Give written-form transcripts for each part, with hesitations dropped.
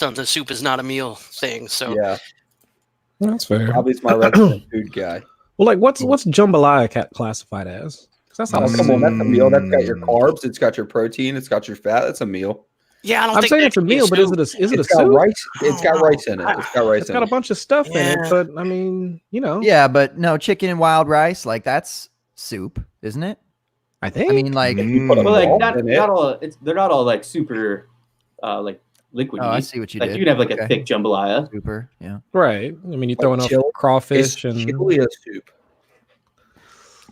on the soup is not a meal thing. So Yeah, That's fair. Bobby's my resident food guy. Well, like what's jambalaya classified as? 'Cause that's Oh, all. come on, that's a meal. That's got your carbs. It's got your protein. It's got your fat. That's a meal. yeah, I don't I'm think saying that it's a can be meal, but is soup. it a It's got soup? rice. It's got rice in it. It's got rice It's in got a it. bunch of stuff in it, Yeah. but I mean, Yeah, but no, chicken and wild rice, like that's soup, isn't it? I think. I mean, like, You put a Well, like ball in it. not all. They're not all like super, like liquidy. oh, I see what you Like did. you can have like Okay. a thick jambalaya. Super, yeah. Right. I mean, you throw enough chili- crawfish It's and chili a soup.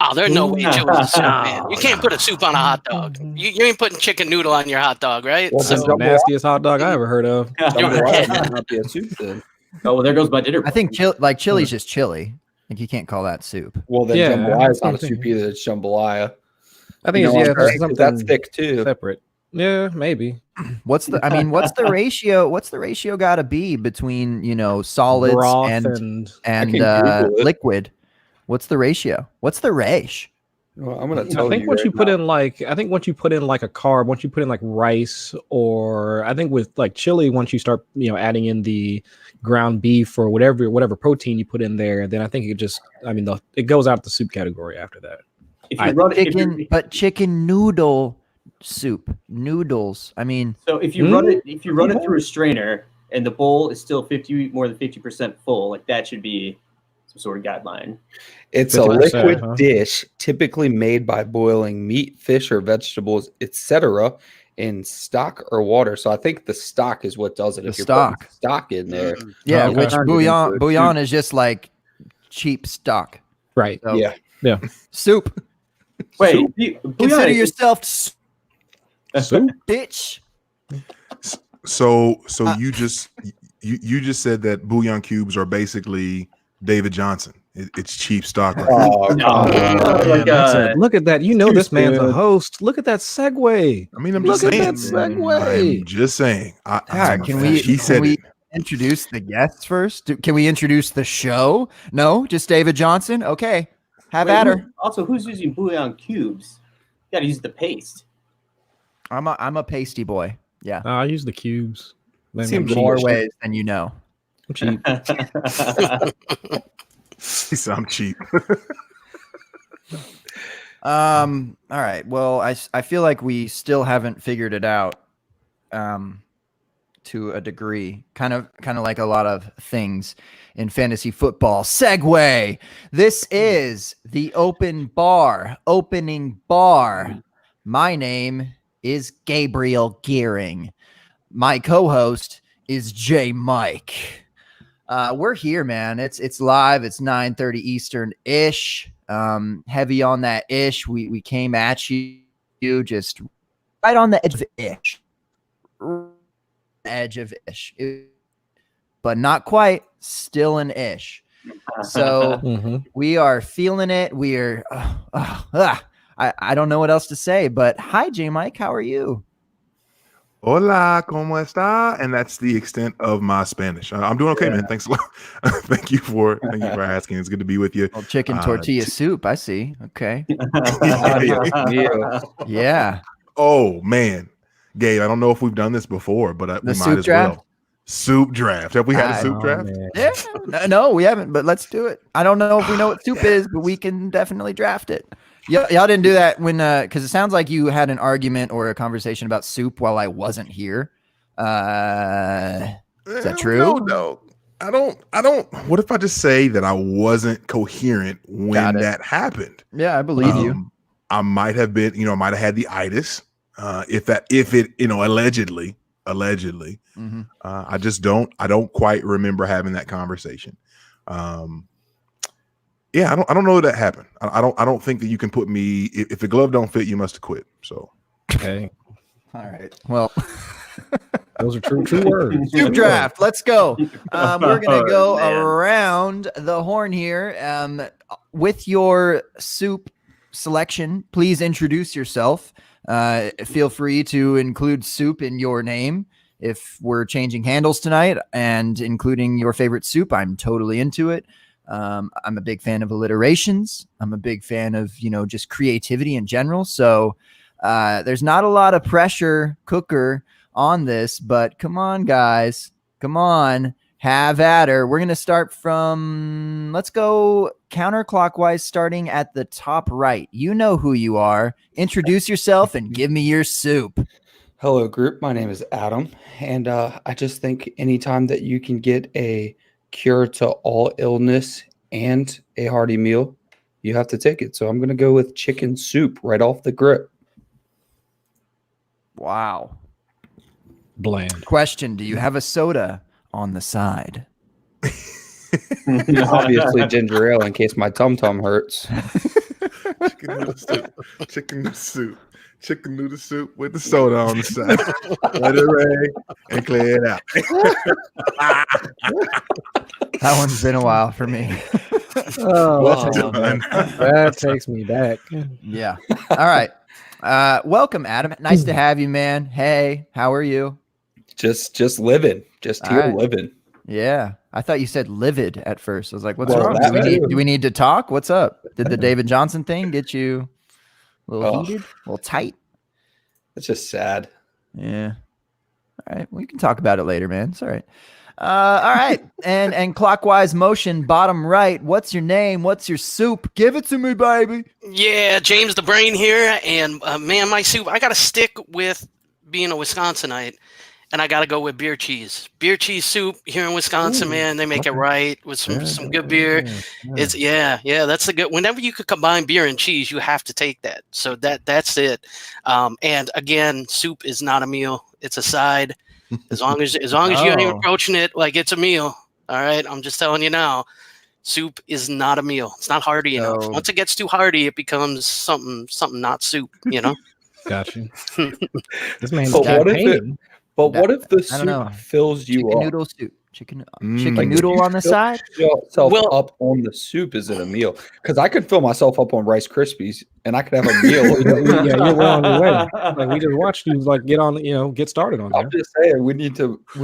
Oh, there's no way Ooh. chili is soup, man. You can't put a soup on a hot dog. You ain't putting chicken noodle on your hot dog, right? Well, that's So- the nastiest hot dog I ever heard of. Jambalaya might not be a soup then. Oh, well, there goes my dinner. I think chili's just chili. Like you can't call that soup. Well, then Yeah, jambalaya is that's what not a I'm soup either. It's jambalaya. I think You know it's what I'm saying? 'Cause something that's thick too. separate. Yeah, maybe. What's the ratio? What's the ratio got to be between, solids Broth and can Google it. liquid? What's the ratio? What's the ratio? Well, I'm gonna tell I think you. once right you put now. in like a carb, once you put in like rice, or I think with like chili, once you start adding in the ground beef or whatever protein you put in there, then I think it goes out the soup category after that. If you run, if Chicken, you, but chicken noodle soup, noodles. I mean, so if you run it through a strainer and the bowl is still more than 50% full, like that should be some sort of guideline. It's a 50%, liquid huh? dish typically made by boiling meat, fish, or vegetables, etc., in stock or water. So I think the stock is what does it. The If you're stock. putting stock in there, yeah, okay. which Turns it into a bouillon soup. is just like cheap stock. Right. So, Yeah. soup. Wait, Consider yourself soup, Soup? bitch. So you just said that bouillon cubes are basically David Johnson. It's cheap stock. Right? Oh, No. come on. Like, Look at that. You know too this man's a soon. host. Look at that segue. I mean, I'm Look just at saying. that segue. I'm just saying. God, can we? He said it. Introduce the guests first? Can we introduce the show? No, just David Johnson. Okay, have at her. Also, who's using bouillon cubes? You gotta use the paste. I'm a pasty boy. Yeah, I use the cubes. Man, Seems I'm cheap. more ways than you know. I'm cheap. He said I'm cheap. All right. Well, I feel like we still haven't figured it out. To a degree, kind of like a lot of things in fantasy football. Segue. This is the Open Bar opening bar. My name is Gabriel Gearing. My co-host is J Mike. We're here, man. It's live. It's 9:30 Eastern ish. Heavy on that ish. We came at you just right on the edge of ish. Edge of ish, but not quite. Still an ish. So Mhm. we are feeling it. We are. I don't know what else to say. But hi, J Mike. How are you? Hola, ¿cómo está? And that's the extent of my Spanish. I'm doing okay, man. Thanks a lot. Thank you for asking. It's good to be with you. Well, chicken tortilla soup. I see. Okay. Yeah. Oh man, Gabe, I don't know if we've done this before, but we The might soup as draft? well. Soup draft. Have we had a soup Oh, draft? man. Yeah. No, we haven't. But let's do it. I don't know if we know what soup is, but we can definitely draft it. Y'all didn't do that when because it sounds like you had an argument or a conversation about soup while I wasn't here. Is that true? No. I don't. What if I just say that I wasn't coherent when that happened? Yeah, I believe you. I might have been, I might have had the itis. If it, allegedly. Mhm. I don't quite remember having that conversation. Yeah, I don't know that happened. I don't think that you can put me if the glove don't fit, you must have quit. So Okay. All right. Well, Those are true words. soup draft. Let's go. We're gonna go around the horn here. With your soup selection, please introduce yourself. Feel free to include soup in your name. If we're changing handles tonight and including your favorite soup, I'm totally into it. I'm a big fan of alliterations. I'm a big fan of, just creativity in general. So there's not a lot of pressure cooker on this, but come on, guys. Come on. Have at her. We're going to start from, let's go counterclockwise, starting at the top right. You know who you are. Introduce yourself and give me your soup. Hello, group. My name is Adam, and I just think anytime that you can get a cure to all illness and a hearty meal, you have to take it. So I'm going to go with chicken soup right off the grip. Wow. Bland. Question: do you have a soda on the side? Obviously, ginger ale in case my tum-tum hurts. Chicken noodle soup. Chicken noodle soup. Chicken noodle soup with the soda on the side. Let it rain and clear it out. That one's been a while for me. Well done. That takes me back. Yeah. All right. Welcome, Adam. Nice to have you, man. Hey, how are you? Just living. Just All here right. living. Yeah. I thought you said livid at first. I was like, what's Well, wrong? that Do we need to talk? What's up? Did the David Johnson thing get you a little Oh. heated, a little tight? It's just sad. Yeah. All right. We can talk about it later, man. It's all right. All right. And clockwise motion, bottom right. What's your name? What's your soup? Give it to me, baby. Yeah, James the Brain here, and man, my soup. I got to stick with being a Wisconsinite, and I got to go with beer cheese. Beer cheese soup here in Wisconsin, man. They make it right with some good beer. It's that's the good. Whenever you could combine beer and cheese, you have to take that. So that's it. And again, soup is not a meal; it's a side. As long as you ain't even approaching it like it's a meal. All right, I'm just telling you now. Soup is not a meal. It's not hearty enough. Once it gets too hearty, it becomes something not soup. You know. Got you. This man's But what if campaigning. what if the I don't know. soup fills you Chicken up? noodle soup. Chicken Like, noodle if you on the fill side. yourself Well- up on the soup, is it a meal? Because I could fill myself up on Rice Krispies and I could have a meal. Yeah, you're well on your way. Like we just watched you like get started on I'm there. just saying we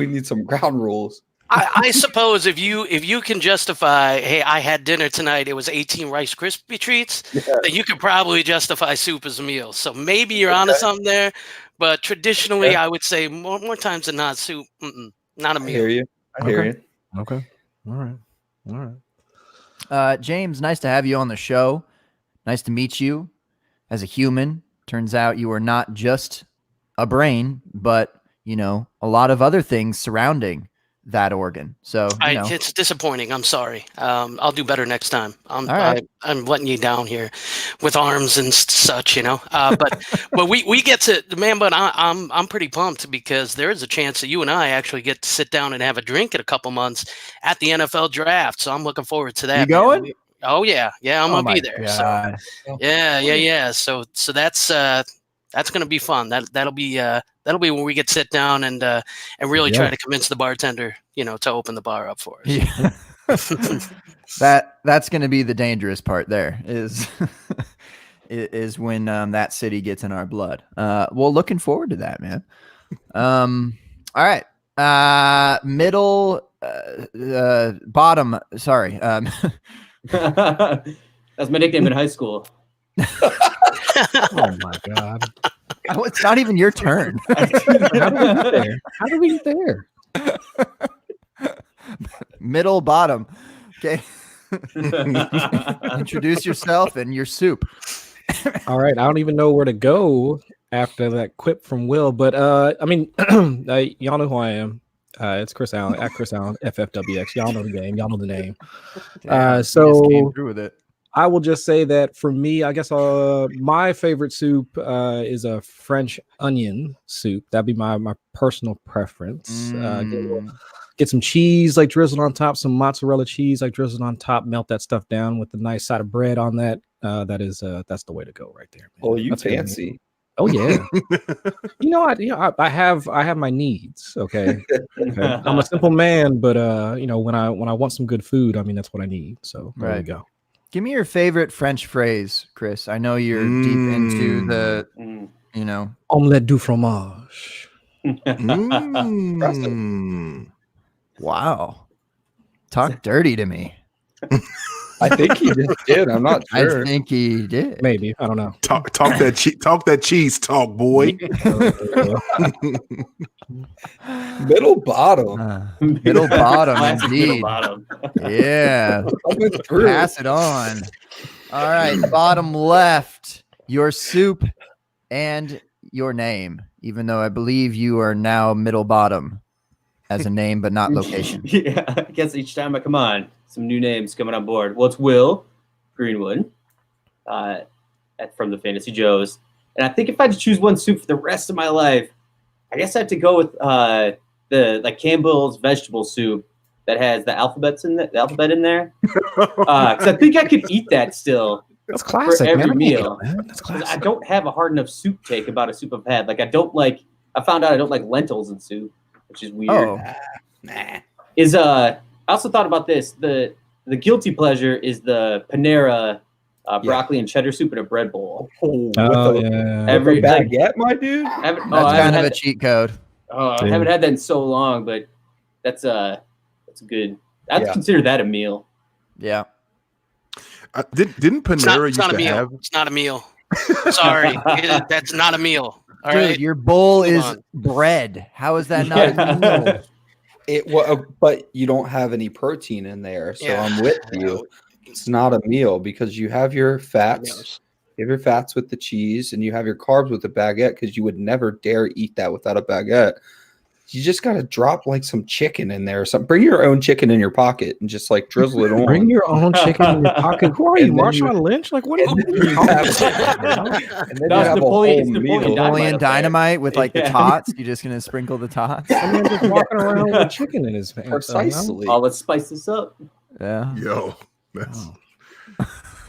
need some ground rules. I suppose if you can justify, hey, I had dinner tonight, it was 18 Rice Krispie treats, then you could probably justify soup as a meal. So maybe you're onto something there, but traditionally, I would say more times than not, soup, not a I meal. hear you. I hear you. Okay. All right. James, nice to have you on the show. Nice to meet you as a human. Turns out you are not just a brain, but a lot of other things surrounding that organ. So it's disappointing. I'm sorry. I'll do better next time. All right. I'm letting you down here with arms and such, But we get to man. But I'm pretty pumped because there is a chance that you and I actually get to sit down and have a drink in a couple months at the NFL draft. So I'm looking forward to that. You going? Man. Oh yeah, I'm gonna be there. God. So yeah. So that's gonna be fun. That'll be when we get to sit down and really try to convince the bartender, to open the bar up for us. Yeah. That's going to be the dangerous part. There is when that city gets in our blood. Well, looking forward to that, man. All right. Middle, bottom. Sorry. That's my nickname in high school. Oh my God. Oh, it's not even your turn. How do we get there? Middle, bottom. Okay. Introduce yourself and your soup. All right. I don't even know where to go after that quip from Will, but I mean, y'all know who I am. It's Chris Allen at Chris Allen FFWX. Y'all know the game. Y'all know the name. Just came through with it. I will just say that for me, I guess my favorite soup is a French onion soup. That'd be my personal preference. Get some cheese like drizzled on top, some mozzarella cheese like drizzled on top. Melt that stuff down with a nice side of bread on that. That's the way to go right there. Man. Oh, you That's fancy. Oh yeah. I have my needs. Okay. I'm a simple man, but when I want some good food, I mean that's what I need. So there you go. Give me your favorite French phrase, Chris. I know you're deep into the, omelette du fromage. Wow. Talk dirty to me. I think he just did. I'm not sure. I think he did. Maybe. I don't know. Talk that cheese talk, boy. Middle bottom. Middle bottom, Classic indeed. middle bottom. Yeah. Coming through. Pass it on. All right. Bottom left, your soup and your name, even though I believe you are now middle bottom as a name, but not location. Yeah, I guess each time I come on, some new names coming on board. Well, it's Will Greenwood from the Fantasy Joes. And I think if I had to choose one soup for the rest of my life, I guess I have to go with the Campbell's vegetable soup that has the alphabet in there. Because I think I could eat that still. That's classic, every man. meal. That's 'Cause I classic. don't have a hard enough soup take about a soup I've had. Like I found out I don't like lentils in soup, which is weird. Oh, Nah. I also thought about this. The guilty pleasure is the Panera broccoli and cheddar soup in a bread bowl. Oh, Yeah. Every baguette, my dude. I haven't, that's I kind haven't of had a cheat code. I haven't had that in so long, but that's good. I'd Yeah. consider that a meal. Yeah. Didn't Panera It's not used a to meal. have? It's not a meal. Sorry, that's not a meal. All Dude, right. your bowl Come is on. bread. How is that not Yeah. a meal? But you don't have any protein in there, so Yeah. I'm with you. It's not a meal because you have your fats. You have your fats with the cheese, and you have your carbs with the baguette because you would never dare eat that without a baguette. You just got to drop like some chicken in there or something. Bring your own chicken in your pocket and just like drizzle it on. Bring your own chicken in your pocket. Who are you, And then you- Marshawn Lynch? Like, what? and What then are you you talking have- about? and then No, you it's have a Napoleon- whole it's meal. Napoleon Napoleon up there. Dynamite with like the Yeah. tots. You're just gonna sprinkle the tots. Some man just walking around with chicken in his pants. Precisely. Oh, let's spice this up. Yeah. Yo, that's.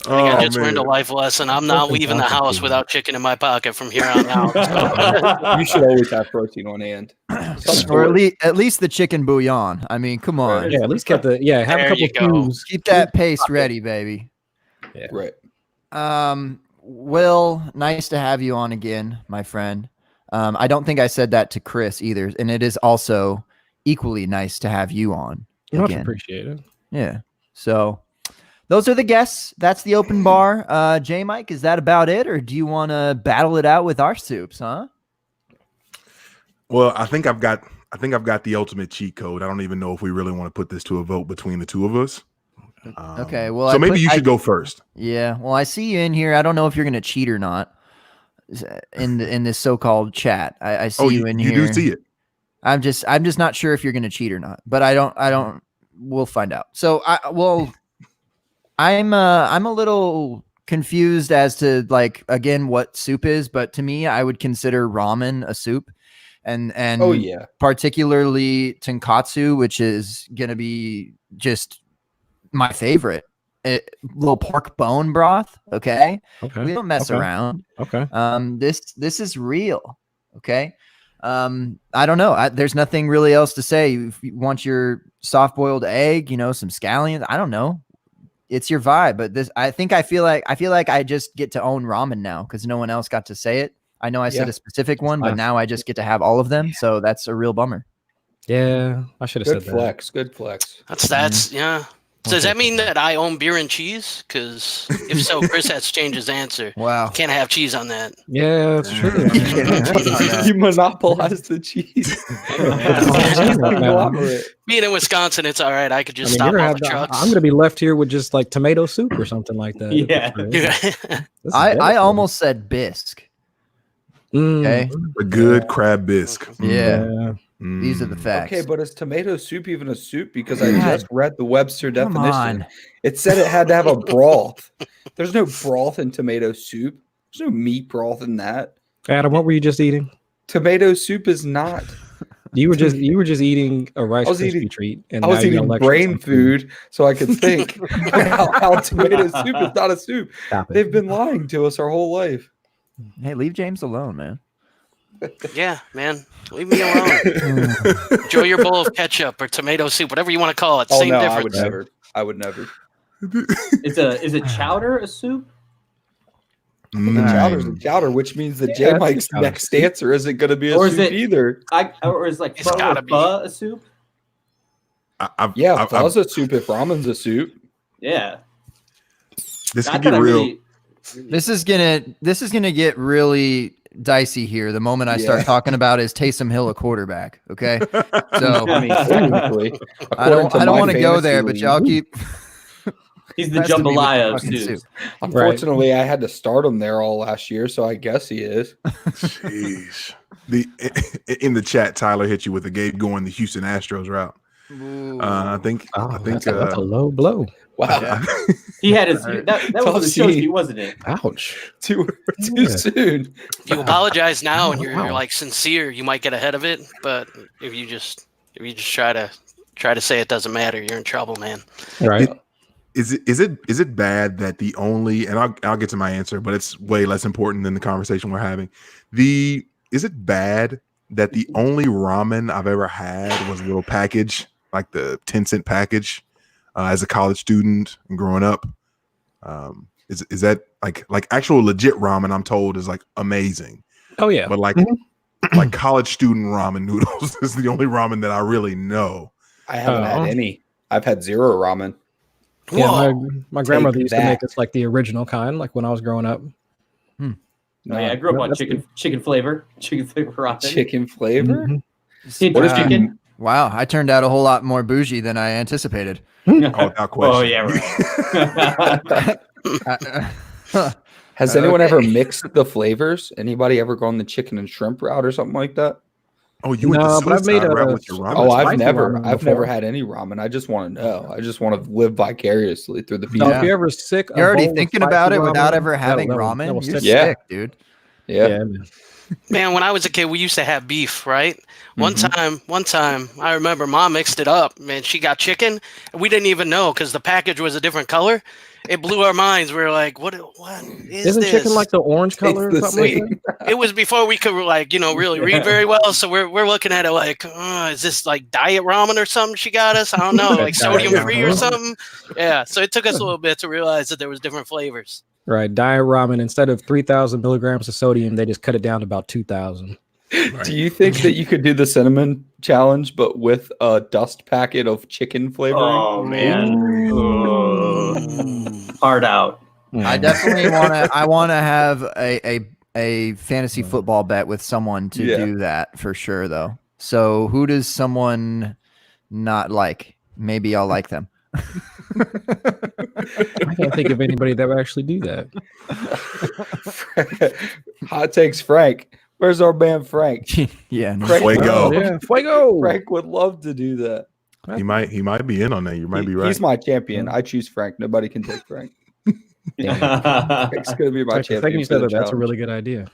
I think I Oh, just learned a man. life lesson. I'm not leaving the house without chicken in my pocket from here on out. You should always have protein on hand. Or at least the chicken bouillon. I mean, come on. Yeah, at least get the have There a couple you go. cubes. Keep that paste ready, baby. Right. Will, nice to have you on again, my friend. I don't think I said that to Chris either, and it is also equally nice to have you on Much again. appreciated. Yeah. So those are the guests. That's the open bar. J Mike, is that about it, or do you want to battle it out with our soups, huh? Well, I think I've got the ultimate cheat code. I don't even know if we really want to put this to a vote between the two of us. Okay, well, so I maybe put- you I- should go first. Yeah. Well, I see you in here. I don't know if you're gonna cheat or not in this so-called chat. I see you in you here. do see it. I'm just not sure if you're gonna cheat or not. But I don't. We'll find out. So I'm a little confused as to like again what soup is, but to me, I would consider ramen a soup, and Oh yeah. particularly tonkatsu, which is gonna be just my favorite. Little pork bone broth. Okay, Okay. we don't mess Okay. around. Okay. This is real. Okay. I don't know. There's nothing really else to say. If you want your soft boiled egg, some scallions. I don't know. It's your vibe, but I feel like I just get to own ramen now because no one else got to say it. I know I said Yeah. a specific one, but Nice. now I just get to have all of them. So that's a real bummer. Yeah, I should have Good said flex. Good flex. That's yeah. Does that mean that I own beer and cheese? Because if so, Chris has to change his answer. Wow. Can't have cheese on that. that. Yeah, that's true. You monopolize the cheese. Conglomerate. Being in Wisconsin, it's all right. I could just I mean, stop you're gonna all have the to- trucks. I'm going to be left here with just like tomato soup or something like that. Yeah. Yeah. This is I devastating. almost said bisque. Mm, Okay. A good crab bisque. Yeah. yeah. These are the facts. Okay, but is tomato soup even a soup? Because I God. just read the Webster Come definition. on. It said it had to have a broth. There's no broth in tomato soup. There's no meat broth in that. Adam, what were you just eating? Tomato soup is not. You were just eating a Rice I was Krispie eating- treat, and I was now you're eating gonna lecture brain some food so I could think how tomato soup is not a soup. Stop it. They've been lying to us our whole life. Hey, leave James alone, man. Yeah, man. Leave me alone. Enjoy your bowl of ketchup or tomato soup, whatever you want to call it. Oh Same no, difference. I would never. I would never. Is a chowder a soup? Chowder's a chowder, which means that Yeah, J Mike's chowder. next answer isn't going to be a Or is soup it- either. Or is like It's pho gotta or be. pho a soup? Yeah, pho's a soup if ramen's a soup. Yeah. This I could thought get I real. really- This is gonna get really dicey here. The moment I start Yeah. talking about is Taysom Hill a quarterback. Okay, so I mean, technically, I don't according to my want to go fantasy there, but league, y'all keep. He's the Has to be with jambalaya of fucking soups. soup. Unfortunately, I had to start him there all last year, so I guess he is. Jeez. In the chat, Tyler hit you with the Gabe going the Houston Astros route. I think That's a low blow. Wow, Yeah. He had his that was on the show sheet, wasn't it? Ouch. too Yeah. soon. If you apologize now and you're Wow. like sincere, you might get ahead of it. But if you just try to say it doesn't matter, you're in trouble, man. Right. Is it bad that the only, and I'll get to my answer, but it's way less important than the conversation we're having. Is it bad that the only ramen I've ever had was a little package, like the 10-cent package, as a college student and growing up? Is that like actual legit ramen? I'm told is like amazing, Oh yeah. but like like college student ramen noodles is the only ramen that I really know. I haven't had Oh. any. I've had zero ramen. Yeah, Whoa. my grandmother used to that. make us like the original kind, like when I was growing up. Oh, yeah, I grew up no, on that's chicken flavor ramen. chicken flavor. Mhm. Hint What of if chicken? Wow, I turned out a whole lot more bougie than I anticipated. Oh, without question. Oh yeah, right. Has anyone ever mixed the flavors? Anybody ever gone the chicken and shrimp route or something like that? Oh, you went No, the but I've made suicide a- route with your ramen. Oh, I've spicy never ramen I've before. never had any ramen. I just want to know. I just want to live vicariously through the So people. Yeah. if you're ever sick, You're already a bowl of thinking spicy about it without ramen, ever having that will ramen. You're set Yeah. sick, dude. Yeah. Yeah, man. Man, when I was a kid, we used to have beef, right? One Mhm. time, I remember Mom mixed it up, man. She got chicken, and we didn't even know because the package was a different color. It blew our minds. We were like, "What is Isn't this?" chicken like the orange color or the something like same. that? It was before we could really read very well. So we're looking at it like, is this like diet ramen or something she got us? I don't know, like Diet sodium free or ramen. something. Yeah. So it took us a little bit to realize that there was different flavors. Right. Diet ramen, instead of 3,000 milligrams of sodium, they just cut it down to about 2,000. Do you think that you could do the cinnamon challenge, but with a dust packet of chicken flavoring? Oh man, Ooh. hard out. I definitely want to have a fantasy football bet with someone to Yeah. do that for sure, though. So who does someone not like? Maybe I'll like them. I can't think of anybody that would actually do that. Hot takes, Frank. Where's our man Frank? Yeah, no. Frank, Fuego. Oh, yeah. Fuego. Frank would love to do that. He might be in on that. You might be right. He's my champion. I choose Frank. Nobody can take Frank. Frank's gonna be my The champion. second you for said the that, that's a challenge. really good idea.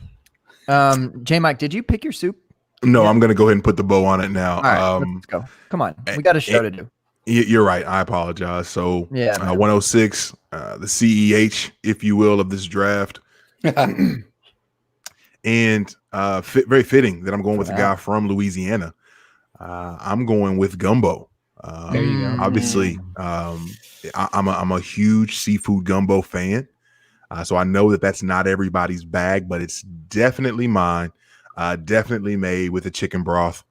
J Mike, did you pick your soup? No, I'm going to go ahead and put the bow on it now. All right, let's go. Come on, we got a show to do. You're right. I apologize. So, Yeah, man. 106, the CEH, if you will, of this draft. And very fitting that I'm going with a guy from Louisiana. I'm going with gumbo. There you go. Obviously, I'm a huge seafood gumbo fan. So I know that that's not everybody's bag, but it's definitely mine. Definitely made with a chicken broth.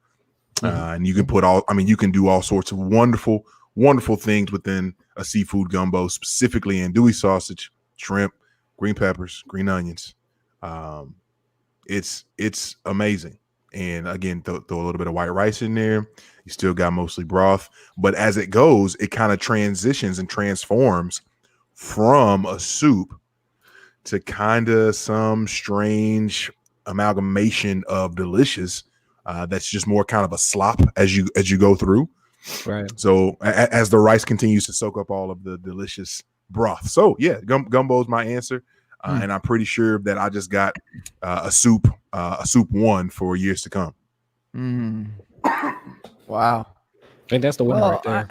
And you can you can do all sorts of wonderful, wonderful things within a seafood gumbo, specifically andouille sausage, shrimp, green peppers, green onions. It's amazing. And again, throw a little bit of white rice in there. You still got mostly broth, but as it goes, it kind of transitions and transforms from a soup to kind of some strange amalgamation of delicious. That's just more kind of a slop as you go through. Right. So as the rice continues to soak up all of the delicious broth. So yeah, gumbo is my answer. And I'm pretty sure that I just got a soup one for years to come. Wow. I think that's the winner right there.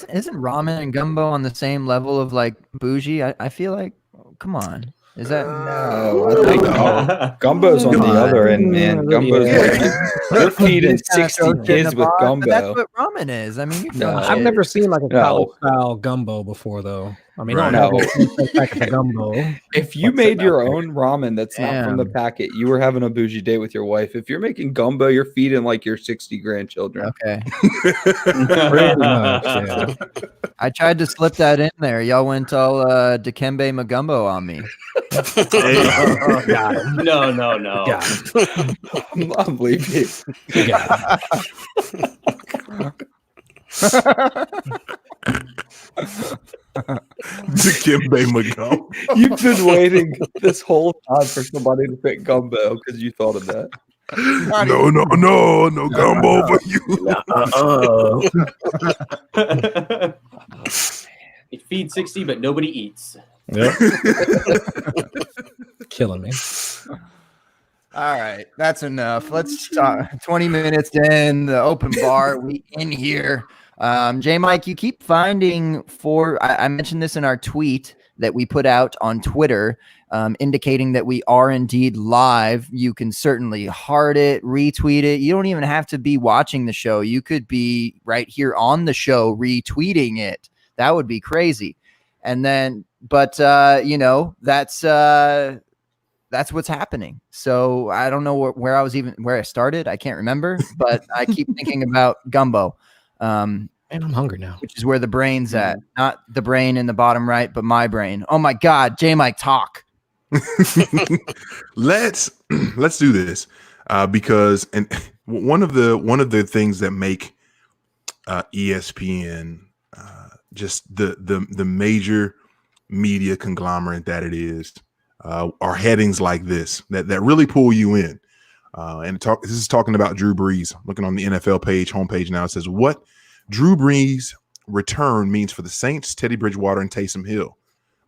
Isn't ramen and gumbo on the same level of like bougie? I feel like, come on. Is that No, I think gumbo's on the other end, man. Gumbo's you're feeding 60 kids with But that's gumbo. what ramen is. I mean, you're No. throwing I've shit. never seen like a No. college style gumbo before, though. I mean, Right. no. No. Packet of gumbo. If you What's made it your out there? own ramen that's not from the Damn. packet, you were having a bougie date with your wife. If you're making gumbo, you're feeding like your 60 grandchildren. Okay. Pretty much, yeah. I tried to slip that in there. Y'all went all Dikembe Magumbo on me. Got him. No. Got him. I'm leaving. You got Dikembe Magumbo. You've been waiting this whole time for somebody to pick gumbo because you thought of that. No gumbo for you. It feeds 60, but nobody eats. Yep. Killing me. All right, that's enough. Let's start. 20 minutes in the open bar. We in here. J Mike, you keep finding I mentioned this in our tweet that we put out on Twitter, indicating that we are indeed live. You can certainly heart it, retweet it. You don't even have to be watching the show. You could be right here on the show retweeting it. That would be crazy. And then, but that's what's happening. So I don't know where I started. I can't remember, but I keep thinking about gumbo. Man, I'm hungry now. Which is where the brain's at. Not the brain in the bottom right, but my brain. Oh my God, J Mike, talk. Let's do this because one of the things that make ESPN just the major media conglomerate that it is are headings like this that really pull you in. This is talking about Drew Brees. Looking on the NFL homepage now, it says what Drew Brees' return means for the Saints, Teddy Bridgewater, and Taysom Hill.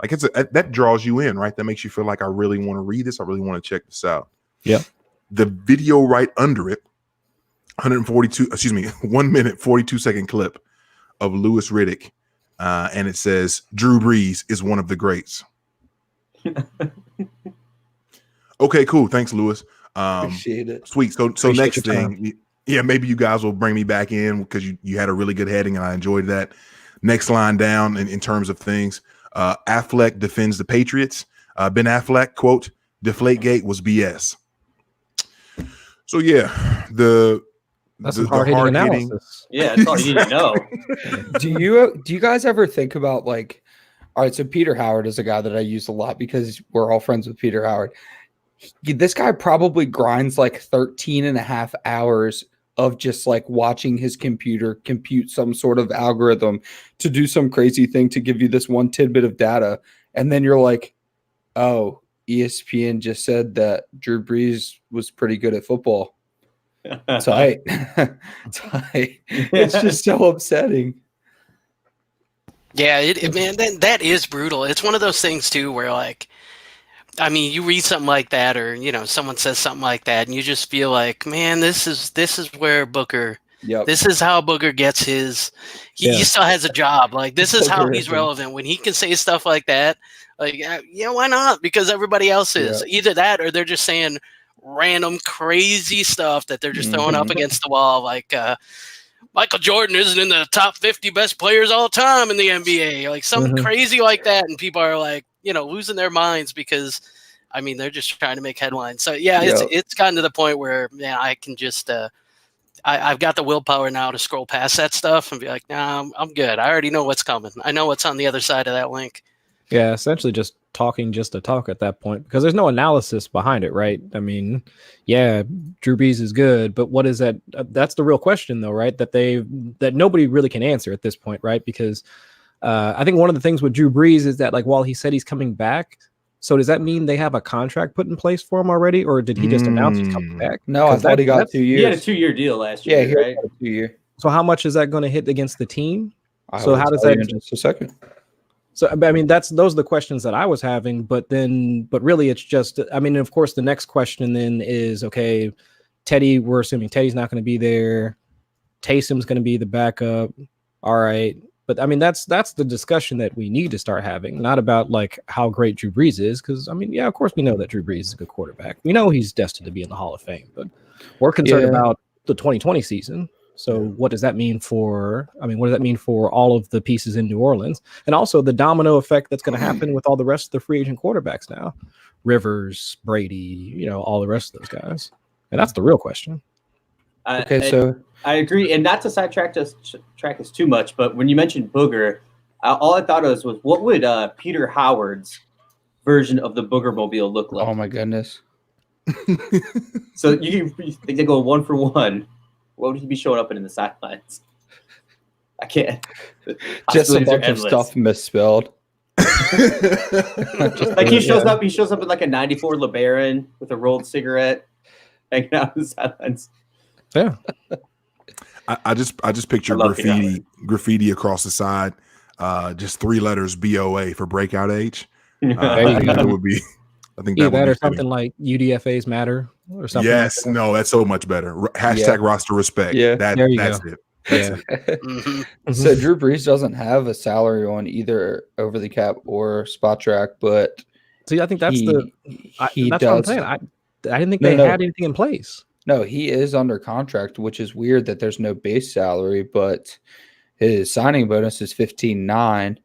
Like that draws you in, right? That makes you feel like I really want to read this. I really want to check this out. Yeah. The video right under it, 1 minute, 42-second clip of Louis Riddick. And it says, Drew Brees is one of the greats. Okay, cool. Thanks, Louis. Appreciate it. Sweet. So Appreciate next your thing, maybe you guys will bring me back in because you had a really good heading and I enjoyed that. Next line down in terms of things, Affleck defends the Patriots. Ben Affleck, quote, Deflategate was BS. So yeah, That's some hard-hitting analysis. Yeah, that's all you need to know. Do you guys ever think about like, all right, so Peter Howard is a guy that I use a lot because we're all friends with Peter Howard. This guy probably grinds like 13 and a half hours of just like watching his computer compute some sort of algorithm to do some crazy thing to give you this one tidbit of data. And then you're like, oh, ESPN just said that Drew Brees was pretty good at football. Tight. It's just so upsetting. Yeah, man, that is brutal. It's one of those things too where like, I mean, you read something like that, or someone says something like that, and you just feel like, man, this is where Booker. Yep. This is how Booker gets his. He still has a job. Like this is how he's relevant when he can say stuff like that. Like, why not? Because everybody else is either that, or they're just saying random crazy stuff that they're just throwing up against the wall, like Michael Jordan isn't in the top 50 best players all time in the NBA, like something crazy like that, and people are like, losing their minds because, I mean, they're just trying to make headlines. So it's gotten to the point where I can just I've got the willpower now to scroll past that stuff and be like, nah, I'm good. I already know what's coming. I know what's on the other side of that link. Yeah, essentially just talking just to talk at that point because there's no analysis behind it, right? I mean, yeah, Drew Brees is good, but what is that? That's the real question, though, right? That nobody really can answer at this point, right? Because I think one of the things with Drew Brees is that, like, while he said he's coming back, so does that mean they have a contract put in place for him already, or did he just announce he's coming back? No, I thought he got 2 years. He had a 2-year deal last year. Yeah, he right? got a 2 year. So how much is that going to hit against the team? So how does that in just a second? So, I mean, those are the questions that I was having, but really it's just, I mean, of course, the next question then is, okay, Teddy, we're assuming Teddy's not going to be there. Taysom's going to be the backup. All right. But I mean, that's the discussion that we need to start having, not about like how great Drew Brees is. Cause I mean, yeah, of course we know that Drew Brees is a good quarterback. We know he's destined to be in the Hall of Fame, but we're concerned about the 2020 season. So what does that mean for? I mean, what does that mean for all of the pieces in New Orleans, and also the domino effect that's going to happen with all the rest of the free agent quarterbacks now, Rivers, Brady, all the rest of those guys, and that's the real question. So I agree, and not to sidetrack us too much, but when you mentioned Booger, all I thought was what would Peter Howard's version of the Booger Mobile look like? oh my goodness. So you think they go 1 for 1? What would he be showing up in the sidelines? I can't. Just a Possibilities are bunch of endless. stuff misspelled. Like he shows up in like a '94 LeBaron with a rolled cigarette, hanging out in the sidelines. Yeah, I just picture I love Peter graffiti across the side, just 3 letters BOA for breakout age. There you I think go. that would be. I think either that would that be or something fitting. like UDFA's matter or something. Yes, like that. no, that's so much better. Hashtag roster respect. Yeah. There you that's go. it. That's Yeah. it. Mhm. So Drew Brees doesn't have a salary on either over the cap or spot track, but See, I think that's he that's does. what I'm saying. I didn't think No, they no. had anything in place. No, he is under contract, which is weird that there's no base salary, but his signing bonus is 15.9.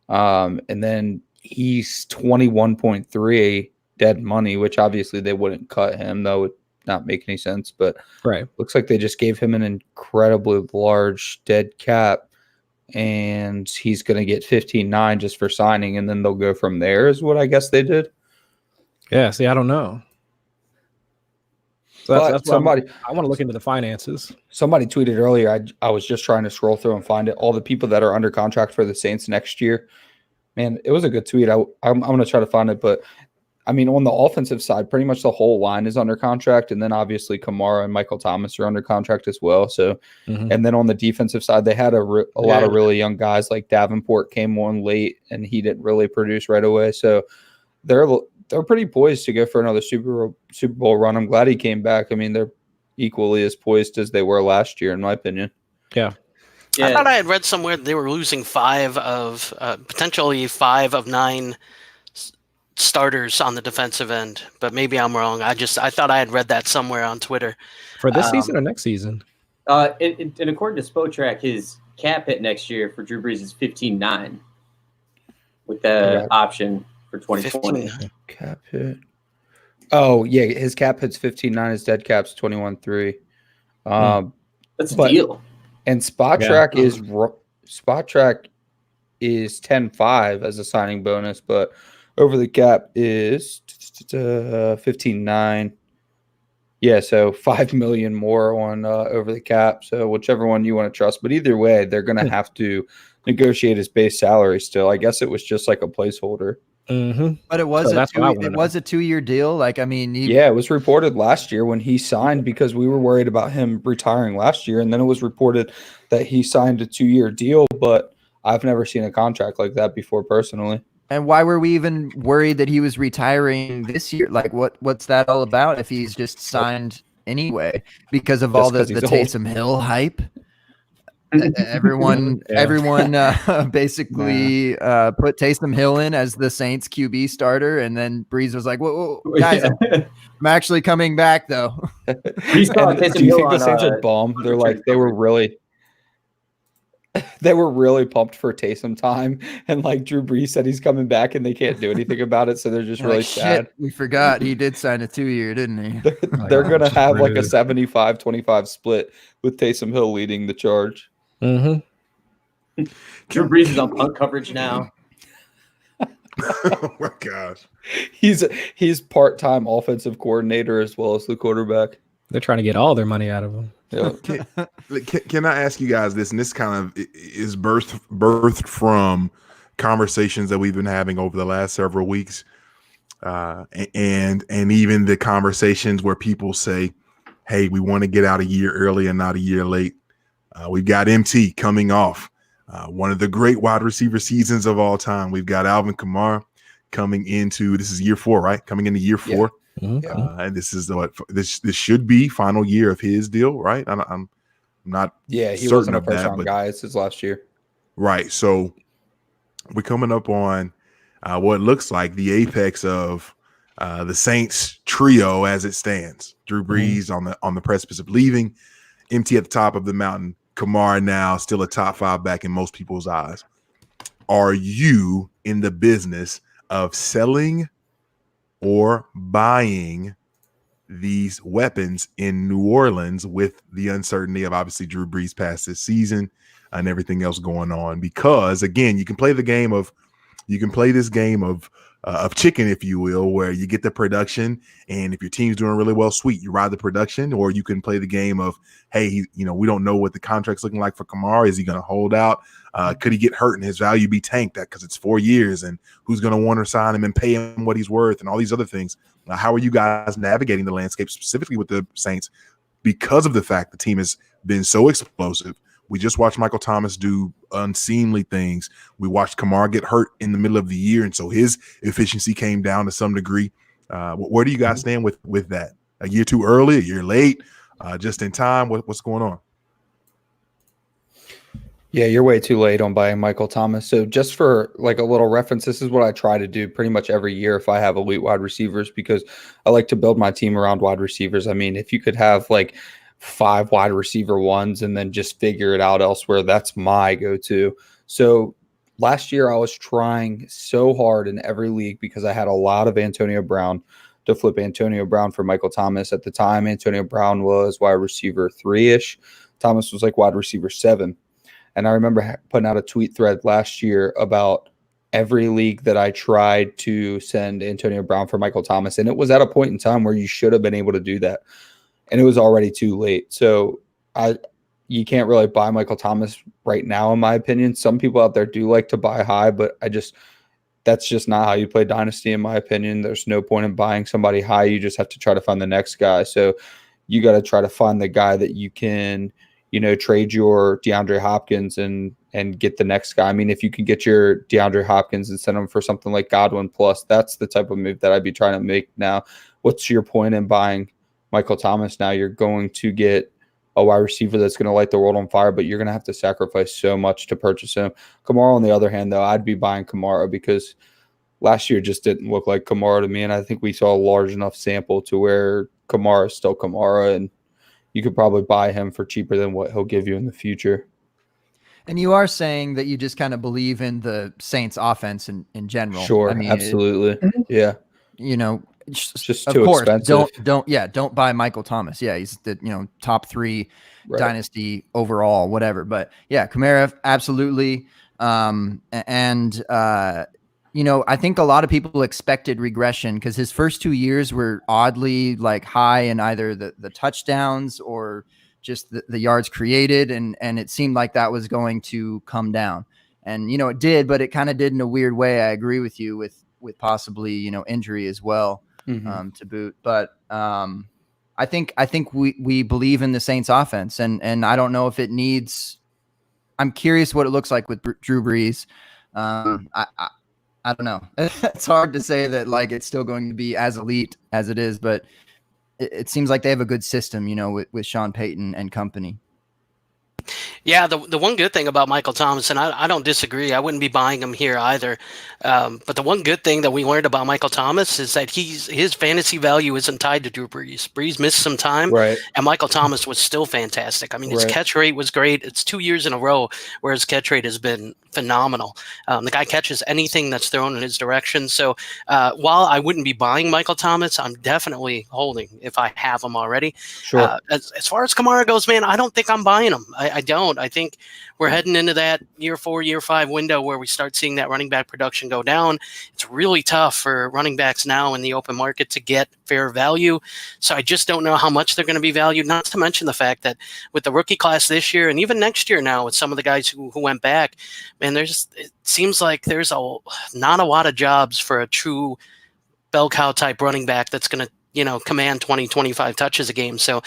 And then he's 21.3 dead money, which obviously they wouldn't cut him. That would not make any sense, but Right. looks like they just gave him an incredibly large dead cap, and he's going to get 15.9 just for signing, and then they'll go from there is what I guess they did. Yeah. See, I don't know. So But that's why I want to look into the finances. Somebody tweeted earlier, I was just trying to scroll through and find it, all the people that are under contract for the Saints next year. Man, it was a good tweet. I'm going to try to find it, but I mean, on the offensive side, pretty much the whole line is under contract, and then obviously Kamara and Michael Thomas are under contract as well. So, and then on the defensive side, they had a lot of really young guys, like Davenport came on late, and he didn't really produce right away. So they're pretty poised to go for another Super Bowl run. I'm glad he came back. I mean, they're equally as poised as they were last year, in my opinion. Yeah. I thought I had read somewhere they were losing potentially 5 of 9 starters on the defensive end, but maybe I'm wrong. I thought I had read that somewhere on Twitter. For this season or next season? And according to Spotrac, his cap hit next year for Drew Brees is 15.9 with the option for 2020. 15. Cap hit. Oh, yeah, his cap hit's 15.9. His dead cap's 21.3. That's a but- deal. And Spot Track is 10.5 as a signing bonus, but over the cap is 15.9. Yeah, so 5 million more on over the cap. So whichever one you want to trust, but either way, they're going to have to negotiate his base salary still. I guess it was just like a placeholder. But it was So that's what I wanna it know. was a 2-year deal. Like, I mean, Yeah, it was reported last year when he signed, because we were worried about him retiring last year, and then it was reported that he signed a 2-year deal, but I've never seen a contract like that before personally. And why were we even worried that he was retiring this year? Like, what's that all about if he's just signed anyway? Because of all the 'cause he's old. Taysom Hill hype? Everyone basically put Taysom Hill in as the Saints QB starter, and then Breeze was like, whoa guys, I'm actually coming back, though. We saw And Taysom do you Hill think the on, Saints are bummed? They're like, they were really pumped for Taysom time, and like Drew Brees said he's coming back, and they can't do anything about it, so they're just really Like, sad. shit, we forgot he did sign a 2-year, didn't he? They're God, gonna that's have like a rude. 75-25 split with Taysom Hill leading the charge. Drew Brees is on punt coverage now. Oh my gosh. He's part-time offensive coordinator as well as the quarterback. They're trying to get all their money out of him. Yeah. Can I ask you guys this? And this kind of is birthed from conversations that we've been having over the last several weeks, and even the conversations where people say, "Hey, we want to get out a year early and not a year late." We've got MT coming off one of the great wide receiver seasons of all time. We've got Alvin Kamara coming into, this is year 4, right? Coming into year 4. And this is this should be final year of his deal, right? I'm not Yeah, he certain wasn't a of that, first-round but- guy. It's his last year. right. So we're coming up on what looks like the apex of the Saints trio as it stands. Drew Brees on the precipice of leaving, MT at the top of the mountain, Kamara now still a top 5 back in most people's eyes. Are you in the business of selling or buying these weapons in New Orleans with the uncertainty of obviously Drew Brees past this season and everything else going on? Because again, you can play this game of chicken, if you will, where you get the production, and if your team's doing really well, sweet, you ride the production. Or you can play the game of, hey, we don't know what the contract's looking like for Kamara. Is he going to hold out? Could he get hurt and his value be tanked because it's 4 years, and who's going to want to sign him and pay him what he's worth and all these other things? How are you guys navigating the landscape specifically with the Saints because of the fact the team has been so explosive? We just watched Michael Thomas do unseemly things. We watched Kamara get hurt in the middle of the year, and so his efficiency came down to some degree. Where do you guys stand with that? A year too early, a year late, just in time? What's going on? Yeah, you're way too late on buying Michael Thomas. So just for like a little reference, this is what I try to do pretty much every year if I have elite wide receivers, because I like to build my team around wide receivers. I mean, if you could have like 5 wide receiver ones and then just figure it out elsewhere, that's my go-to. So last year I was trying so hard in every league because I had a lot of Antonio Brown to flip Antonio Brown for Michael Thomas. At the time, Antonio Brown was wide receiver 3-ish. Thomas was like wide receiver 7. And I remember putting out a tweet thread last year about every league that I tried to send Antonio Brown for Michael Thomas. And it was at a point in time where you should have been able to do that. And it was already too late. So you can't really buy Michael Thomas right now, in my opinion. Some people out there do like to buy high, but that's just not how you play Dynasty, in my opinion. There's no point in buying somebody high. You just have to try to find the next guy. So you got to try to find the guy that you can, trade your DeAndre Hopkins and get the next guy. I mean, if you can get your DeAndre Hopkins and send him for something like Godwin plus, that's the type of move that I'd be trying to make now. What's your point in buying Michael Thomas now? You're going to get a wide receiver that's going to light the world on fire, but you're going to have to sacrifice so much to purchase him. Kamara, on the other hand, though, I'd be buying Kamara because last year just didn't look like Kamara to me, and I think we saw a large enough sample to where Kamara is still Kamara, and you could probably buy him for cheaper than what he'll give you in the future. And you are saying that you just kind of believe in the Saints offense in general. Sure, I mean, absolutely. Yeah. It's just too expensive. Don't buy Michael Thomas. Yeah, he's the top 3 dynasty overall, whatever. But yeah, Kamara, absolutely. I think a lot of people expected regression because his first 2 years were oddly like high in either the touchdowns or just the yards created, and it seemed like that was going to come down. And it did, but it kind of did in a weird way. I agree with you with possibly injury as well. To boot. But I think we believe in the Saints offense, and I don't know if it needs. I'm curious what it looks like with Drew Brees. I don't know. It's hard to say that like it's still going to be as elite as it is, but it seems like they have a good system, with Sean Payton and company. Yeah, the one good thing about Michael Thomas, and I don't disagree, I wouldn't be buying him here either. But the one good thing that we learned about Michael Thomas is that his fantasy value isn't tied to Drew Brees. Brees missed some time, right, and Michael Thomas was still fantastic. I mean, his catch rate was great. It's 2 years in a row where his catch rate has been phenomenal. The guy catches anything that's thrown in his direction. So while I wouldn't be buying Michael Thomas, I'm definitely holding if I have him already. Sure. As far as Kamara goes, man, I don't think I'm buying him. I don't. I think we're heading into that year 4, year 5 window where we start seeing that running back production go down. It's really tough for running backs now in the open market to get fair value. So I just don't know how much they're going to be valued, not to mention the fact that with the rookie class this year and even next year now with some of the guys who went back, man, it seems like there's not a lot of jobs for a true bell cow type running back that's going to command 20, 25 touches a game. So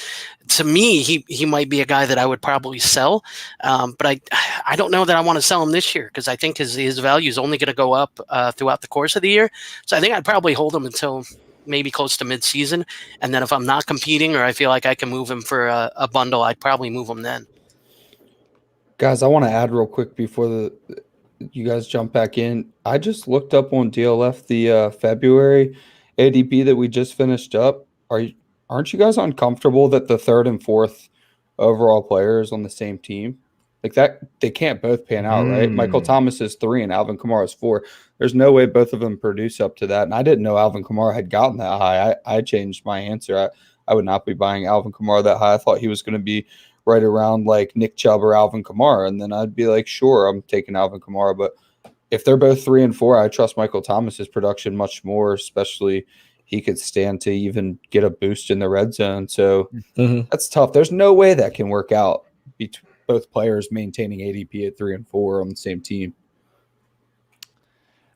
to me, he might be a guy that I would probably sell. But I don't know that I want to sell him this year because I think his value is only going to go up throughout the course of the year. So I think I'd probably hold him until maybe close to midseason. And then if I'm not competing or I feel like I can move him for a bundle, I'd probably move him then. Guys, I want to add real quick before you guys jump back in. I just looked up on DLF the February ADP that we just finished up. Aren't you guys uncomfortable that the 3rd and 4th overall players on the same team, like that, they can't both pan out, right? Michael Thomas is 3 and Alvin Kamara is 4. There's no way both of them produce up to that. And I didn't know Alvin Kamara had gotten that high. I changed my answer. I would not be buying Alvin Kamara that high. I thought he was going to be right around like Nick Chubb or Alvin Kamara. And then I'd be like, sure, I'm taking Alvin Kamara. But if they're both 3 and 4, I trust Michael Thomas's production much more, especially he could stand to even get a boost in the red zone. So that's tough. There's no way that can work out between both players maintaining ADP at 3 and 4 on the same team.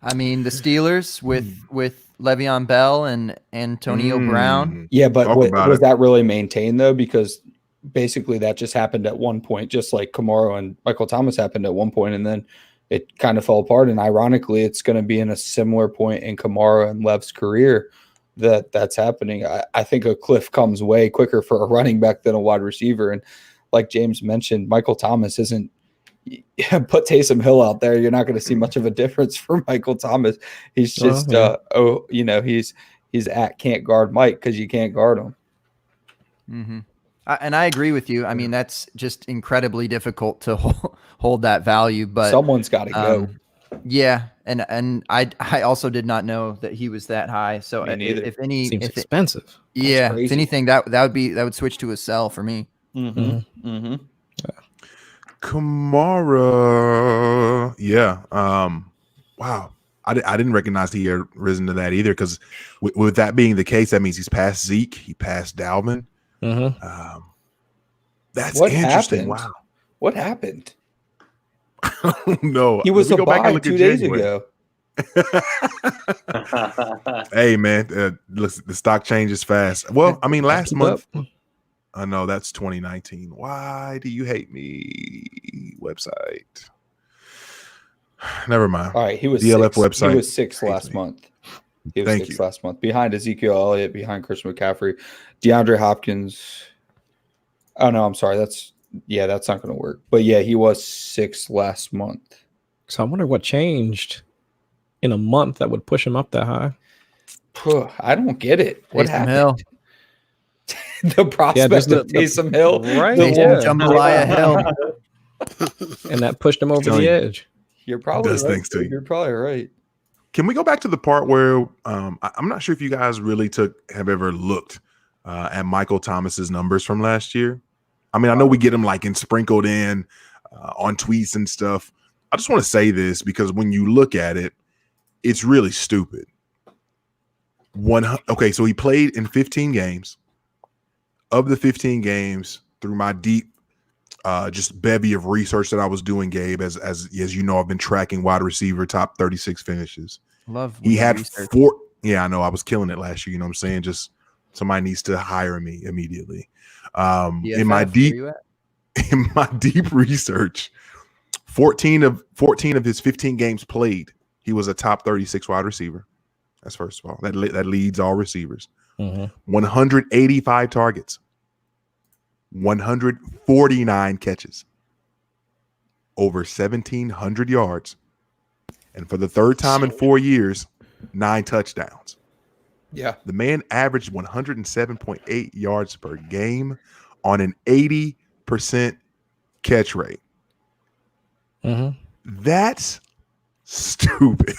I mean, the Steelers with Le'Veon Bell and Antonio Brown. Yeah, but was it. that really maintained though? Because basically that just happened at one point, just like Kamara and Michael Thomas happened at one point, and then it kind of fell apart. And ironically, it's going to be in a similar point in Kamara and Lev's career that's happening. I think a cliff comes way quicker for a running back than a wide receiver. And like James mentioned, Michael Thomas isn't put Taysom Hill out there. You're not going to see much of a difference for Michael Thomas. He's just, he's at can't guard Mike because you can't guard him. Mm-hmm. And I agree with you. I mean, that's just incredibly difficult to hold that value, but someone's got to go. Yeah. And I also did not know that he was that high. So if any, seems expensive. Yeah. If anything, that would switch to a sell for me. Kamara, yeah. Wow, I didn't recognize he had risen to that either. Because with that being the case, that means he's passed Zeke, he passed Dalvin. That's what interesting. Happened? Wow, what happened? No, he was a buy 2 days ago. Hey man, look, the stock changes fast. Well, I mean, last month. I know that's 2019. Why do you hate me? Website. Never mind. All right, he was DLF 6th. website. He was 6th last month. He was Thank 6th you. last month, behind Ezekiel Elliott, behind Christian McCaffrey, DeAndre Hopkins. Oh no, I'm sorry. That's not going to work. But yeah, he was 6th last month. So I wonder what changed in a month that would push him up that high. I don't get it. What happened? Hill. The prospect of Taysom Hill, right? Jambalaya Hill, and that pushed him over the edge. You're probably does right. Things to you. You're probably right. Can we go back to the part where I'm not sure if you guys really have ever looked at Michael Thomas's numbers from last year? I mean, I know we get them like sprinkled in on tweets and stuff. I just want to say this because when you look at it, it's really stupid. Okay, so he played in 15 games. Of the 15 games, through my deep just bevy of research that I was doing, Gabe, as you know, I've been tracking wide receiver top 36 finishes. He had research. 4. Yeah, I know. I was killing it last year. You know what I'm saying? Just somebody needs to hire me immediately. In my deep research, 14 of his 15 games played, he was a top 36 wide receiver. That's first of all. That leads all receivers. 185 targets, 149 catches, over 1,700 yards, and for the third time in 4 years, 9 touchdowns. Yeah. The man averaged 107.8 yards per game on an 80% catch rate. That's stupid.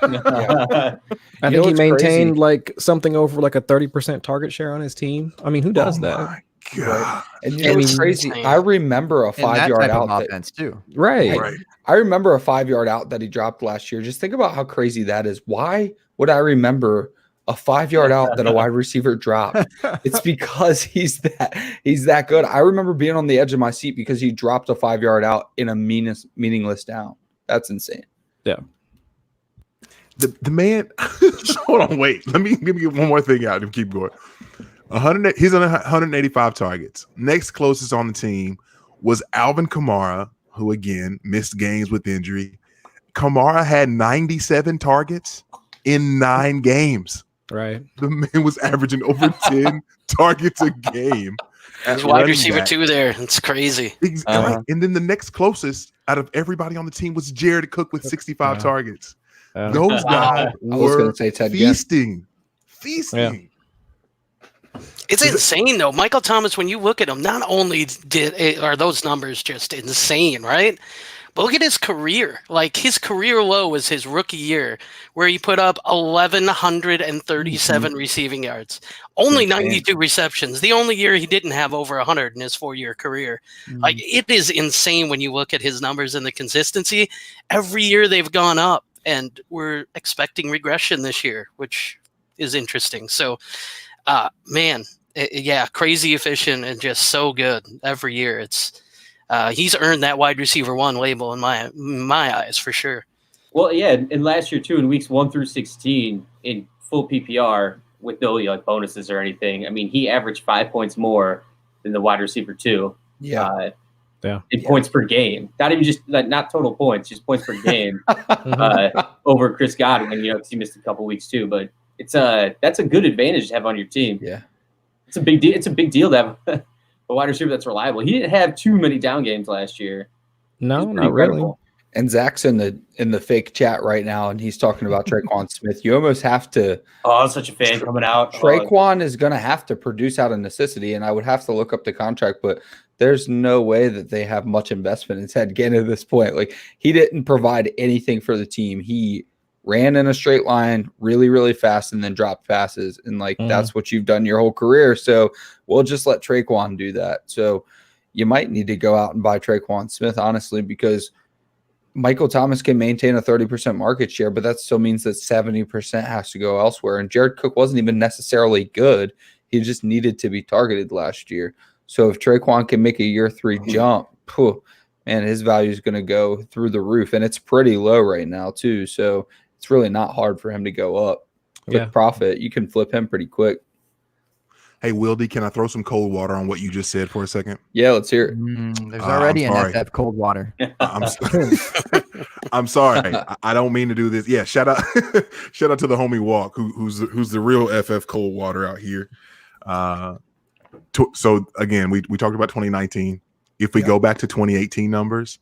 I think he maintained like something over like a 30% target share on his team. I mean, who does that? My God. And you know what's crazy? I remember a 5-yard out offense too. Right. I remember a 5-yard out that he dropped last year. Just think about how crazy that is. Why would I remember a 5-yard out that a wide receiver dropped? It's because he's that good. I remember being on the edge of my seat because he dropped a 5-yard out in a meaningless down. That's insane. Yeah. The man, hold on, wait. Let me get one more thing out and keep going. He's on 185 targets. Next closest on the team was Alvin Kamara, who again missed games with injury. Kamara had 97 targets in 9 games. Right. The man was averaging over 10 targets a game. He's wide receiver 2 there. It's crazy. Right. And then the next closest out of everybody on the team was Jared Cook with 65 targets. Those guys were feasting. Yeah. It's insane, though. Michael Thomas, when you look at him, not only are those numbers just insane, right? But look at his career. Like, his career low was his rookie year, where he put up 1,137 receiving yards, only 92 receptions. The only year he didn't have over 100 in his 4-year career. Like, it is insane when you look at his numbers and the consistency. Every year they've gone up, and we're expecting regression this year, which is interesting. So, man, yeah, crazy efficient and just so good every year. It's he's earned that wide receiver 1 label in my eyes for sure. Well, yeah, and last year too, in weeks 1 through 16, in full PPR with no like bonuses or anything, I mean, he averaged 5 points more than the wide receiver 2. Yeah. In points per game, not even just not total points, just points per game over Chris Godwin. You know, because he missed a couple weeks too, but it's that's a good advantage to have on your team. Yeah, it's a big deal. It's a big deal to have a wide receiver that's reliable. He didn't have too many down games last year. No, not really. And Zach's in the fake chat right now, and he's talking about Traquan Smith. You almost have to. Oh, I'm such a fan coming out. Traquan is going to have to produce out of necessity, and I would have to look up the contract, but there's no way that they have much investment in Ted Ginn at this point. Like, he didn't provide anything for the team. He ran in a straight line really, really fast and then dropped passes. And that's what you've done your whole career. So we'll just let Traquan do that. So you might need to go out and buy Traquan Smith, honestly, because Michael Thomas can maintain a 30% market share, but that still means that 70% has to go elsewhere. And Jared Cook wasn't even necessarily good. He just needed to be targeted last year. So if Traquan can make a year 3 jump, man, his value is going to go through the roof. And it's pretty low right now, too. So it's really not hard for him to go up. With profit, you can flip him pretty quick. Hey, Wildy, can I throw some cold water on what you just said for a second? Yeah, let's hear it. There's already an FF cold water. I'm sorry. I don't mean to do this. Yeah, shout out to the homie Walk, who's the real FF cold water out here. So again, we talked about 2019. If we go back to 2018 numbers,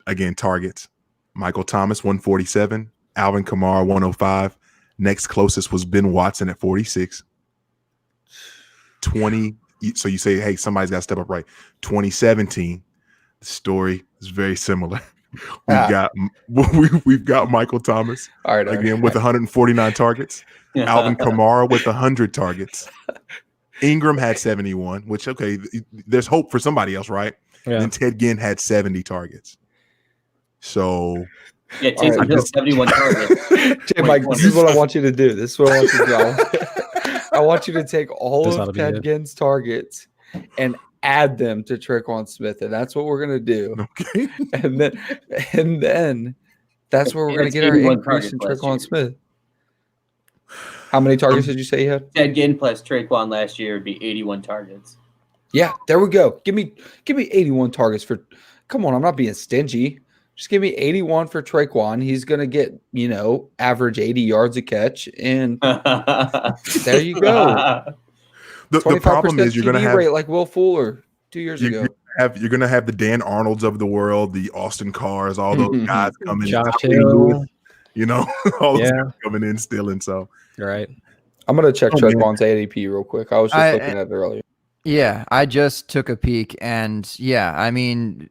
again, targets: Michael Thomas 147, Alvin Kamara 105. Next closest was Ben Watson at 46. 20. So you say, hey, somebody's got to step up, right? 2017. The story is very similar. We've got Michael Thomas again with 149 targets. Alvin Kamara with 100 targets. Ingram had 71, which, okay, there's hope for somebody else, right? Yeah. And Ted Ginn had 70 targets. So, yeah, Taysom Hill 71 targets. Jay, Mike, this is what I want you to do. This is what I want you to do. I want you to take all of Ted Ginn's targets and add them to Traquan Smith, and that's what we're going to do. Okay. And then that's where we're going to get our increase in Traquan Smith. How many targets did you say you had? Ted Ginn plus Traquan last year would be 81 targets. Yeah, there we go. Give me 81 targets for. Come on, I'm not being stingy. Just give me 81 for Traquan. He's going to get, average 80 yards a catch, and there you go. The problem is you're going to have rate like Will Fuller 2 years ago. You're going to have the Dan Arnolds of the world, the Austin Carrs, all those guys coming Josh in. Hill. All those guys coming in still, and so. Right. I'm going to check Traquan's ADP real quick. I was just looking at it earlier. Yeah, I just took a peek, and I mean,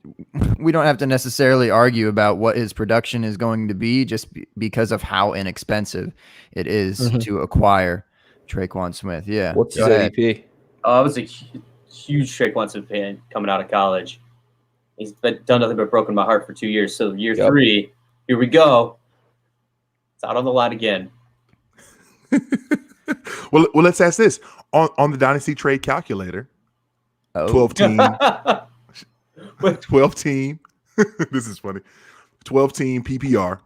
we don't have to necessarily argue about what his production is going to be just because of how inexpensive it is to acquire Traquan Smith. Yeah. What's his ADP? I was a huge Traquan Smith fan coming out of college. He's done nothing but broken my heart for 2 years. So year 3, here we go. It's out on the line again. Well, let's ask this. On the Dynasty Trade Calculator, 12 team. This is funny. 12 team PPR,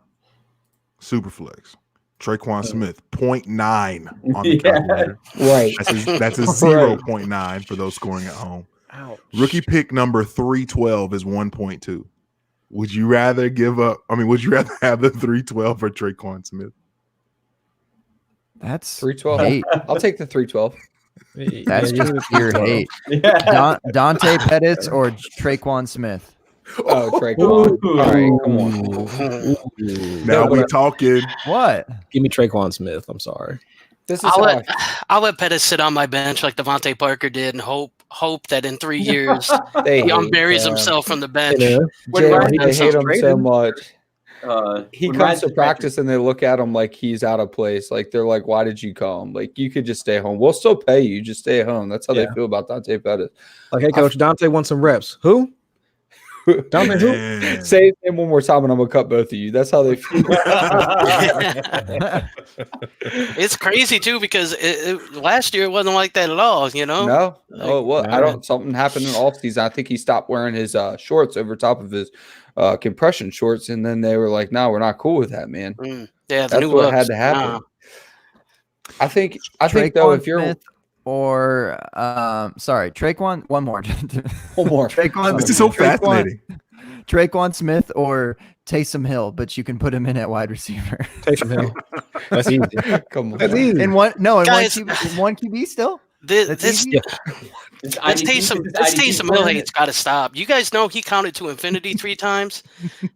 Superflex. Traquan Smith, 0.9 on the calculator. Right. That's a 0.9 for those scoring at home. Ouch. Rookie pick number 312 is 1.2. Would you rather have the 312 or Traquan Smith? That's 312. I'll take the 312. That's just pure hate. Dante Pettis or Traquan Smith? Oh, Traquan. All right, come on. Now we're talking. What? Give me Traquan Smith. I'm sorry. This is how I'll let Pettis sit on my bench like Devontae Parker did, and hope that in 3 years they he hate unburies him. himself from the bench. When Jalen, Ryan they hate him traded. so much. He when comes Ryan to practice and they look at him like he's out of place. Like they're like, "Why did you come? Like you could just stay home. We'll still pay you. Just stay at home." That's how they feel about Dante Pettis. Like, hey, coach, Dante wants some reps. Who? Dante who? Man. Say his name one more time, and I'm gonna cut both of you. That's how they feel. It's crazy too because last year it wasn't like that at all. No, well, I no. don't. Something happened in the offseason. I think he stopped wearing his shorts over top of his compression shorts, and then they were like, "No, we're not cool with that, man." Yeah, the That's new what looks. had to happen. Nah. I think though, if you're Smith or Traquan, one more. one more, Traquan, This is so fascinating. Traquan Smith or Taysom Hill, but you can put him in at wide receiver. Taysom Hill. That's easy. come on, That's easy. In one Guys, QB still. This easy? Taysom Hill hate's got to stop. You guys know he counted to infinity 3 times.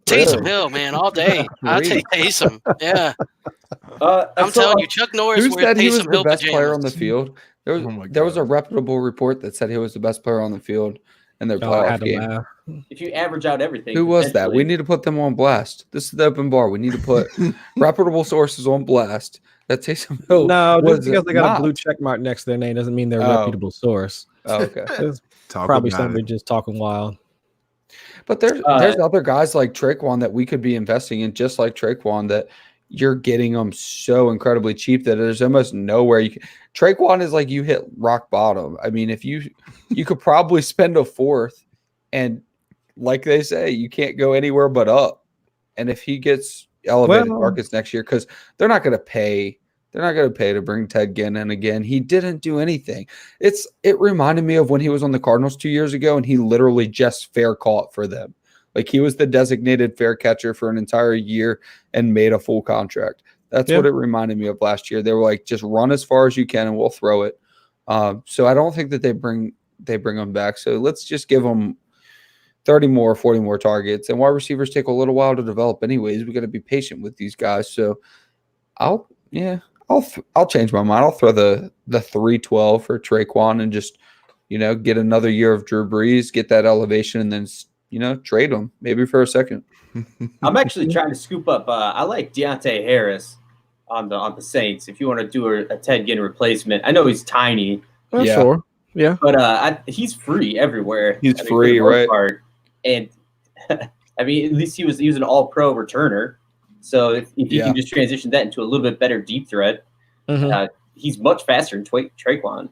Taysom Hill, man, all day. I'll take Taysom. Yeah, I'm telling you, Chuck Norris. who said he was Taysom the Hill best player on the pajamas. field? There was, Oh my there was a God. reputable report that said he was the best player on the field in their I playoff had to game. laugh. If you average out everything, Who was that? We potentially- need to put them on blast. This is the open bar. We need to put reputable sources on blast. That Taysom Hill No, was just because they got not. a blue check mark next to their name doesn't mean they're a Oh. reputable source. Oh, okay. It's Talk probably about somebody it. just talking wild. But there's other guys like Traquan that we could be investing in, just like Traquan, that you're getting them so incredibly cheap that there's almost nowhere you can. Traquan is like you hit rock bottom. I mean, if you could probably spend a fourth, and like they say, you can't go anywhere but up. And if he gets elevated Well- markets next year, because they're not going to pay. They're not going to pay to bring Ted Ginn in again. He didn't do anything. It reminded me of when he was on the Cardinals 2 years ago, and he literally just fair caught for them. Like he was the designated fair catcher for an entire year and made a full contract. That's what it reminded me of last year. They were like, just run as far as you can and we'll throw it. So I don't think that they bring them back. So let's just give them 30 more, 40 more targets. And wide receivers take a little while to develop anyways. We got to be patient with these guys. So I'll change my mind. I'll throw the 312 for Traquan and just, get another year of Drew Brees, get that elevation, and then, trade him maybe for a second. I'm actually trying to scoop up. I like Deontay Harris on the Saints. If you want to do a Ted Ginn replacement, I know he's tiny, Yeah. Sure. Yeah. but he's free everywhere. He's for the free, most right? part. And I mean, at least he was an All-Pro returner. So if you can just transition that into a little bit better deep threat, Mhm. he's much faster than Traquan.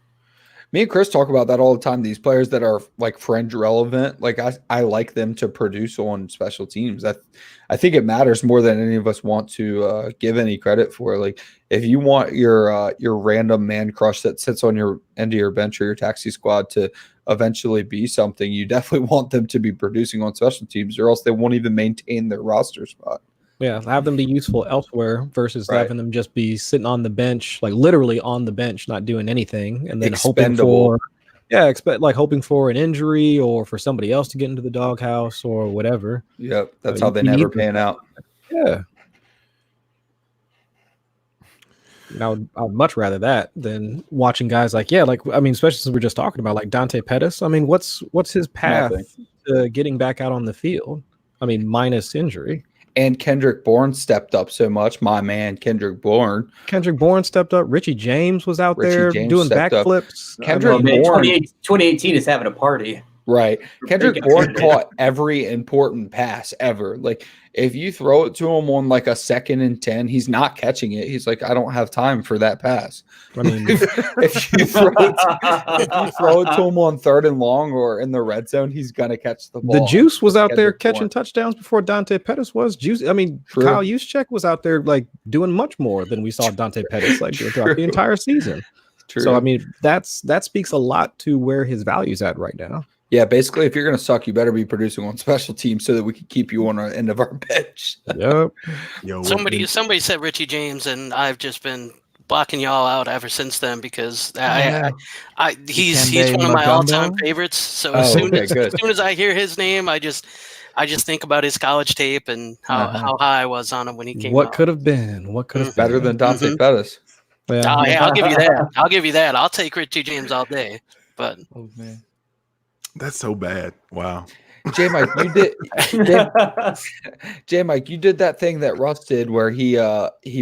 Me and Chris talk about that all the time. These players that are like fringe relevant, like I like them to produce on special teams. I think it matters more than any of us want to give any credit for. Like if you want your random man crush that sits on your end of your bench or your taxi squad to eventually be something, you definitely want them to be producing on special teams, or else they won't even maintain their roster spot. Yeah, have them be useful elsewhere versus Right. having them just be sitting on the bench, like literally on the bench, not doing anything, and then Expendable. hoping for an injury or for somebody else to get into the doghouse or whatever. Yep, that's So how they you never need them. pan out. Yeah. I'd much rather that than watching guys especially since we're just talking about like Dante Pettis. I mean, what's his path Nothing. to getting back out on the field? I mean, minus injury. And Kendrick Bourne stepped up so much. My man, Kendrick Bourne. Kendrick Bourne stepped up. Richie James was out Richie there James doing stepped up. backflips. Kendrick Oh, man, Bourne. 2018 is having a party. Right. Kendrick Freaking Bourne Kendrick. caught every important pass ever. Like if you throw it to him on like a 2nd and 10, he's not catching it. He's like, I don't have time for that pass. I mean, if you throw it to him on 3rd and long or in the red zone, he's gonna catch the ball. the Juice was out there Kendrick catching Bourne. touchdowns before Dante Pettis was. Juice. I mean, True. Kyle Juszczyk was out there like doing much more than we saw Dante Pettis like do throughout True. the entire season. True. So I mean, that speaks a lot to where his value's at right now. Yeah, basically, if you're gonna suck, you better be producing on special teams so that we can keep you on our end of our bench. Yep. Yo, Somebody said Richie James, and I've just been blocking y'all out ever since then because he's Dikembe one of my Mutombo? all-time favorites. So as Oh, soon okay, as good. I hear his name, I just think about his college tape and how high I was on him when he came What out. could have been? What could have Better been? than Dante Mhm. Pettis. Yeah. Oh, yeah, I'll give you that. I'll give you that. I'll take Richie James all day. But Oh man, That's so bad. Wow. J Mike, you did. J Mike, you did that thing that Russ did where he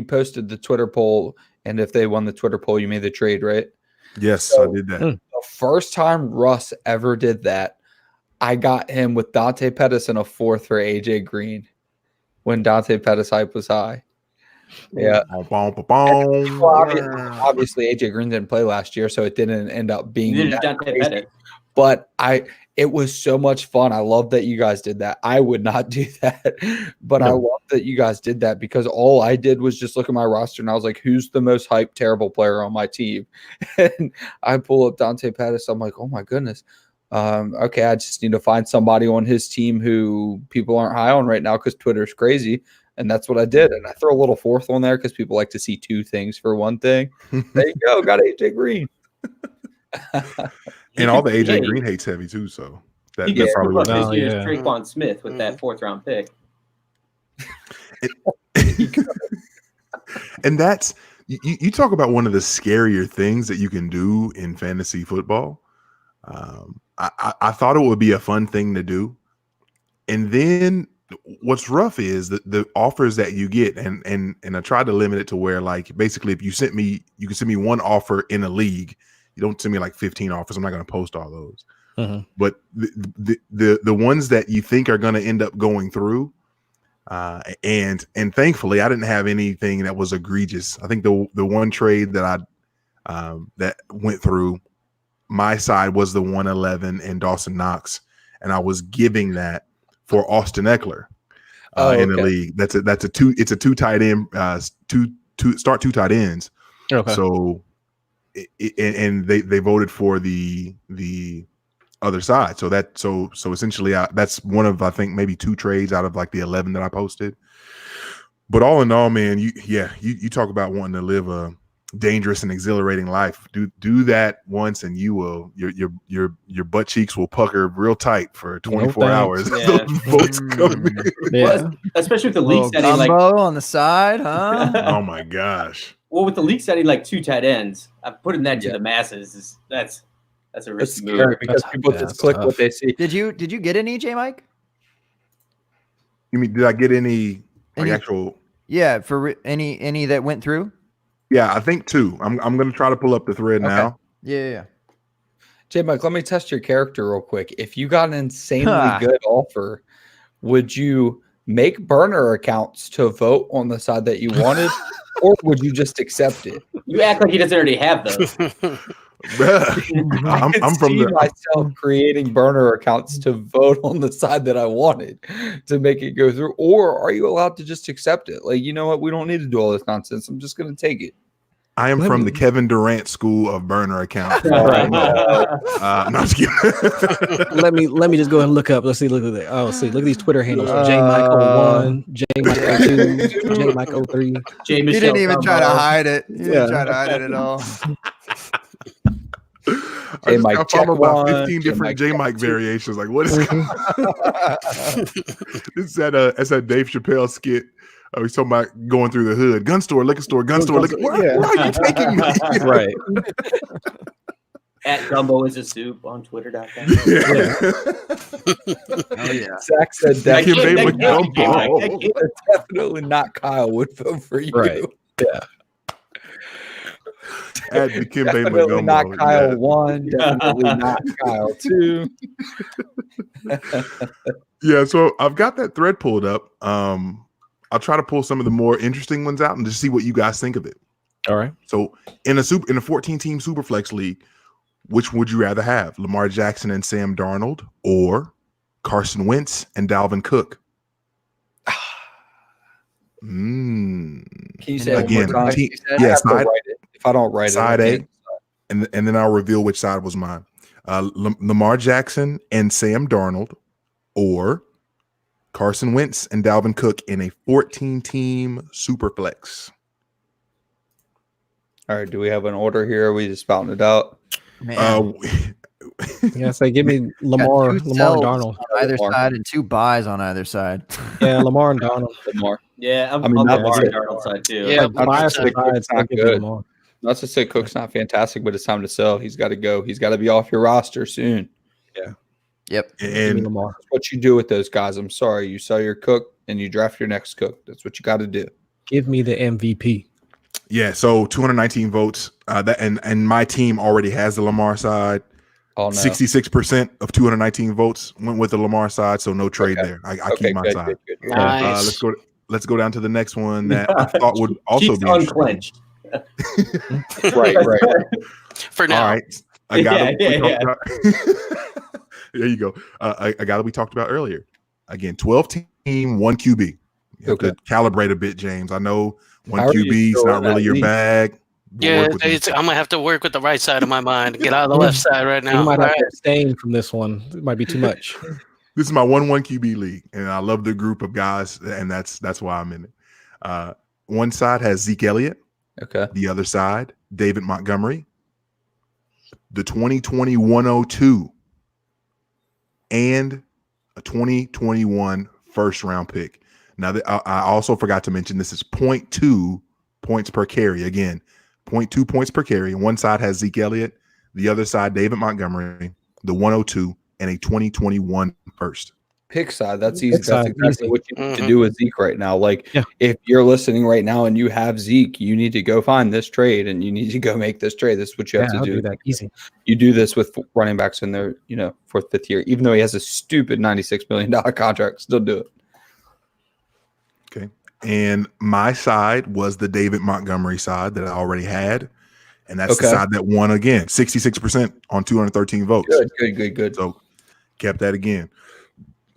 posted the Twitter poll, and if they won the Twitter poll, you made the trade, right? Yes, So- I did that. The first time Russ ever did that, I got him with Dante Pettis and a fourth for AJ Green when Dante Pettis hype was high. Yeah. Boom, boom, boom, Well, boom. obviously, AJ Green didn't play last year, so it didn't end up being Neither did that Dante crazy. Pettis. But it was so much fun. I love that you guys did that. I would not do that, but I No. love that you guys did that because all I did was just look at my roster and I was like, who's the most hyped, terrible player on my team? And I pull up Dante Pettis. I'm like, oh my goodness. Okay, I just need to find somebody on his team who people aren't high on right now because Twitter's crazy. And that's what I did. And I throw a little fourth on there because people like to see two things for one thing. There you go. Got AJ Green. And all the Hey, AJ Green hates heavy too, so that, He that could probably scoop up was. this year's yeah. Traquan Smith with that 4th-round pick. And that's you talk about one of the scarier things that you can do in fantasy football. I thought it would be a fun thing to do, and then what's rough is the offers that you get, and I tried to limit it to where, like, basically if you can send me one offer in a league. You don't send me like 15 offers. I'm not going to post all those. But the ones that you think are going to end up going through, and thankfully I didn't have anything that was egregious. I think the one trade that that went through, my side was the 111 and Dawson Knox, and I was giving that for Austin Eckler in the league. It's a two tight end, two tight ends. Okay. So. And they voted for the other side, so essentially that's one of, I think, maybe 2 trades out of like the 11 that I posted. But all in all, man, you talk about wanting to live a dangerous and exhilarating life. Do that once, and you will your butt cheeks will pucker real tight for 24 hours. Yeah. Those votes come in. Yeah. Especially with the Little league setting, like gumbo on the side, huh? Oh my gosh. well, with the league setting like 2 tight ends, putting that to Yeah. the masses that's a It's risky move. scary because That's- people yeah, just that's click tough. what they see. Did you get any, J Mike? You mean, did I get any like Any- actual? Yeah, for any that went through? Yeah, I think 2. I'm going to try to pull up the thread Okay. now. Yeah. J Mike, let me test your character real quick. If you got an insanely Ha. good offer, would you make burner accounts to vote on the side that you wanted, or would you just accept it? You act like he doesn't already have those. I I'm can from see the myself creating burner accounts to vote on the side that I wanted to make it go through, or are you allowed to just accept it? Like, you know what? We don't need to do all this nonsense. I'm just going to take it. I am Let from me- the Kevin Durant school of burner account. Right. No, I'm just kidding. let me just go ahead and look up. Let's see. Look at that. Oh, see. Look at these Twitter handles. Uh, J Mike 01, J Mike 02, J Mike 03. Jay He Michelle didn't even try to Gumbo. hide it. He Yeah. didn't try to hide it at all. I just Mike, got check followed by one, 15 J different Mike, J check Mike two. variations. Like, what is it's that Dave Chappelle skit. He's talking about going through the hood, gun store, liquor store, gun store, liquor. Where are you taking me? Right. At Gumbo is a soup on Twitter.com. Oh yeah. Zach said That Kim can't- Babe that with can't be Gumbo. J-Mike. That can't- definitely not Kyle would vote for you. Right. At the Kim Babe Definitely not Gumbo. Kyle Yeah. 1. Definitely not Kyle 2. Yeah, so I've got that thread pulled up. I'll try to pull some of the more interesting ones out and just see what you guys think of it. All right. So in a 14-team Superflex league, which would you rather have? Lamar Jackson and Sam Darnold, or Carson Wentz and Dalvin Cook? Can you say Again, it one more time? team- I yeah, have to side- write it. If I don't write side it, I A. can't. and then I'll reveal which side was mine. Lamar Jackson and Sam Darnold, or Carson Wentz and Dalvin Cook in a 14-team Superflex. All right, do we have an order here? Or are we just spouting it out? Man. Yeah, say give me Got Lamar two Lamar and selves Darnold. on either Lamar. side and 2 buys on either side. Yeah, Lamar and Donald. Lamar. Yeah, I'm I mean, on the that's Lamar it. Darnold side too. Yeah, Like bias Cook's sides, I'll not give you good. Lamar. Not to say Cook's not fantastic, but it's time to sell. He's got to go. He's got to be off your roster soon. Yep. Give me And Lamar. That's what you do with those guys. I'm sorry. You sell your Cook and you draft your next Cook. That's what you got to do. Give me the MVP. yeah, so 219 votes. And my team already has the Lamar side. Oh, no. 66% of 219 votes went with the Lamar side, so no trade there. I keep my side. Good. Nice. Let's go down to the next one that I thought would also Cheeks be interesting. unclenched. Right. For now. All right, a guy that we Yeah. talked about. There you go. A guy that we talked about earlier. Again, 12 team, 1 QB. You have Okay. to calibrate a bit, James. I know one How are you QB is still not in really that your league? bag. But Yeah, work with me. I'm gonna have to work with the right side of my mind and get out of the left side right You now. might All have right. to abstain from this one. It might be too much. This is my 1-1 QB league, and I love the group of guys, and that's why I'm in it. One side has Zeke Elliott, Okay. the other side, David Montgomery, the 2020 102, and a 2021 first round pick. Now, I also forgot to mention this is 0.2 points per carry. Again, 0.2 points per carry. One side has Zeke Elliott, the other side, David Montgomery, the 102, and a 2021 first. Pick side. That's easy. Pick side, That's exactly easy. what you need to Mhm. do with Zeke right now. Like, Yeah. if you're listening right now and you have Zeke, you need to go find this trade and you need to go make this trade. This is what you have I'll to do. that easy. You do this with running backs in their, fourth, fifth year, even though he has a stupid $96 million contract. Still do it. Okay. And my side was the David Montgomery side that I already had. And that's the Okay. side that won again, 66% on 213 votes. Good. So kept that again.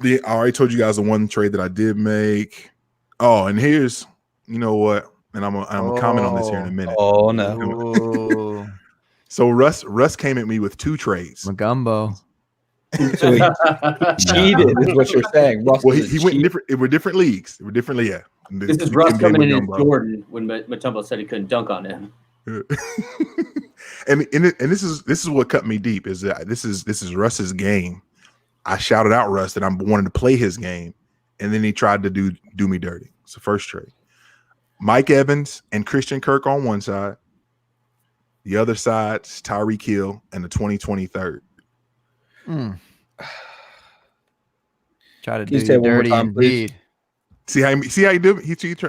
I already told you guys the one trade that I did make. Oh, and here's, you know what? And I'm gonna comment on this here in a minute. Oh, no. Ooh, So Russ came at me with 2 trades. Magumbo. So he cheated, is what you're saying. Russ Well, was a he went cheat. different. It were different leagues. It were different. Yeah. This is We Russ couldn't game coming in with as Gumbo. Jordan when Matumbo said he couldn't dunk on him. and this is what cut me deep is that this is Russ's game. I shouted out Russ that I wanted to play his game, and then he tried to do me dirty. So first trade, Mike Evans and Christian Kirk on one side, the other side is Tyreek Hill and the 2023rd. Try to Can you do say you it one more dirty time, please? indeed. See how he do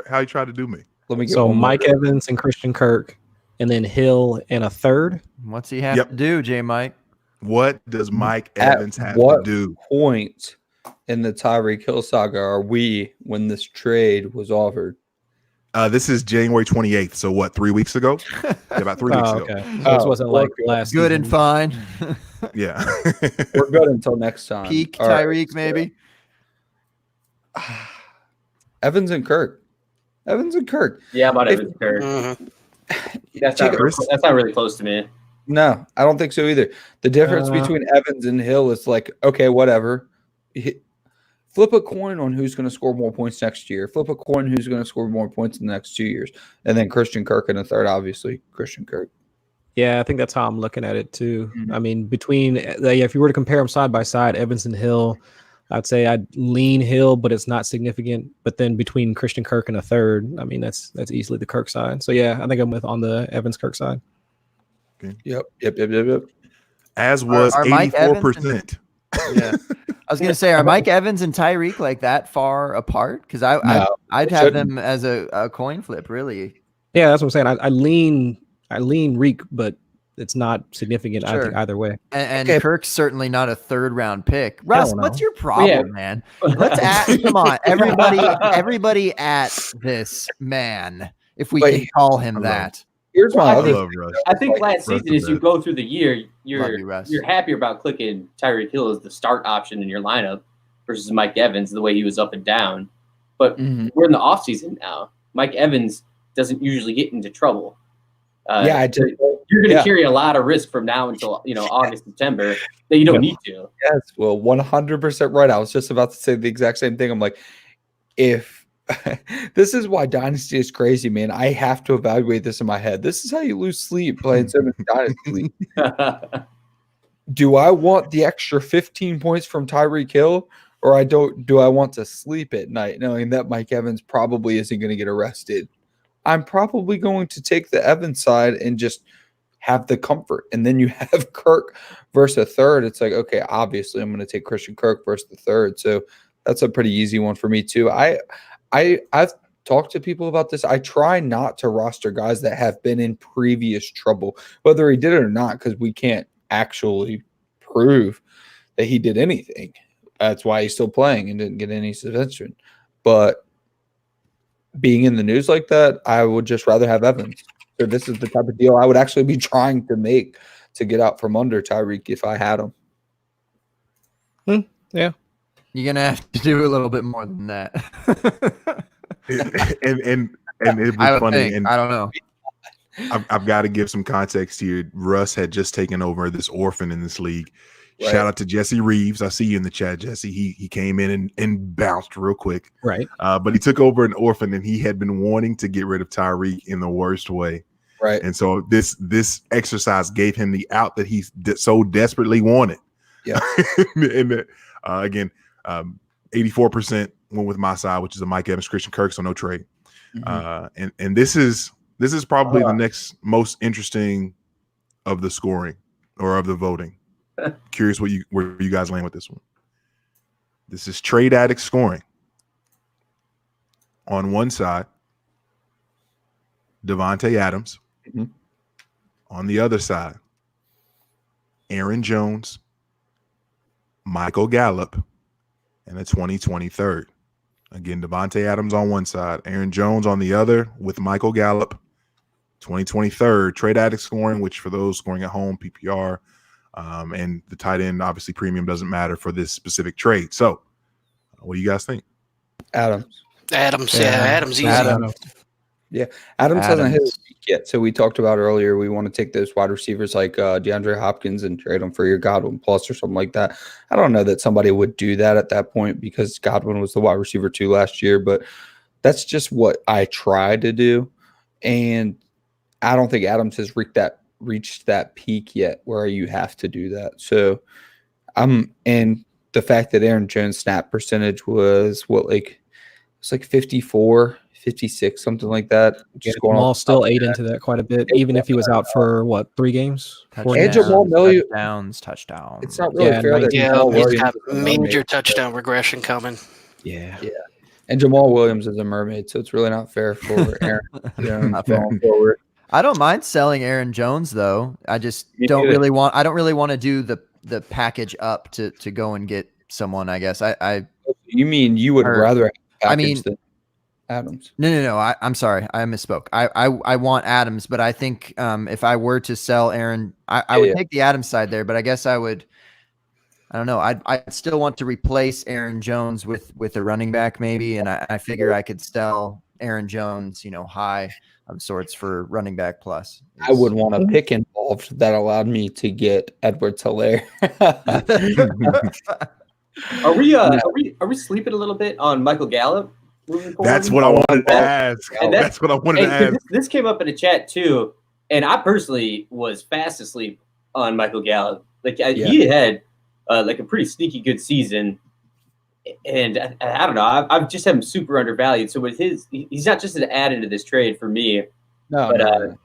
how he tried to do me. Let me get So one more. Mike Evans and Christian Kirk, and then Hill and a third. What's he have Yep. to do, J Mike? What does Mike At Evans have what to do? point in the Tyreek Hill saga are we when this trade was offered? This is January 28th. So what? 3 weeks ago? Yeah, about 3 weeks ago. Okay. So this wasn't like last Good season. and fine. Yeah. We're good until next time. Peak All right, Tyreek, so- maybe. Evans and Kirk. Yeah, about If- Evans Kirk. Mhm. That's Chris? not really close to me. No, I don't think so either. The difference Uh, between Evans and Hill is like, okay, whatever. Flip a coin on who's going to score more points next year. Flip a coin who's going to score more points in the next 2 years. And then Christian Kirk in the third, obviously. Christian Kirk. Yeah, I think that's how I'm looking at it too. Mhm. I mean, if you were to compare them side by side, Evans and Hill, I'd say I'd lean Hill, but it's not significant. But then between Christian Kirk and a third, I mean, that's easily the Kirk side. So yeah, I think I'm on the Evans Kirk side. Yep. As was Are Mike Evans 84%. Yeah. I was gonna say, are Mike Evans and Tyreek like that far apart? Because I'd it have shouldn't. them as a coin flip, really. Yeah, that's what I'm saying. I lean Reek, but it's not significant Sure. either way. And Okay. Kirk's certainly not a third round pick. Russ, no. what's your problem, Yeah. man? Let's come on, everybody at this man, if we Wait, can call him I love that. Here's my Well, I I other love Russ. I think Like, last Russ season, is as you bad. go through the year, Love you're you, Russ. you're happier about clicking Tyreek Hill as the start option in your lineup versus Mike Evans, the way he was up and down. But Mhm. we're in the offseason now. Mike Evans doesn't usually get into trouble. Yeah, I just You're going to yeah. carry a lot of risk from now until August, September that you don't need to. Yes, well, 100% right. I was just about to say the exact same thing. I'm like, if this is why Dynasty is crazy, man. I have to evaluate this in my head. This is how you lose sleep playing so many Dynasty leagues. Do I want the extra 15 points from Tyreek Hill, or do I want to sleep at night knowing that Mike Evans probably isn't going to get arrested I'm probably going to take the Evans side and just have the comfort. And then you have Kirk versus a third. It's like, okay, obviously I'm going to take Christian Kirk versus the third. So that's a pretty easy one for me too. I've talked to people about this. I try not to roster guys that have been in previous trouble, whether he did it or not, because we can't actually prove that he did anything. That's why he's still playing and didn't get any suspension. But being in the news like that, I would just rather have Evans. So this is the type of deal I would actually be trying to make to get out from under Tyreek if I had him. Yeah. You're gonna have to do a little bit more than that. and it I was don't funny. think. And I don't know. I've got to give some context here. Russ had just taken over this orphan in this league. Right. Shout out to Jesse Reeves. I see you in the chat, Jesse. He came in and bounced real quick. Right. But he took over an orphan, and he had been wanting to get rid of Tyreek in the worst way. Right. And so this exercise gave him the out that he so desperately wanted. Yeah. And again, 84% went with my side, which is a Mike Evans, Christian Kirk, so no trade. Mm-hmm. And this is probably the next most interesting of the scoring or of the voting. Curious where you guys land with this one. This is Trade Addict scoring. On one side, Devontae Adams. Mhm. On the other side, Aaron Jones, Michael Gallup, and a 2023rd. Again, Devontae Adams on one side, Aaron Jones on the other with Michael Gallup, 2023rd. Trade Addict scoring, which for those scoring at home, PPR, and the tight end, obviously premium doesn't matter for this specific trade. So what do you guys think? Adams. Adams, Adams easy. Adams. Adams hasn't hit his peak yet. So we talked about earlier, we want to take those wide receivers like DeAndre Hopkins and trade them for your Godwin plus or something like that. I don't know that somebody would do that at that point because Godwin was the wide receiver 2 last year, but that's just what I try to do. And I don't think Adams has reached that peak yet where you have to do that. So and the fact that Aaron Jones' snap percentage was it's like 54, 56, something like that. Just going Jamal off still ate into that quite a bit, even if he was out for 3 games. 4 And games? Jamal Million- Touchdowns. It's not really Yeah, fair that Yeah, Jamal he's Williams got is a mermaid. major touchdown regression coming. Yeah. And Jamal Williams is a mermaid, so it's really not fair for Aaron Jones Not fair. going forward. I don't mind selling Aaron Jones though. I just Me don't neither. really want. I don't really want to do the package up to go and get someone. I guess I You mean you would Or- rather have a I package mean- than Adams? No. I'm sorry. I misspoke. I want Adams, but I think if I were to sell Aaron, I would take the Adams side there. But I guess I would. I don't know. I'd still want to replace Aaron Jones with a running back maybe, and I figure I could sell Aaron Jones, high of sorts for running back plus. I would want a pick involved that allowed me to get Edwards-Helaire. Are we sleeping a little bit on Michael Gallup? moving forward? That's what I wanted to ask. And That's what I wanted to ask. This came up in a chat too, and I personally was fast asleep on Michael Gallup. He had like a pretty sneaky good season, and I don't know. I've just had him super undervalued. So with he's not just an add into this trade for me. No.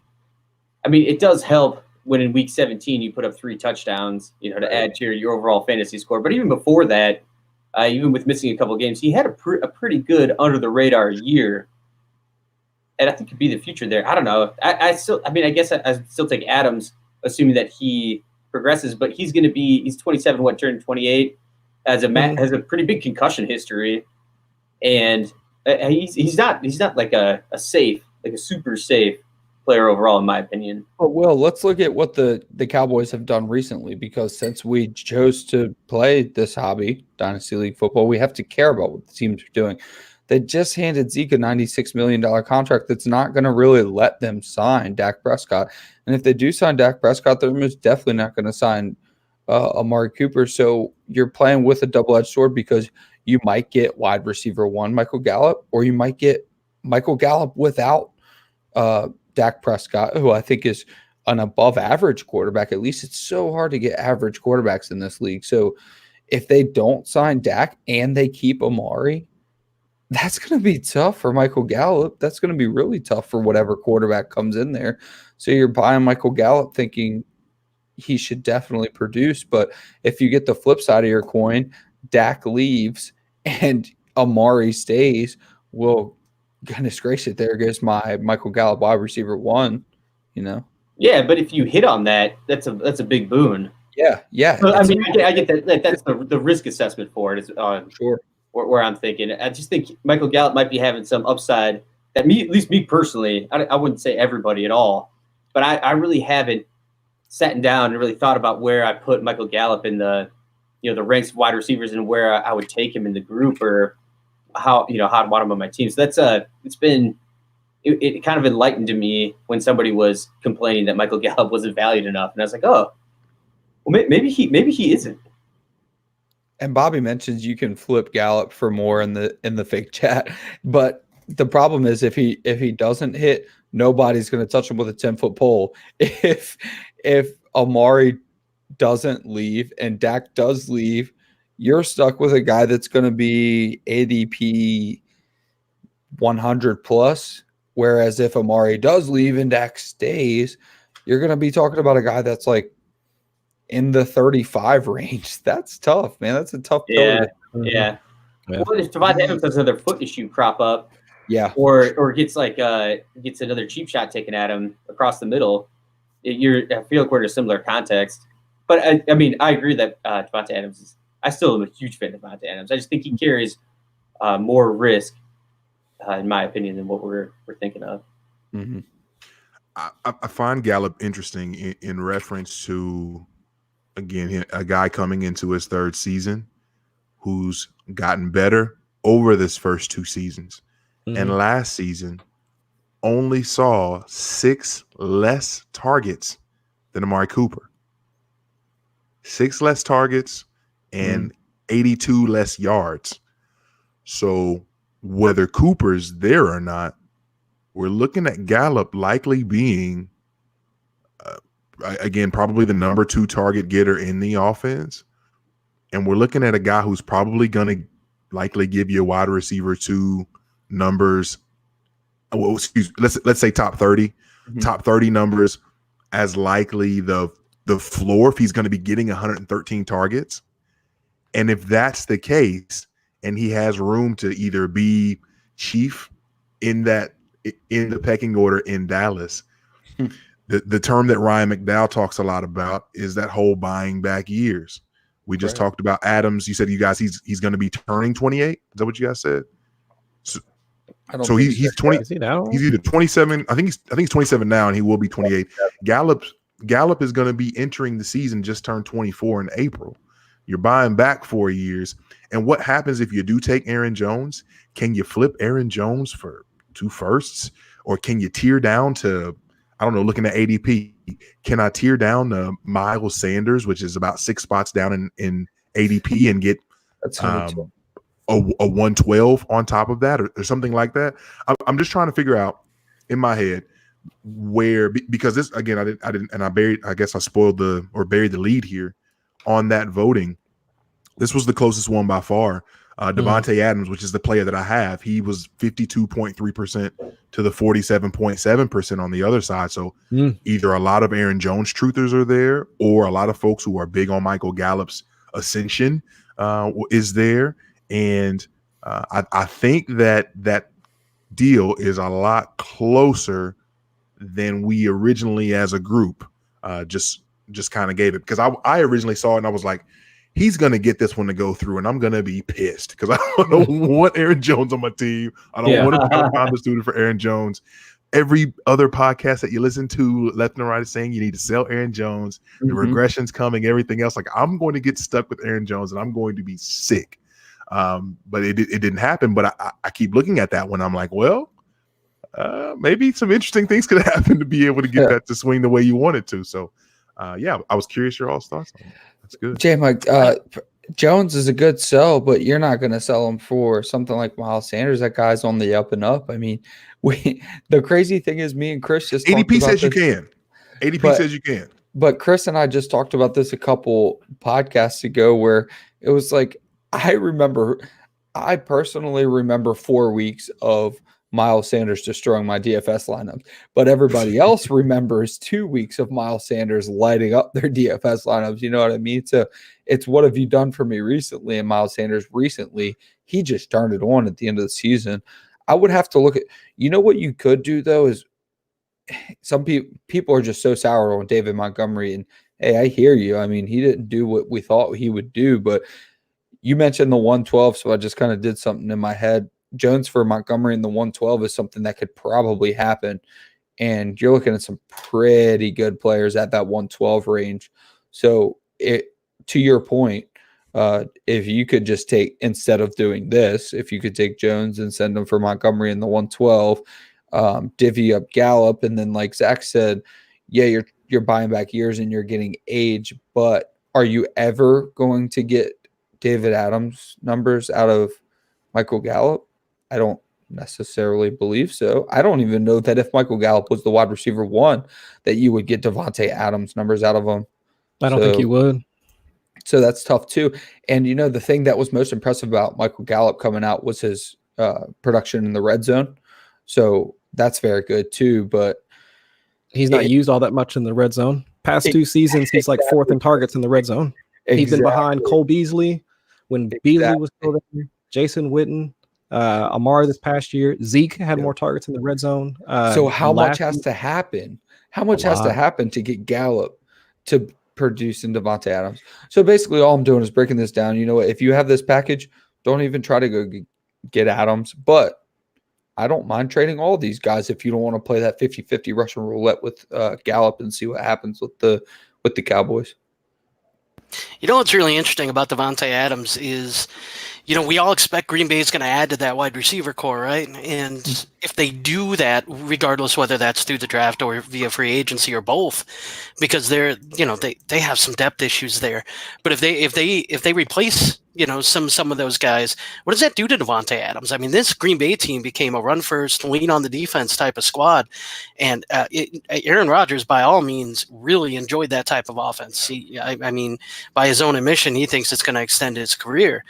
I mean, it does help when in week 17 you put up 3 touchdowns, to add to your overall fantasy score. But even before that, even with missing a couple of games, he had a pretty good under the radar year, and I think could be the future there. I don't know. I guess I still take Adams, assuming that he progresses. But he's 27, turning 28, has a pretty big concussion history, and he's not like a super safe player overall, in my opinion. But let's look at what the Cowboys have done recently, because since we chose to play this hobby, Dynasty League football, we have to care about what the teams are doing. They just handed Zeke a $96 million contract that's not going to really let them sign Dak Prescott. And if they do sign Dak Prescott, they're most definitely not going to sign Amari Cooper. So you're playing with a double-edged sword, because you might get wide receiver 1 Michael Gallup, or you might get Michael Gallup without Dak Prescott, who I think is an above average quarterback. At least it's so hard to get average quarterbacks in this league. So if they don't sign Dak and they keep Amari, That's going to be tough for Michael Gallup. That's going to be really tough for whatever quarterback comes in there. So you're buying Michael Gallup thinking he should definitely produce. But if you get the flip side of your coin, Dak leaves and Amari stays, well, goodness gracious, there goes my Michael Gallup wide receiver 1, you know? Yeah, but if you hit on that, that's a big boon. Yeah. So, I mean, I get that. That's the risk assessment for it. Is Sure. where I'm thinking. I just think Michael Gallup might be having some upside that at least me personally, I wouldn't say everybody at all, but I really haven't sat down and really thought about where I put Michael Gallup in the ranks of wide receivers and where I would take him in the group or how I'd want him on my team. So that's it kind of enlightened to me when somebody was complaining that Michael Gallup wasn't valued enough, and I was like, oh, well, maybe he isn't. And Bobby mentions you can flip Gallup for more in the fake chat, but the problem is if he doesn't hit, nobody's going to touch him with a 10-foot pole. If Amari doesn't leave and Dak does leave, you're stuck with a guy that's going to be ADP 100 plus. Whereas if Amari does leave and Dak stays, you're going to be talking about a guy that's like in the 35 range. That's tough, man. That's a tough Yeah. pillar. Yeah. Well, if Devontae Adams has another foot issue crop up, or gets another cheap shot taken at him across the middle, I feel like we're in a similar context. But I mean, I agree that Devontae Adams I still am a huge fan of Devontae Adams. I just think he carries more risk, in my opinion, than what we're thinking of. Mm-hmm. I find Gallup interesting in reference to, again, a guy coming into his third season who's gotten better over this first 2 seasons. Mm-hmm. And last season only saw 6 less targets than Amari Cooper. 6 less targets and 82 less yards. So whether Cooper's there or not, we're looking at Gallup likely being, again, probably the number 2 target getter in the offense. And we're looking at a guy who's probably going to likely give you a wide receiver 2 numbers. Well, let's say top 30, top 30 numbers as likely the floor if he's going to be getting 113 targets. And if that's the case, and he has room to either be chief in the pecking order in Dallas, the term that Ryan McDowell talks a lot about is that whole buying back years. We just talked about Adams. You said he's going to be turning 28. Is that what you guys said? So he's 20. He's either 27. I think he's 27 now, and he will be 28. Gallup is going to be entering the season, just turned 24 in April. You're buying back 4 years. And what happens if you do take Aaron Jones? Can you flip Aaron Jones for 2 firsts? Or can you tear down to, I don't know, looking at ADP, can I tear down to Miles Sanders, which is about 6 spots down in ADP, and get a 112 on top of that or something like that? I'm just trying to figure out in my head where, because this, again, I guess I buried the lead here on that voting. This was the closest one by far. Devontae Adams, which is the player that I have, he was 52.3% to the 47.7% on the other side. So either a lot of Aaron Jones truthers are there, or a lot of folks who are big on Michael Gallup's ascension is there. And I think that deal is a lot closer than we originally as a group just kind of gave it, because I originally saw it and I was like, he's going to get this one to go through, and I'm going to be pissed because I don't want Aaron Jones on my team. I don't want to become a student for Aaron Jones. Every other podcast that you listen to left and right is saying you need to sell Aaron Jones. The regression's coming, everything else. Like, I'm going to get stuck with Aaron Jones, and I'm going to be sick. But it didn't happen. But I keep looking at that when I'm like, well, maybe some interesting things could happen to be able to get that to swing the way you want it to. So, I was curious your all's thoughts on that. That's good. J-Mike, Jones is a good sell, but you're not going to sell him for something like Miles Sanders. That guy's on the up and up. I mean, the crazy thing is, me and Chris just ADP says you can. ADP says you can. But Chris and I just talked about this a couple podcasts ago, where it was like, I remember I personally remember 4 weeks of Miles Sanders destroying my DFS lineups, but everybody else remembers 2 weeks of Miles Sanders lighting up their DFS lineups. You know what I mean? So it's what have you done for me recently? And Miles Sanders recently, he just turned it on at the end of the season. I would have to look at, you know what you could do though is some people are just so sour on David Montgomery. And hey, I hear you. I mean, he didn't do what we thought he would do, but you mentioned the 112, so I just kind of did something in my head. Jones for Montgomery in the 112 is something that could probably happen. And you're looking at some pretty good players at that 112 range. So to your point, if you could just take, instead of doing this, if you could take Jones and send him for Montgomery in the 112, divvy up Gallup, and then like Zach said, yeah, you're buying back years and you're getting age, but are you ever going to get David Adams numbers out of Michael Gallup? I don't necessarily believe so. I don't even know that if Michael Gallup was the wide receiver 1, that you would get Devontae Adams numbers out of him. I don't think you would. So that's tough too. And you know, the thing that was most impressive about Michael Gallup coming out was his production in the red zone. So that's very good too. But he's not used all that much in the red zone. Past 2 seasons, he's like 4th in targets in the red zone. He's been behind Cole Beasley when Beasley was still there, Jason Witten, Amari this past year. Zeke had more targets in the red zone. So how much has to happen? How much has to happen to get Gallup to produce in Devontae Adams? So basically all I'm doing is breaking this down. You know what? If you have this package, don't even try to go get Adams. But I don't mind trading all these guys if you don't want to play that 50-50 Russian roulette with Gallup and see what happens with the Cowboys. You know what's really interesting about Devontae Adams is, you know, we all expect Green Bay is going to add to that wide receiver core, right? And if they do that, regardless whether that's through the draft or via free agency or both, because they're, you know, they have some depth issues there. But if they replace, you know, some of those guys, what does that do to Devontae Adams? I mean, this Green Bay team became a run first, lean on the defense type of squad, and Aaron Rodgers, by all means, really enjoyed that type of offense. I mean, by his own admission, he thinks it's going to extend his career.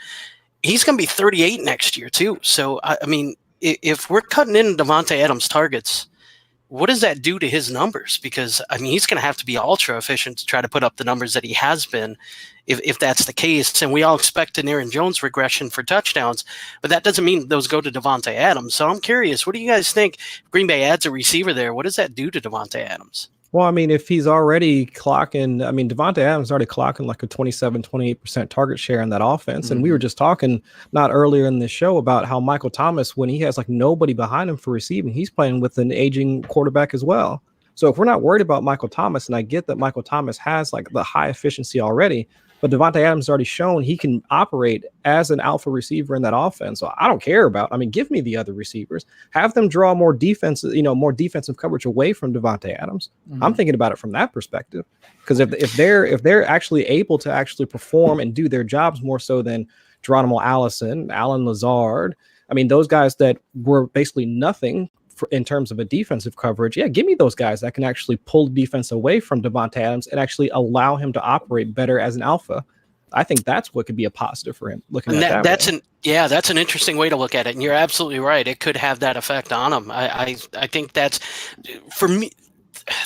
He's going to be 38 next year too. So I mean, if we're cutting in Devontae Adams targets, what does that do to his numbers? Because I mean, he's going to have to be ultra efficient to try to put up the numbers that he has been, if that's the case. And we all expect an Aaron Jones regression for touchdowns, but that doesn't mean those go to Devontae Adams. So I'm curious, what do you guys think? If Green Bay adds a receiver there, what does that do to Devontae Adams? Well, I mean, if he's already clocking, I mean, Devontae Adams is already clocking like a 27-28% target share in that offense. Mm-hmm. And we were just talking not earlier in the show about how Michael Thomas, when he has like nobody behind him for receiving, he's playing with an aging quarterback as well. So if we're not worried about Michael Thomas, and I get that Michael Thomas has like the high efficiency already, but Devontae Adams has already shown he can operate as an alpha receiver in that offense. So I don't care about, I mean, give me the other receivers, have them draw more defense, you know, more defensive coverage away from Devontae Adams. Mm-hmm. I'm thinking about it from that perspective, because if they're actually able to actually perform and do their jobs more so than Geronimo Allison, Alan Lazard, I mean, those guys that were basically nothing in terms of a defensive coverage, yeah, give me those guys that can actually pull defense away from Devontae Adams and actually allow him to operate better as an alpha. I think that's what could be a positive for him. Looking at that's an interesting way to look at it, and you're absolutely right. It could have that effect on him. I think that's, for me,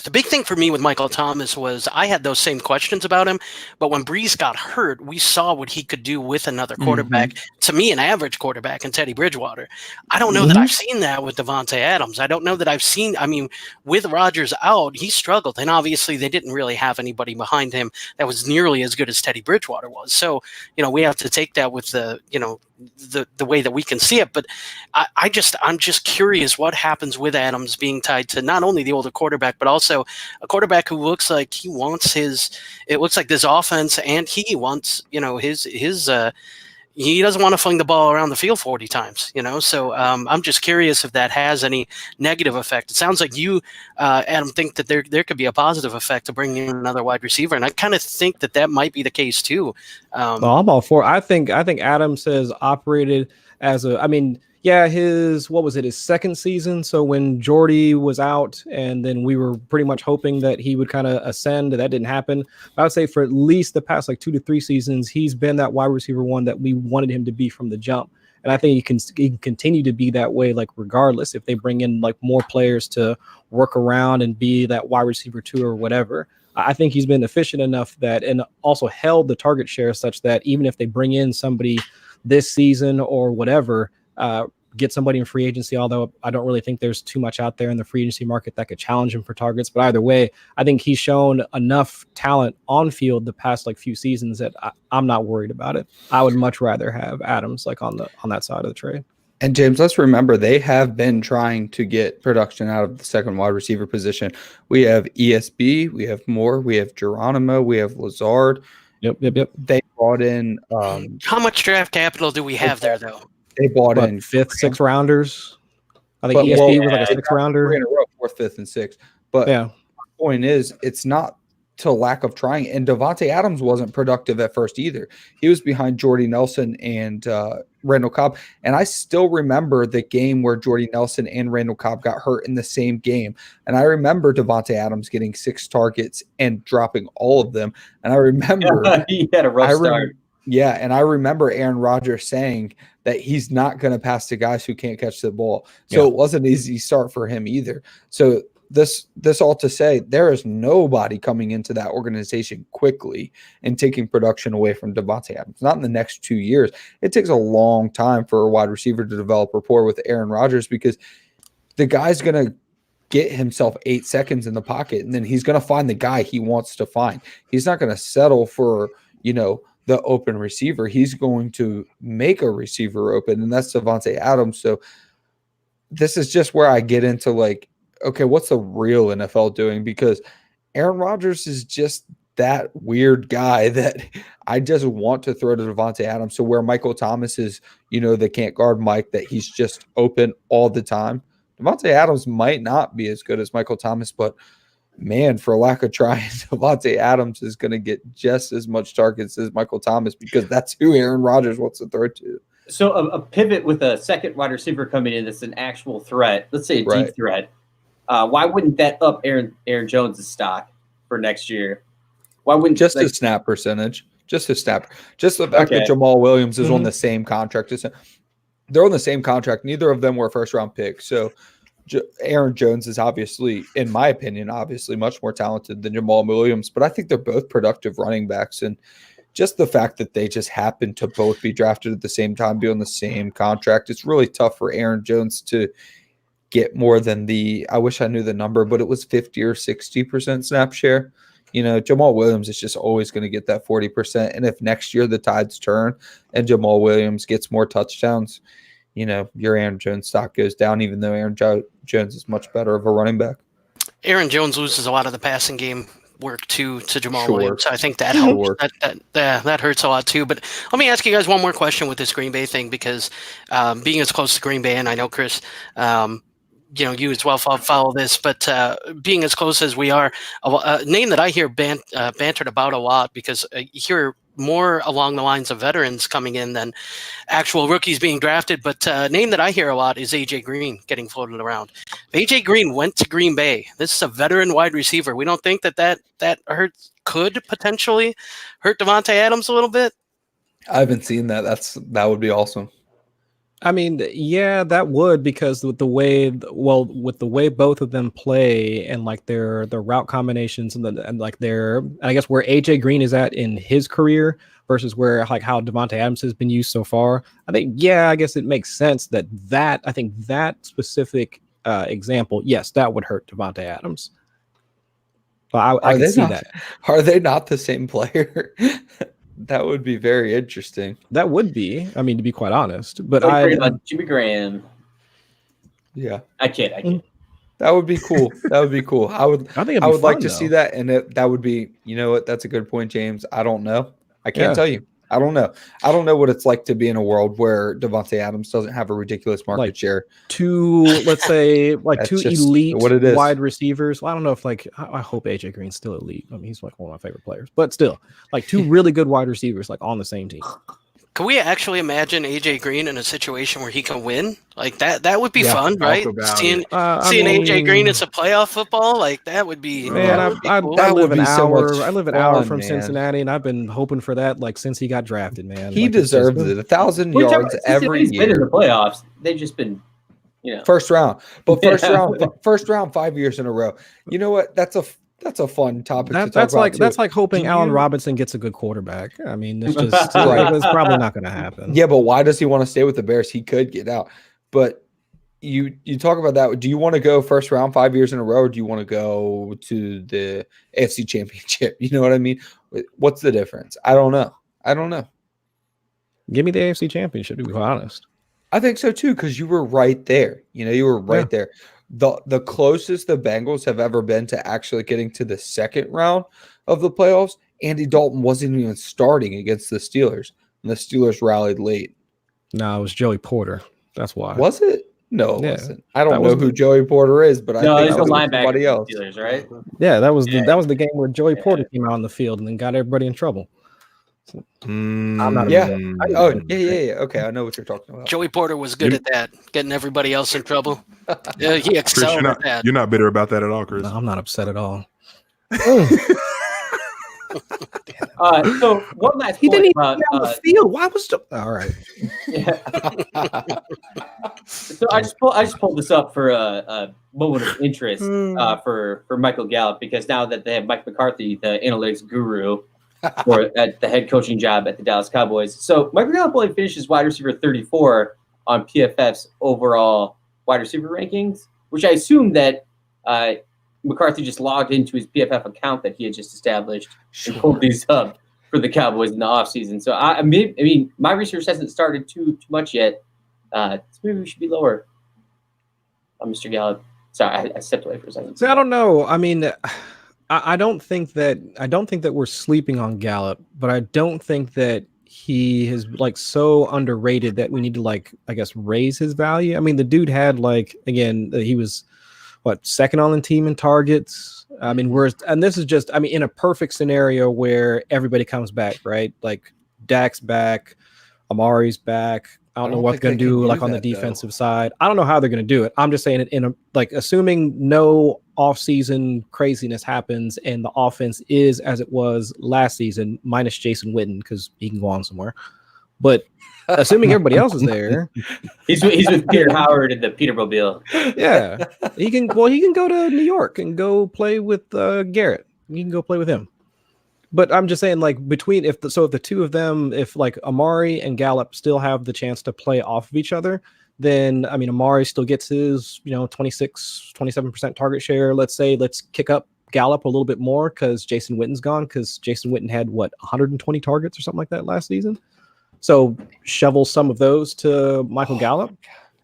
the big thing for me with Michael Thomas was I had those same questions about him, but when Breeze got hurt, we saw what he could do with another quarterback. Mm-hmm. To me, an average quarterback in Teddy Bridgewater. I don't know that I've seen that with Devontae Adams. I don't know that I've seen, I mean, with Rodgers out, he struggled, and obviously they didn't really have anybody behind him that was nearly as good as Teddy Bridgewater was. So, you know, we have to take that with the, you know, the way that we can see it. But I'm just curious what happens with Adams being tied to not only the older quarterback, but also a quarterback who looks like he wants it looks like this offense, and he wants, you know, he doesn't want to fling the ball around the field 40 times, you know? So I'm just curious if that has any negative effect. It sounds like you, Adam, think that there could be a positive effect to bring in another wide receiver. And I kind of think that might be the case too. Well, I'm all for it. I think Adams has operated as his second season. So when Jordy was out, and then we were pretty much hoping that he would kind of ascend. That didn't happen. I would say for at least the past like 2 to 3 seasons, he's been that wide receiver one that we wanted him to be from the jump. And I think he can continue to be that way, like regardless if they bring in like more players to work around and be that wide receiver 2 or whatever. I think he's been efficient enough that, and also held the target share such that even if they bring in somebody this season or whatever, get somebody in free agency, although I don't really think there's too much out there in the free agency market that could challenge him for targets. But either way, I think he's shown enough talent on field the past like few seasons that I'm not worried about it. I would much rather have Adams like on that side of the trade. And James, let's remember they have been trying to get production out of the second wide receiver position. We have ESB, we have Moore, we have Geronimo, we have Lazard. Yep. They brought in. How much draft capital do we have there, though? They bought in 5th, 6th rounders. I think ESB was like a 6th rounder. 3 in a row, 4th, 5th, and 6th. But yeah, the point is, it's not to lack of trying. And Davante Adams wasn't productive at first either. He was behind Jordy Nelson and Randall Cobb. And I still remember the game where Jordy Nelson and Randall Cobb got hurt in the same game. And I remember Davante Adams getting 6 targets and dropping all of them. And I remember he had a rough start. Yeah, and I remember Aaron Rodgers saying that he's not going to pass to guys who can't catch the ball. So It wasn't an easy start for him either. So this all to say, there is nobody coming into that organization quickly and taking production away from Davante Adams. Not in the next 2 years. It takes a long time for a wide receiver to develop rapport with Aaron Rodgers because the guy's going to get himself 8 seconds in the pocket, and then he's going to find the guy he wants to find. He's not going to settle for, the open receiver. He's going to make a receiver open, and that's Davante Adams. So this is just where I get into like, okay, what's the real NFL doing? Because Aaron Rodgers is just that weird guy that I just want to throw to Davante Adams. So where Michael Thomas is, they can't guard Mike, that he's just open all the time. Davante Adams might not be as good as Michael Thomas, but man, for lack of trying, Davante Adams is going to get just as much targets as Michael Thomas because that's who Aaron Rodgers wants to throw to. So a pivot with a second wide receiver coming in that's an actual threat, let's say a deep threat, why wouldn't that up Aaron Jones' stock for next year? Why wouldn't just his snap percentage? Just his snap. Just the fact that Jamal Williams is on the same contract. They're on the same contract. Neither of them were first-round picks. So Aaron Jones is obviously, in my opinion, much more talented than Jamal Williams. But I think they're both productive running backs. And just the fact that they just happen to both be drafted at the same time, be on the same contract, it's really tough for Aaron Jones to get more than I wish I knew the number, but it was 50 or 60% snap share. Jamal Williams is just always going to get that 40%. And if next year the tides turn and Jamal Williams gets more touchdowns, your Aaron Jones stock goes down, even though Aaron Jones is much better of a running back. Aaron Jones loses a lot of the passing game work to Jamal Williams. I think that helps. That hurts a lot too. But let me ask you guys one more question with this Green Bay thing, because being as close to Green Bay, and I know Chris, you as well follow this, but being as close as we are, a name that I hear bantered about a lot, because you hear more along the lines of veterans coming in than actual rookies being drafted. But a name that I hear a lot is AJ Green getting floated around. If AJ Green went to Green Bay, this is a veteran wide receiver. We don't think that could potentially hurt Davante Adams a little bit. I haven't seen that. That would be awesome. I mean, yeah, that would, because with the way both of them play and like their route combinations and I guess where AJ Green is at in his career versus where like how Davante Adams has been used so far, I guess it makes sense that I think that specific example, yes, that would hurt Davante Adams. But I can see that. Are they not the same player? That would be very interesting. That would be. I mean, to be quite honest, but Jimmy Graham. Yeah, I kid. That would be cool. I would like to see that, and that would be. You know what? That's a good point, James. I don't know. I can't tell you. I don't know. I don't know what it's like to be in a world where Davante Adams doesn't have a ridiculous market share. Let's say two elite wide receivers. Well, I don't know if I hope AJ Green's still elite. I mean, he's like one of my favorite players, but still, like two really good wide receivers, like on the same team. Can we actually imagine AJ Green in a situation where he can win? Like that would be Yeah, fun, talk right? about Seeing it. seeing AJ Green mean, as a playoff football, like that would be man, that would be cool. That I live would an be so much hour. I live an hour fun, from man. Cincinnati, and I've been hoping for that like since he got drafted, man. He Like, it's just- deserves it. 1,000 Which yards every Cincinnati's been in year. the playoffs. They've just been, First round, but Yeah. first round 5 years in a row. You know what? That's a fun topic to talk That's about like too. that's like hoping Do Allen you- Robinson gets a good quarterback. I mean, it's just Right. it's probably not going to happen. Yeah, but why does he want to stay with the Bears? He could get out. But you talk about that. Do you want to go first round 5 years in a row, or do you want to go to the AFC Championship? You know what I mean? What's the difference? I don't know. Give me the AFC Championship, to be quite honest. I think so too, because you were right there. You were right there. The closest the Bengals have ever been to actually getting to the second round of the playoffs, Andy Dalton wasn't even starting against the Steelers, and the Steelers rallied late. No, it was Joey Porter. That's why. Was it? No, it Yeah. wasn't. I don't That know was who the- Joey Porter is, but I no, think he's that the was linebacker somebody for else. the Steelers, right? Yeah, that was Yeah. that was the game where Joey Yeah. Porter came out on the field and then got everybody in trouble. I'm not Yeah. upset. Oh, yeah. Okay, I know what you're talking about. Joey Porter was good You- at that, getting everybody else in trouble. Yeah, he Chris, excelled at that. you're not bitter about that at all, Chris. No, I'm not upset at all. So one last He point didn't even about get on the field. Why was the all right? yeah. So I just pulled this up for a moment of interest for Michael Gallup, because now that they have Mike McCarthy, the analytics guru, at the head coaching job at the Dallas Cowboys. So Michael Gallup only finishes wide receiver 34 on PFF's overall wide receiver rankings, which I assume that McCarthy just logged into his PFF account that he had just established and pulled these up for the Cowboys in the offseason. So I mean, my research hasn't started too much yet. So maybe we should be lower on Mr. Gallup. Sorry, I stepped away for a second. See, I don't know. I mean, I don't think that we're sleeping on Gallup, but I don't think that he is like so underrated that we need to like, I guess, raise his value. I mean, the dude had like, again, he was second on the team in targets. I mean, and this is just, I mean, in a perfect scenario where everybody comes back, right? Like Dak's back, Amari's back. I don't know what they're going to do like on the defensive side. I don't know how they're going to do it. I'm just saying it in a, like, assuming no off-season craziness happens and the offense is as it was last season, minus Jason Witten, because he can go on somewhere. But assuming everybody else is there, he's with Peter Howard in the Petermobile. yeah, he can go to New York and go play with Garrett. You can go play with him. But I'm just saying, like, between if the two of them, if like Amari and Gallup still have the chance to play off of each other, then I mean, Amari still gets his 27% target share. Let's kick up Gallup a little bit more because Jason Witten's gone, because Jason Witten had 120 targets or something like that last season. So shovel some of those to Michael Gallup.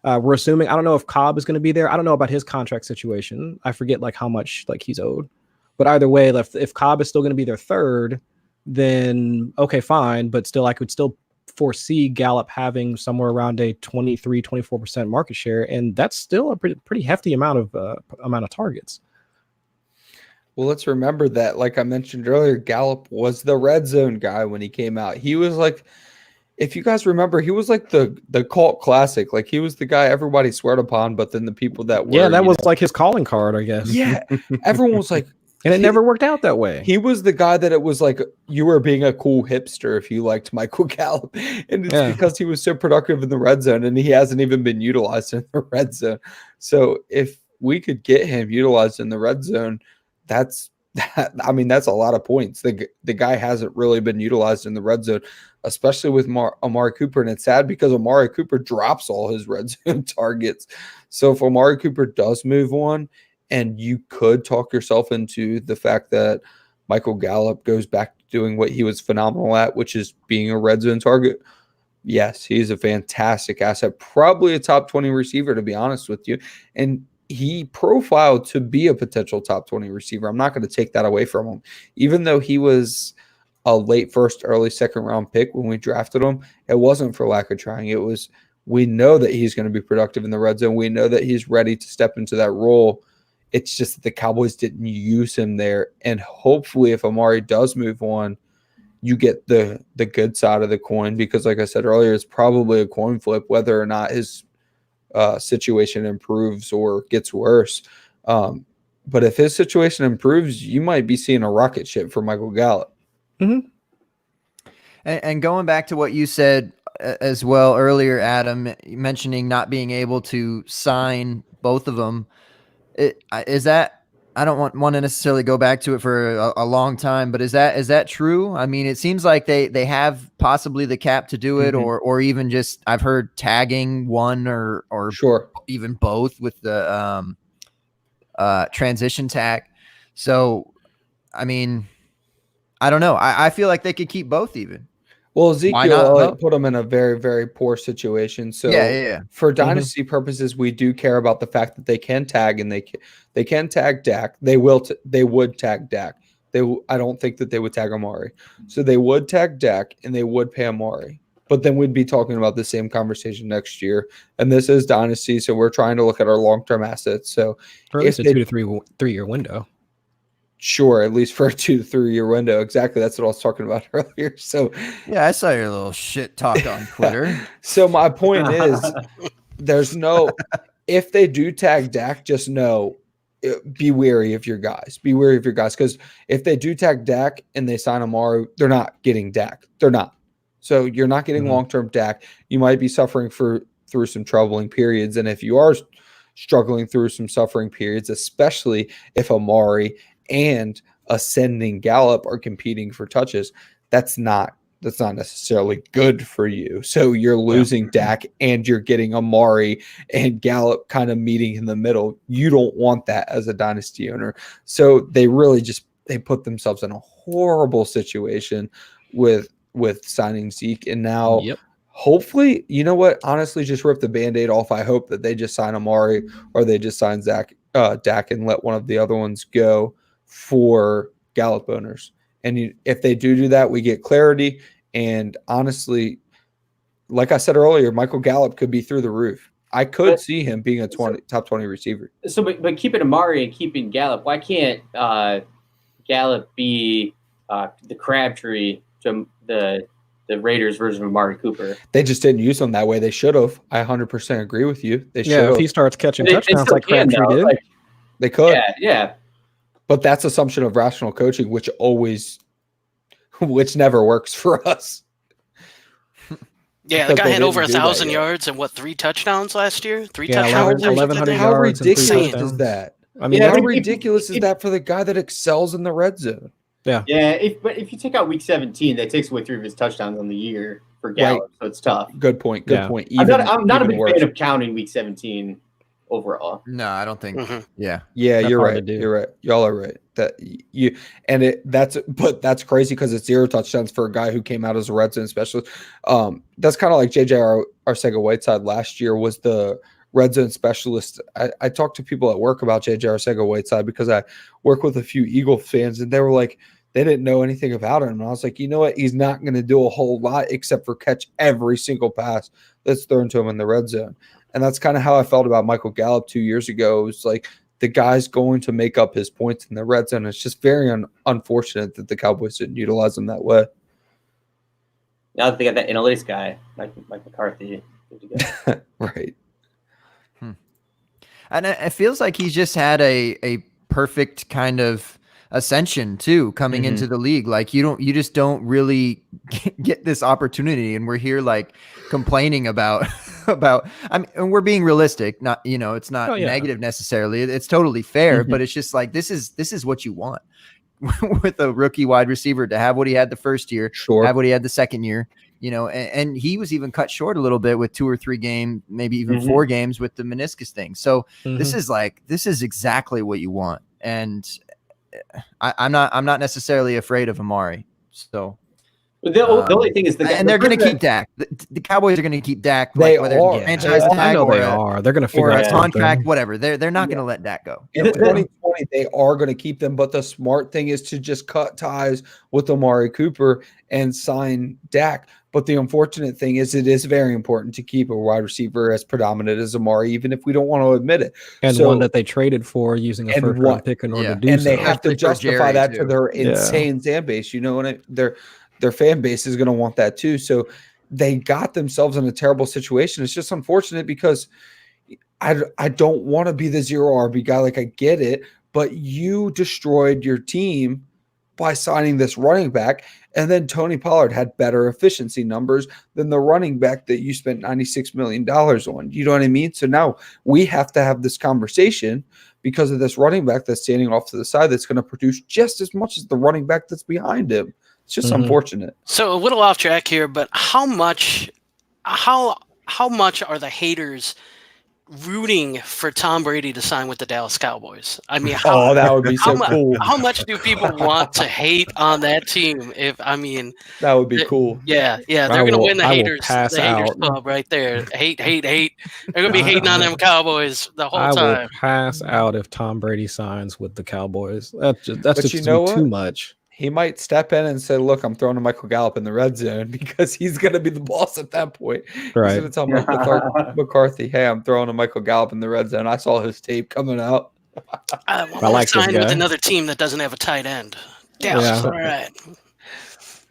We're assuming, I don't know if Cobb is going to be there. I don't know about his contract situation. I forget like how much like he's owed. But either way, if Cobb is still going to be their third, then okay, fine. But still, I could still foresee Gallup having somewhere around a 23-24% market share, and that's still a pretty hefty amount of targets. Well, let's remember that, like I mentioned earlier, Gallup was the red zone guy when he came out. He was like, if you guys remember, he was like the cult classic. Like, he was the guy everybody sweared upon, but then the people that were, that was like his calling card, I guess. Yeah, everyone was like, and it never worked out that way. He was the guy that it was like you were being a cool hipster if you liked Michael Gallup, and it's because he was so productive in the red zone, and he hasn't even been utilized in the red zone. So if we could get him utilized in the red zone, that's a lot of points. The guy hasn't really been utilized in the red zone, especially with Amari Cooper, and it's sad because Amari Cooper drops all his red zone targets. So if Amari Cooper does move on, and you could talk yourself into the fact that Michael Gallup goes back to doing what he was phenomenal at, which is being a red zone target. Yes, he's a fantastic asset, probably a top 20 receiver, to be honest with you. And he profiled to be a potential top 20 receiver. I'm not going to take that away from him. Even though he was a late first, early second round pick when we drafted him, it wasn't for lack of trying. It was, we know that he's going to be productive in the red zone. We know that he's ready to step into that role. It's just that the Cowboys didn't use him there. And hopefully if Amari does move on, you get the good side of the coin, because like I said earlier, it's probably a coin flip whether or not his situation improves or gets worse. But if his situation improves, you might be seeing a rocket ship for Michael Gallup. Mm-hmm. And going back to what you said as well earlier, Adam, mentioning not being able to sign both of them, is that, I don't want to necessarily go back to it for a long time, but is that true? I mean, it seems like they have possibly the cap to do it, or even just, I've heard tagging one or Sure. even both with the transition tag. So, I mean, I don't know. I feel like they could keep both even. Well, Why Ezekiel not both? put him in a very, very poor situation. So Yeah. for dynasty purposes, we do care about the fact that they can tag, and they can tag Dak. They would tag Dak. I don't think that they would tag Amari. So they would tag Dak and they would pay Amari. But then we'd be talking about the same conversation next year. And this is dynasty, so we're trying to look at our long-term assets. So For at least a 2 to 3 year window. Sure, at least for a 2 to 3 year window. Exactly. That's what I was talking about earlier. So Yeah, I saw your little shit talk on Twitter. So my point is, there's no, if they do tag Dak, just know, be wary of your guys. Be wary of your guys, because if they do tag Dak and they sign Amari, they're not getting Dak. They're not. So you're not getting long-term Dak. You might be suffering through some troubling periods, and if you are struggling through some suffering periods, especially if Amari and ascending Gallup are competing for touches, that's not necessarily good for you. So you're losing Dak and you're getting Amari and Gallup kind of meeting in the middle. You don't want that as a dynasty owner. So they really they put themselves in a horrible situation with signing Zeke. And now hopefully, you know what, honestly, just rip the Band-Aid off. I hope that they just sign Amari, or they just sign Dak and let one of the other ones go for Gallup owners. And if they do that, we get clarity. And honestly, like I said earlier, Michael Gallup could be through the roof. I could see him being a top 20 receiver. So, but keeping Amari and keeping Gallup, why can't Gallup be the Crabtree to the Raiders version of Amari Cooper? They just didn't use him that way. They should have. I 100% agree with you. They should. Yeah, if he starts catching touchdowns like Crabtree did, they could. Yeah. But that's assumption of rational coaching, which never works for us. Yeah, the guy had over 1,000 yards and 3 touchdowns last year? 3 touchdowns? 1,100 How yards ridiculous and 3 is that? I mean, how ridiculous is that for the guy that excels in the red zone? Yeah. If you take out week 17, that takes away 3 of his touchdowns on the year for Gallup, so it's tough. Good point. Good point. I'm not a big fan of counting week 17 overall. No, I don't think. Yeah, you're right. You're right. Y'all are right. That's crazy because it's 0 touchdowns for a guy who came out as a red zone specialist. That's kind of like JJ Arcega-Whiteside last year was the red zone specialist. I talked to people at work about JJ Arcega-Whiteside because I work with a few Eagle fans, and they were like, they didn't know anything about him. And I was like, you know what? He's not going to do a whole lot except for catch every single pass that's thrown to him in the red zone. And that's kind of how I felt about Michael Gallup 2 years ago. It was like the guy's going to make up his points in the red zone. It's just very unfortunate that the Cowboys didn't utilize him that way. Now that they got that analytics guy, Mike McCarthy. Right. And it feels like he's just had a perfect kind of ascension too, coming into the league. Like you just don't really get this opportunity, and we're here like complaining about I mean, and we're being realistic, not, it's not negative necessarily. It's totally fair, but it's just like, this is what you want with a rookie wide receiver, to have what he had the first year, have what he had the second year, and he was even cut short a little bit with 2 or 3 games, maybe even 4 games with the meniscus thing. So this is exactly what you want. And I'm not necessarily afraid of Amari. So the only thing is they're going to keep Dak. The Cowboys are going to keep Dak. They whether are. It's franchise tag I know they are. They're going to figure out a contract, whatever. They're not going to let Dak go. In 2020, they are going to keep them. But the smart thing is to just cut ties with Amari Cooper and sign Dak. But the unfortunate thing is, it is very important to keep a wide receiver as predominant as Amari, even if we don't want to admit it. And one that they traded for using a first-round pick in order to do so. And they have to justify that to their insane fan base. their fan base is going to want that too. So they got themselves in a terrible situation. It's just unfortunate because I don't want to be the 0 RB guy. Like, I get it, but you destroyed your team by signing this running back. And then Tony Pollard had better efficiency numbers than the running back that you spent $96 million on. You know what I mean? So now we have to have this conversation because of this running back that's standing off to the side that's going to produce just as much as the running back that's behind him. It's just unfortunate. So a little off track here, but how much are the haters rooting for Tom Brady to sign with the Dallas Cowboys? I mean, that would be so cool. How much do people want to hate on that team? That would be cool. Yeah, they're going to win the haters club right there. Hate. They're going to be hating on them Cowboys the whole time. I will pass out if Tom Brady signs with the Cowboys. That's just too much. He might step in and say, "Look, I'm throwing to Michael Gallup in the red zone," because he's going to be the boss at that point. Right. He's going to tell Mike McCarthy, "Hey, I'm throwing to Michael Gallup in the red zone. I saw his tape coming out." I like sign with another team that doesn't have a tight end. Yeah. All right.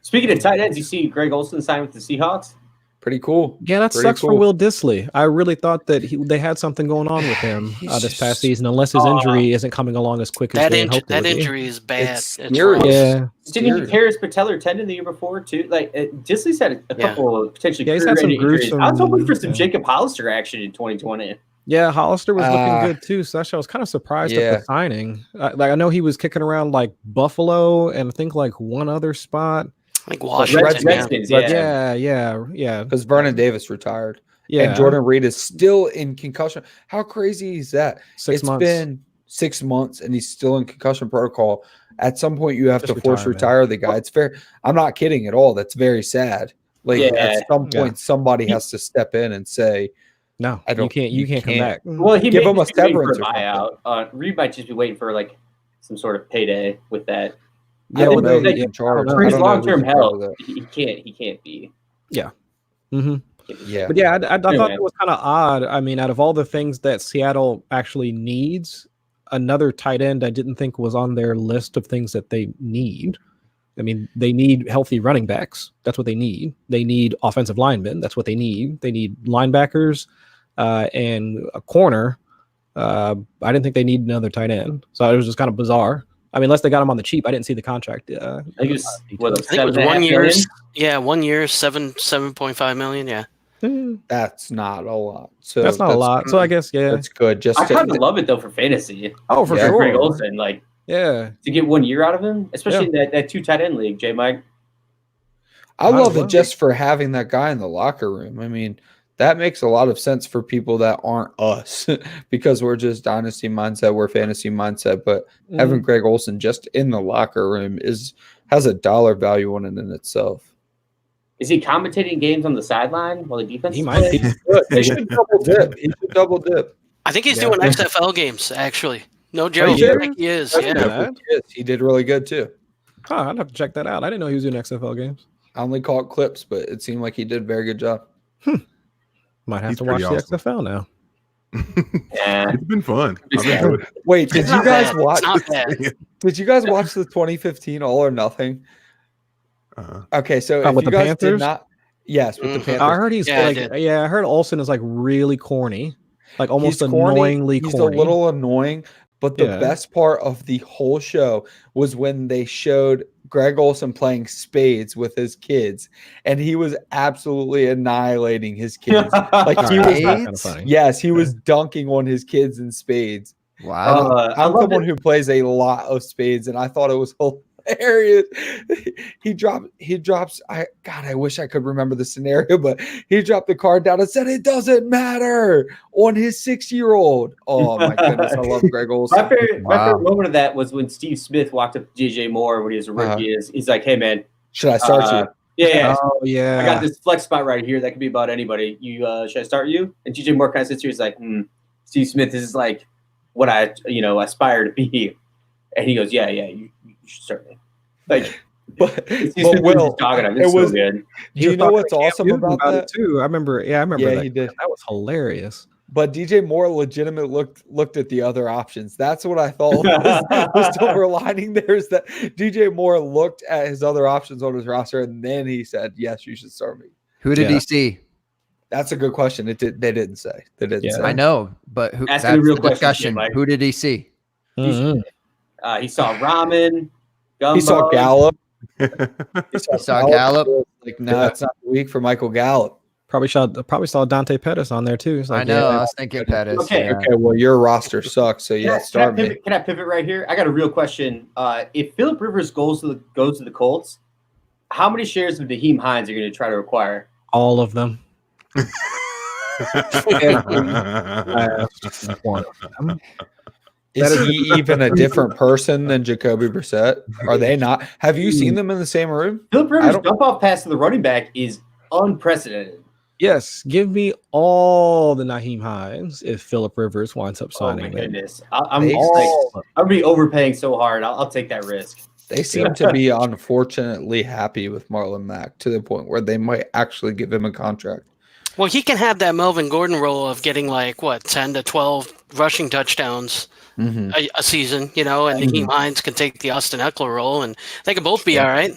Speaking of tight ends, you see Greg Olsen signed with the Seahawks. Pretty cool. Yeah, that sucks for Will Dissly. I really thought that they had something going on with him this past season, unless his injury isn't coming along as quick as they hoped. That injury is bad. It's yeah. Didn't he tear his patellar tendon the year before too? Like Dissly's had a couple of potentially he's had some injuries. gruesome. I was hoping for some Jacob Hollister action in 2020. Yeah, Hollister was looking good too. So I was kind of surprised at the signing. I know he was kicking around like Buffalo and I think like one other spot. Like Washington. Redskins, yeah. Because Vernon Davis retired. Yeah. And Jordan Reed is still in concussion. How crazy is that? 6 months. It's been 6 months and he's still in concussion protocol. At some point, you have to force retire the guy. It's fair. I'm not kidding at all. That's very sad. Like at some point, somebody has to step in and say, "No, you can't come back." Well, he give him a severance buyout. Reed might just be waiting for like some sort of payday with that. Yeah, for his long-term health, he can't be. Yeah. Yeah. But yeah, I thought it was kind of odd. I mean, out of all the things that Seattle actually needs, another tight end I didn't think was on their list of things that they need. I mean, they need healthy running backs. That's what they need. They need offensive linemen. That's what they need. They need linebackers and a corner. I didn't think they need another tight end. So it was just kind of bizarre. I mean, unless they got him on the cheap. I didn't see the contract. I think it was 1 year. Yeah, 1 year, $7.5 million. Yeah. That's not a lot. So that's not a lot. So I guess that's good. I kind of love it though for fantasy. Oh, for sure. Greg Olsen, to get 1 year out of him, especially in that 2 tight end league. J Mike. I love it just for having that guy in the locker room. I mean, that makes a lot of sense for people that aren't us because we're just dynasty mindset, we're fantasy mindset. But having Greg Olsen just in the locker room has a dollar value on it in itself. Is he commentating games on the sideline while the defense? He might be. He should double dip. I think he's doing XFL games actually. No joke. He I think he is. Yeah. He did really good too. I'd have to check that out. I didn't know he was doing XFL games. I only caught clips, but it seemed like he did a very good job. Might have to watch the XFL now. Yeah, it's been fun. Wait, did you guys watch? Did you guys watch the 2015 All or Nothing? Okay, so if you guys did not, yes, with the Panthers. I heard he's I heard Olsen is like really corny, like almost annoyingly corny. He's a little annoying, but the best part of the whole show was when they showed Greg Olsen playing spades with his kids, and he was absolutely annihilating his kids. Like he was, kind of funny. Yes, he was dunking on his kids in spades. Wow, I'm someone who plays a lot of spades, and I thought it was hilarious. He drops. I wish I could remember the scenario, but he dropped the card down and said it doesn't matter on his 6-year-old. Oh my goodness, I love Greg Olsen. My favorite moment of that was when Steve Smith walked up to DJ Moore when he was a rookie. He's like, "Hey man, should I start you?" Yeah. Oh yeah. I got this flex spot right here that could be about anybody. Should I start you? And DJ Moore kind of sits here. He's like, Steve Smith, this is like what I aspire to be. And he goes, yeah, you should start me. Like, but Will, it was so good. Do you know what's awesome about that too? I remember that. he did. That was hilarious. But DJ Moore legitimately looked at the other options. That's what I thought was the silver lining there, is that DJ Moore looked at his other options on his roster, and then he said, "Yes, you should start me." Who did he see? That's a good question. They didn't say. They didn't say. I know, but who? Ask That's me a real the question, discussion. Mike. Who did he see? Mhm. He saw ramen, gumbo. He saw Gallup. He saw Gallup. Like, no, it's not the week for Michael Gallup. Probably saw Dante Pettis on there too. It's like, I know. yeah. I was thinking Pettis. Okay. yeah. Okay, well, your roster sucks, so yeah, start me. Can I pivot right here? I got a real question. If Phillip Rivers goes to the Colts, how many shares of Naheem Hines are you going to try to acquire? All of them. Is he even a different person than Jacoby Brissett? Are they not? Have you seen them in the same room? Phillip Rivers' dump-off pass to the running back is unprecedented. Yes, give me all the Naheem Hines if Phillip Rivers winds up signing. Oh my them. goodness! I'll be overpaying so hard. I'll take that risk. They seem to be unfortunately happy with Marlon Mack to the point where they might actually give him a contract. Well, he can have that Melvin Gordon role of getting 10 to 12 rushing touchdowns a season, and Naheem Hines can take the Austin Eckler role, and they can both be all right.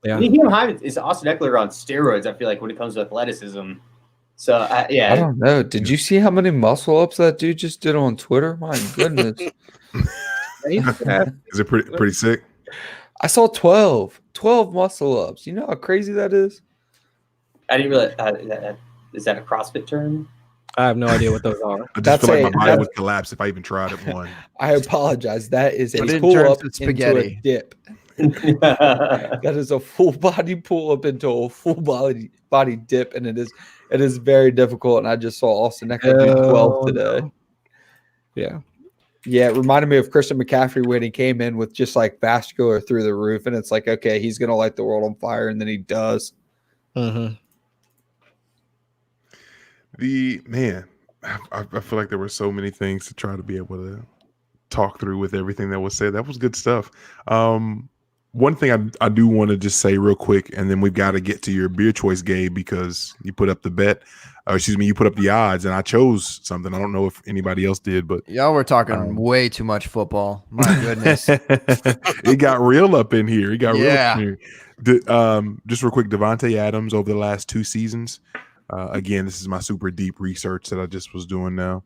Yeah. Naheem Hines is Austin Eckler on steroids, I feel like, when it comes to athleticism. So, I don't know. Did you see how many muscle ups that dude just did on Twitter? My goodness. Is it pretty sick? I saw 12 muscle ups. You know how crazy that is? I didn't realize. Is that a CrossFit term? I have no idea what those are. I just feel like my body would collapse if I even tried it one. I apologize. That is a in pull terms up of into spaghetti. a dip. That is a full body pull up into a full body dip, and it is very difficult. And I just saw Austin Eckler do 12 today. No. Yeah. Yeah, it reminded me of Christian McCaffrey when he came in with just like vascular through the roof, and it's like, okay, he's gonna light the world on fire, and then he does. Mm-hmm. I feel like there were so many things to try to be able to talk through with everything that was said. That was good stuff. One thing I do want to just say real quick, and then we've got to get to your beer choice, Gabe, because you put up the bet. You put up the odds, and I chose something. I don't know if anybody else did, but Y'all were talking way too much football. My goodness. it got real up in here. It got real up in here. Just real quick, Devontae Adams over the last 2 seasons. Again, this is my super deep research that I just was doing now.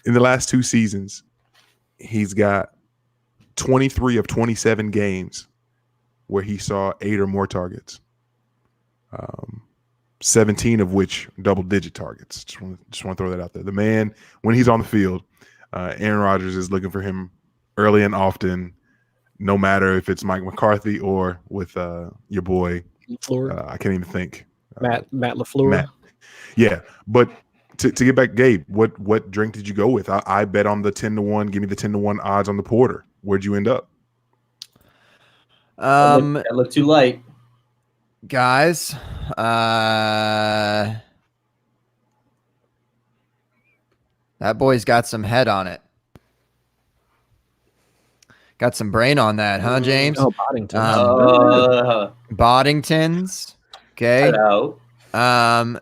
In the last 2 seasons, he's got 23 of 27 games where he saw 8 or more targets. 17 of which double-digit targets. Just want to throw that out there. The man, when he's on the field, Aaron Rodgers is looking for him early and often, no matter if it's Mike McCarthy or with your boy. I can't even think. Matt LaFleur. Matt. Yeah, but to get back, Gabe, what drink did you go with? I bet on the 10-1. Give me the 10-1 odds on the porter. Where'd you end up? That looked too light. Guys, that boy's got some head on it. Got some brain on that, huh, James? Oh, Boddington. Boddingtons. Okay. Hello.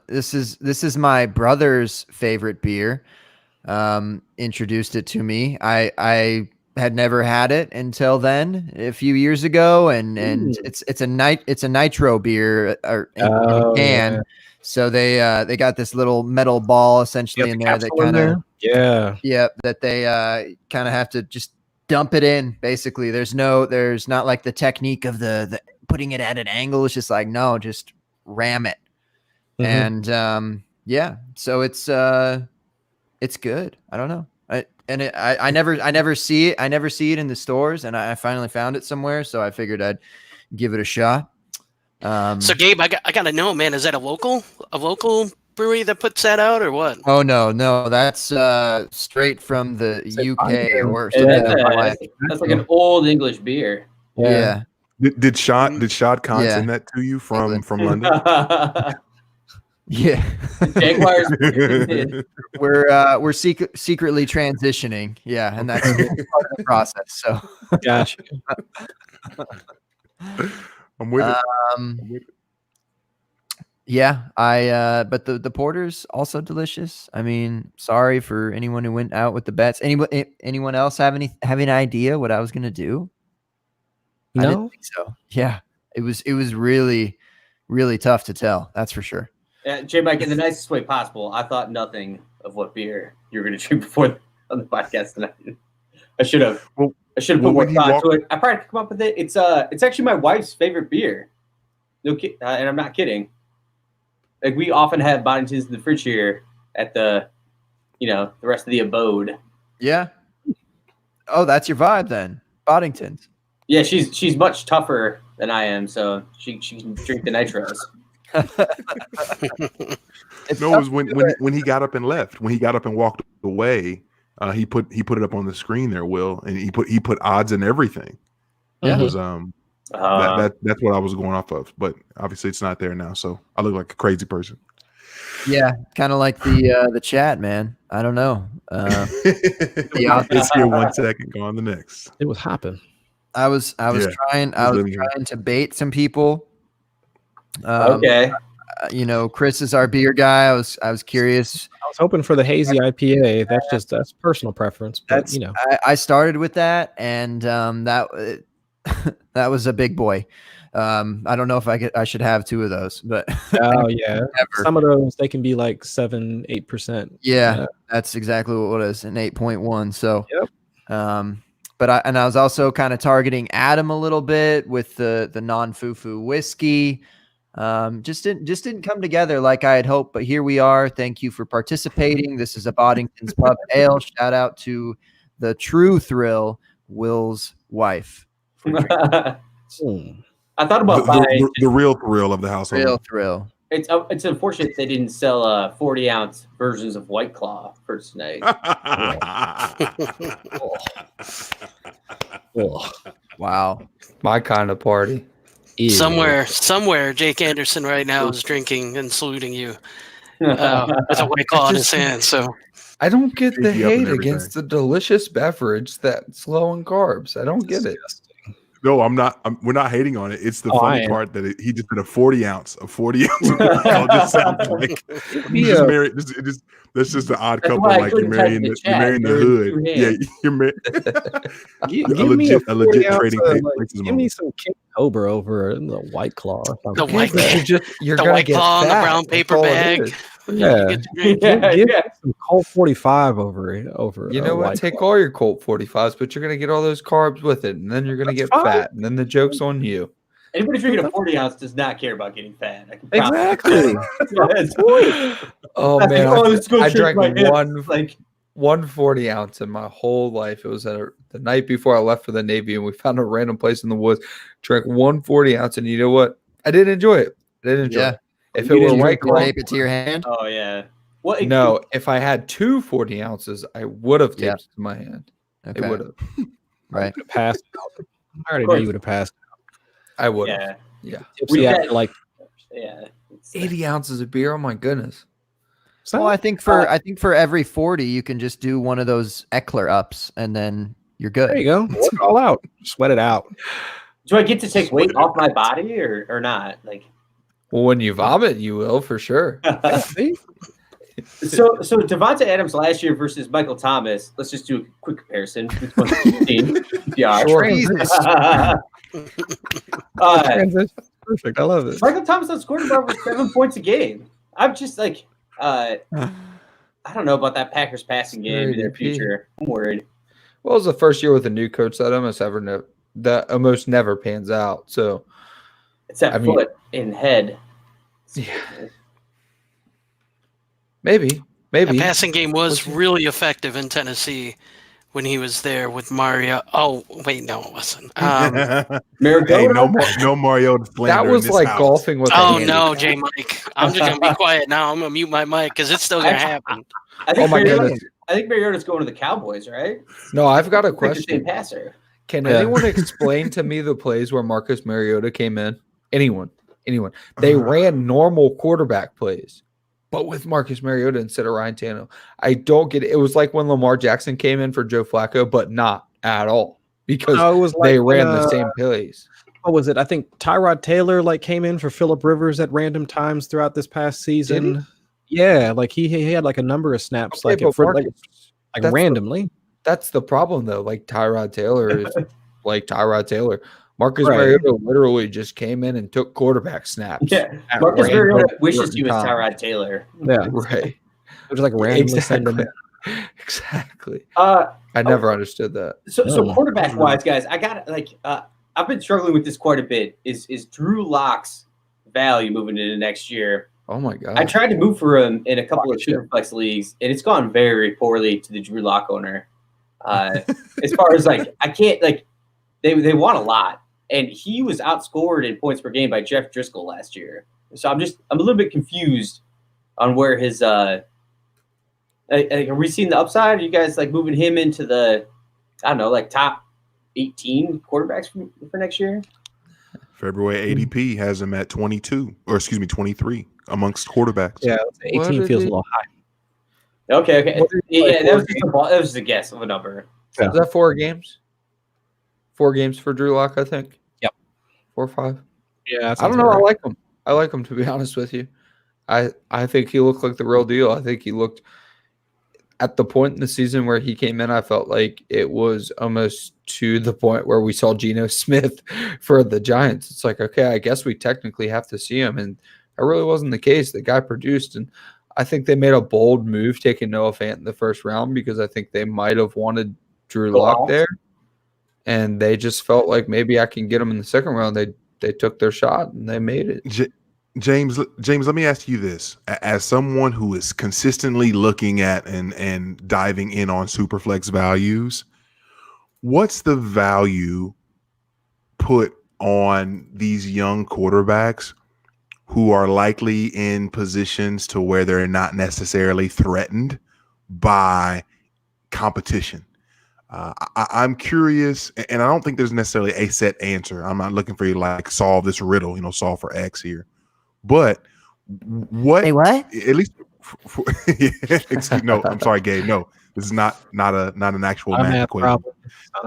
This is my brother's favorite beer. Introduced it to me. I had never had it until then, a few years ago, and it's a nitro beer in a can. Yeah. So they got this little metal ball essentially in there that kind of that they kind of have to just dump it in. Basically, there's not like the technique of the putting it at an angle. It's just like, no, just ram it. And so it's good. I don't know. I never see it. I never see it in the stores, and I finally found it somewhere, so I figured I'd give it a shot. So Gabe, I gotta know, man, is that a local brewery that puts that out, or what? Oh no, that's straight from the UK or that's like an old English beer. Yeah. Did Shad Khan send that to you from London? Yeah. Jaguars. We're secretly transitioning. Yeah, and that's part of the process. So Gotcha. I'm with it. Yeah, but the porter's also delicious. I mean, sorry for anyone who went out with the bets. Anyone else have an idea what I was gonna do? I didn't No, think so. Yeah, it was really, really tough to tell. That's for sure. J Mike, in the nicest way possible, I thought nothing of what beer you were going to drink before on the podcast tonight. I should have. Well, I should have put more thought to it. I probably come up with it. It's actually my wife's favorite beer. No, and I'm not kidding. Like, we often have Boddingtons in the fridge here at the rest of the abode. Yeah. Oh, that's your vibe then, Boddingtons. Yeah, she's much tougher than I am, so she can drink the nitros. No, it was when he got up and left. When he got up and walked away, he put it up on the screen there, Will, and he put odds and everything. Yeah. It was that's what I was going off of, but obviously it's not there now, so I look like a crazy person. Yeah, kind of like the chat, man. I don't know. It's here 1 second, go on the next. it was hopping. I was trying to bait some people. Okay. Chris is our beer guy. I was curious. I was hoping for the hazy IPA. That's personal preference, but I started with that, and that that was a big boy. I don't know if I should have 2 of those, but oh yeah, some of those they can be like 7-8%. Yeah, that's exactly what it is, an 8.1. So, yep. But I was also kind of targeting Adam a little bit with the non-foo-foo whiskey. Just didn't come together like I had hoped, but here we are. Thank you for participating. This is a Boddington's Pub Ale. Shout out to the True Thrill, Will's wife. I thought about buying the real thrill of the household. Real thrill. It's unfortunate they didn't sell 40-ounce versions of White Claw for tonight. Wow, My kind of party. Somewhere, Jake Anderson right now is drinking and saluting you with a White Claw in his hand. So I don't get the Drink you up and hate everything. against the delicious beverage that's low in carbs. I don't get it. No, I'm not. We're not hating on it. It's the I funny am. part that he just did a 40 ounce. A 40 ounce. It just sounds like you just married. That's just an odd couple. why I Like you're couldn't type in marrying the the chat. hood. There were 2 Yeah, hands. you're married. Give me a legit 40 trading ounce, places give me moment. some King Cobra over the White Claw. or something. The White You're the gonna White get Claw on the fat. brown That's paper all it bag. is. Yeah. You get to drink. Give Yeah. me some Colt 45 over. You know what? White Take Claw. all your Colt 45s, but you're gonna get all those carbs with it, and then you're gonna That's get fine. fat, and then the joke's on you. Anybody drinking a 40-ounce does not care about getting fat. I can Exactly. Oh That's man, like, let's go I shake drank my hips. one Like, 140 ounce in my whole life. It was the night before I left for the Navy, and we found a random place in the woods. Drank 140 ounce, and you know what? I didn't enjoy it. I didn't enjoy it. If You it were didn't White drink Claw, tape it to your hand. oh yeah. Well, no. If I had 2 40 ounces, I would have taped Yeah. it to my hand. Okay. It would have. Right. Passed out. I already knew you would have passed. I would have. Yeah. Yeah. Tipsy We after had- like Yeah. 80 ounces of beer. Oh my goodness. Well, I think for every 40, you can just do one of those Eckler ups, and then you're good. there you go. Work it all out. Sweat it out. Do I get to take weight off my body or not? Like, Well, when you vomit, you will for sure. See? so Devonta Adams last year versus Michael Thomas. Let's just do a quick comparison. Which one's 15? Yeah. Sure. Jesus. Transition. Perfect. I love it. Michael Thomas outscored him over 7 points a game. I'm just like, I don't know about that Packers passing game in their ADP. future. I'm worried. Well, it was the first year with a new coach that almost never pans out. So It's that I mean- foot and head. Yeah. maybe. The passing game was really effective in Tennessee when he was there with Mario. Oh, wait, no, it wasn't. Mariota? Hey, no Mariota slander That in was this like house. golfing with. a Oh, hand. no, J. Mike. I'm just going to be quiet now. I'm going to mute my mic because it's still going to happen. I think Oh my Mariota- goodness. I think Mariota's going to the Cowboys, right? No, I've got a Like the same question. passer. Can Yeah. anyone explain to me the plays where Marcus Mariota came in? Anyone? They ran normal quarterback plays, but with Marcus Mariota instead of Ryan Tannehill. I don't get it. It was like when Lamar Jackson came in for Joe Flacco, but not at all because No, it was like they when, ran the same plays. what was it? I think Tyrod Taylor like came in for Phillip Rivers at random times throughout this past season. Yeah, like he had like a number of snaps Okay, but for Marcus, like that's randomly. That's the problem, though. Like Tyrod Taylor is like Tyrod Taylor. Marcus Right. Mariota literally just came in and took quarterback snaps. Yeah, at Marcus random Mariota wishes certain he was times. Tyrod Taylor. Yeah, Right. It was like randomly send them Exactly. in. Exactly. Uh, I never understood that. So No. quarterback wise, guys, I got I've been struggling with this quite a bit. Is Drew Lock's value moving into next year? Oh my god. I tried to move for him in a couple of Superflex leagues, and it's gone very poorly to the Drew Lock owner. As far as like, I can't like, they want a lot, and he was outscored in points per game by Jeff Driscoll last year. So I'm a little bit confused on where his are we seeing the upside? Are you guys like moving him into the, I don't know, like top 18 quarterbacks for next year? February ADP has him at 22, or excuse me, 23 amongst quarterbacks. Yeah, 18 feels a little high. Okay. What did he Yeah, play, that 4 was that was just a guess of a number. Yeah. Is that 4 games? 4 games for Drew Lock, I think. Yep. 4 or 5. Yeah, I don't know. I like him. I like him, to be honest with you. I think he looked like the real deal. I think he looked at the point in the season where he came in, I felt like it was almost to the point where we saw Geno Smith for the Giants. It's like, okay, I guess we technically have to see him. And that really wasn't the case. The guy produced. And I think they made a bold move taking Noah Fant in the first round because I think they might have wanted Drew Lock there. And they just felt like maybe I can get him in the second round. They took their shot and they made it. James, let me ask you this. As someone who is consistently looking at and diving in on Superflex values, what's the value put on these young quarterbacks who are likely in positions to where they're not necessarily threatened by competition? I'm curious, and I don't think there's necessarily a set answer. I'm not looking for you to like solve this riddle, solve for X here. But what? Hey, what? At least, no. I'm sorry, Gabe. No, this is not an actual math equation.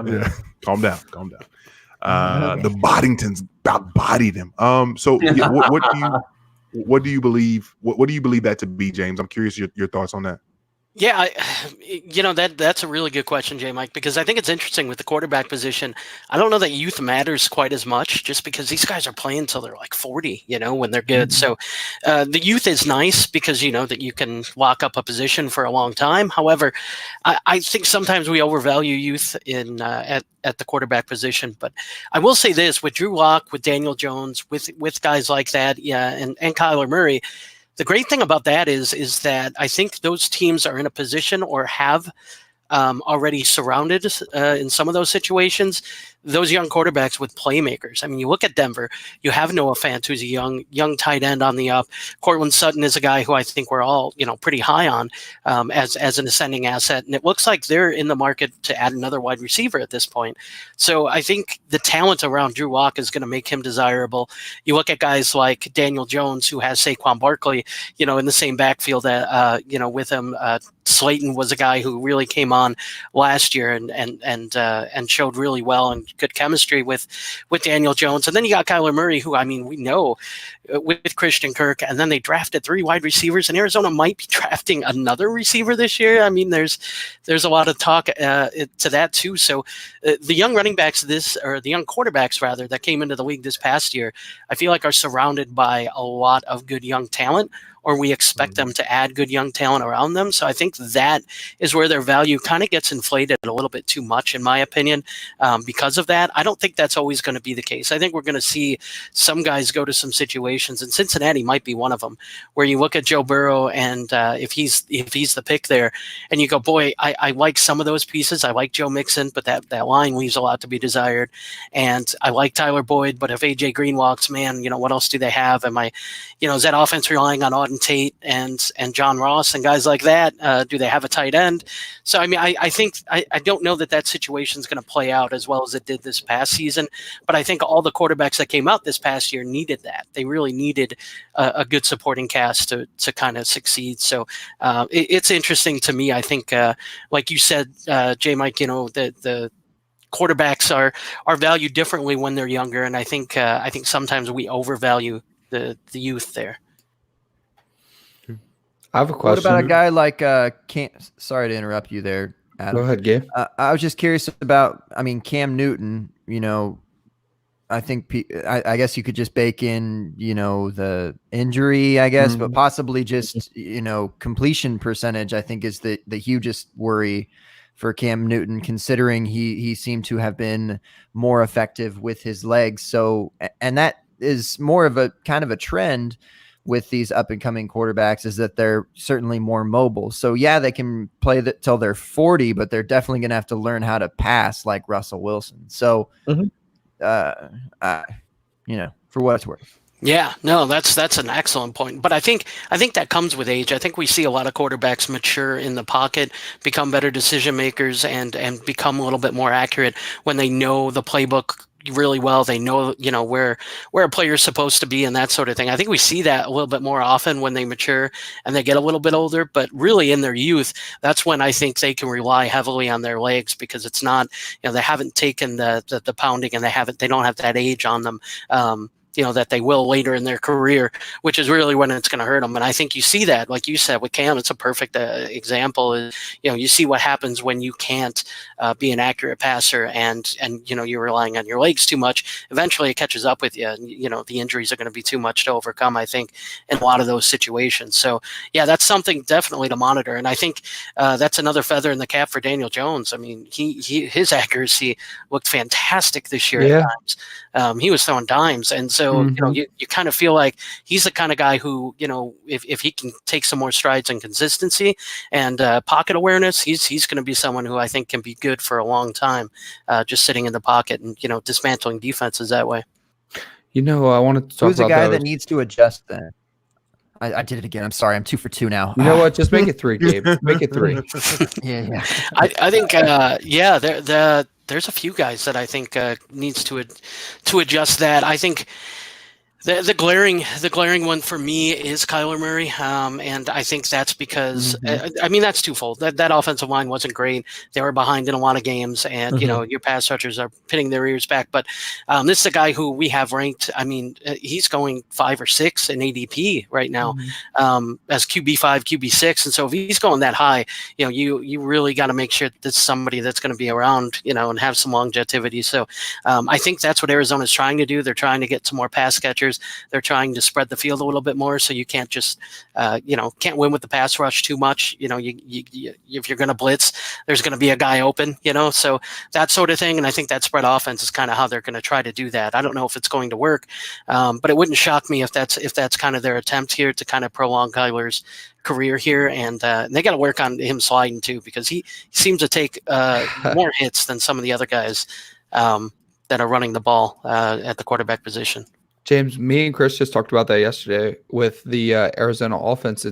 Yeah. Calm down. The Boddingtons bodied him. So yeah, what do you believe? What do you believe that to be, James? I'm curious your thoughts on that. Yeah, that's a really good question, J. Mike, because I think it's interesting with the quarterback position. I don't know that youth matters quite as much just because these guys are playing until they're like 40, when they're good. So the youth is nice because, that you can lock up a position for a long time. However, I think sometimes we overvalue youth in at the quarterback position. But I will say this, with Drew Lock, with Daniel Jones, with guys like that, and Kyler Murray, the great thing about that is that I think those teams are in a position or have already surrounded in some of those situations those young quarterbacks with playmakers. I mean, you look at Denver, you have Noah Fant, who's a young tight end on the up. Cortland Sutton is a guy who I think we're all pretty high on as an ascending asset, and it looks like they're in the market to add another wide receiver at this point. So I think the talent around Drew Lock is going to make him desirable. You look at guys like Daniel Jones, who has Saquon Barkley, in the same backfield that with him. Slayton was a guy who really came on last year and showed really well and good chemistry with Daniel Jones. And then you got Kyler Murray, who, I mean, we know with Christian Kirk, and then they drafted 3 wide receivers, and Arizona might be drafting another receiver this year. I mean, there's a lot of talk to that too. So the young running backs the young quarterbacks rather that came into the league this past year, I feel like are surrounded by a lot of good young talent, or we expect them to add good young talent around them. So I think that is where their value kind of gets inflated a little bit too much, in my opinion, because of that. I don't think that's always going to be the case. I think we're going to see some guys go to some situations, and Cincinnati might be one of them, where you look at Joe Burrow and if he's the pick there, and you go, boy, I like some of those pieces. I like Joe Mixon, but that line leaves a lot to be desired. And I like Tyler Boyd, but if AJ Green walks, man, what else do they have? Am I, is that offense relying on Auden Tate and John Ross and guys like that? Do they have a tight end? So, I mean, I think I don't know that situation is going to play out as well as it did this past season, but I think all the quarterbacks that came out this past year needed that. They really needed a good supporting cast to kind of succeed. So it's interesting to me. I think, like you said, J. Mike, the quarterbacks are valued differently when they're younger, and I think sometimes we overvalue the youth there. I have a What question. about a guy like Cam? Sorry to interrupt you there, Adam. Go ahead, Gabe. I was just curious about, I mean, Cam Newton, you know, I think I guess you could just bake in, you know, the injury, I guess, but possibly just, you know, completion percentage, I think is the hugest worry for Cam Newton, considering he seemed to have been more effective with his legs. So, and that is more of a kind of a trend with these up and coming quarterbacks, is that they're certainly more mobile. So yeah, they can play that till they're 40, but they're definitely going to have to learn how to pass like Russell Wilson. So, you know, for what it's worth. Yeah, no, that's an excellent point. But I think that comes with age. I think we see a lot of quarterbacks mature in the pocket, become better decision makers, and become a little bit more accurate when they know the playbook really well. They know, you know, where a player is supposed to be and that sort of thing. I think we see that a little bit more often when they mature and they get a little bit older, but really in their youth, that's when I think they can rely heavily on their legs, because it's not, you know, they haven't taken the pounding, and they don't have that age on them. You know, that they will later in their career, which is really when it's going to hurt them. And I think you see that, like you said, with Cam, it's a perfect example. Is, you know, you see what happens when you can't be an accurate passer, and you know, you're relying on your legs too much. Eventually, it catches up with you, and you know, the injuries are going to be too much to overcome, I think, in a lot of those situations. So yeah, that's something definitely to monitor. And I think that's another feather in the cap for Daniel Jones. I mean, his accuracy looked fantastic this year at times. He was throwing dimes, and so you know, you kind of feel like he's the kind of guy who, you know, if he can take some more strides in consistency and pocket awareness, he's going to be someone who I think can be good for a long time, just sitting in the pocket and, you know, dismantling defenses that way. You know, I wanted to talk Who's about a guy those. that needs to adjust then? I did it again. I'm sorry. I'm 2 for 2 now. You know what? Just make it 3, Gabe. Make it 3. Yeah. I think there's a few guys that I think needs to adjust that. I think the glaring one for me is Kyler Murray, and I think that's because I mean, that's twofold. That offensive line wasn't great. They were behind in a lot of games, and you know, your pass rushers are pinning their ears back. But this is a guy who we have ranked. I mean, he's going 5 or 6 in ADP right now, as QB5, QB6, and so if he's going that high, you know, you really got to make sure that this is somebody that's going to be around, you know, and have some longevity. So I think that's what Arizona's trying to do. They're trying to get some more pass catchers. They're trying to spread the field a little bit more, so you can't just, you know, can't win with the pass rush too much. You know, you if you're going to blitz, there's going to be a guy open, you know, so that sort of thing. And I think that spread offense is kind of how they're going to try to do that. I don't know if it's going to work, but it wouldn't shock me if that's kind of their attempt here to kind of prolong Kyler's career here. And they got to work on him sliding too, because he seems to take more hits than some of the other guys that are running the ball at the quarterback position. James, me and Chris just talked about that yesterday with the Arizona offense.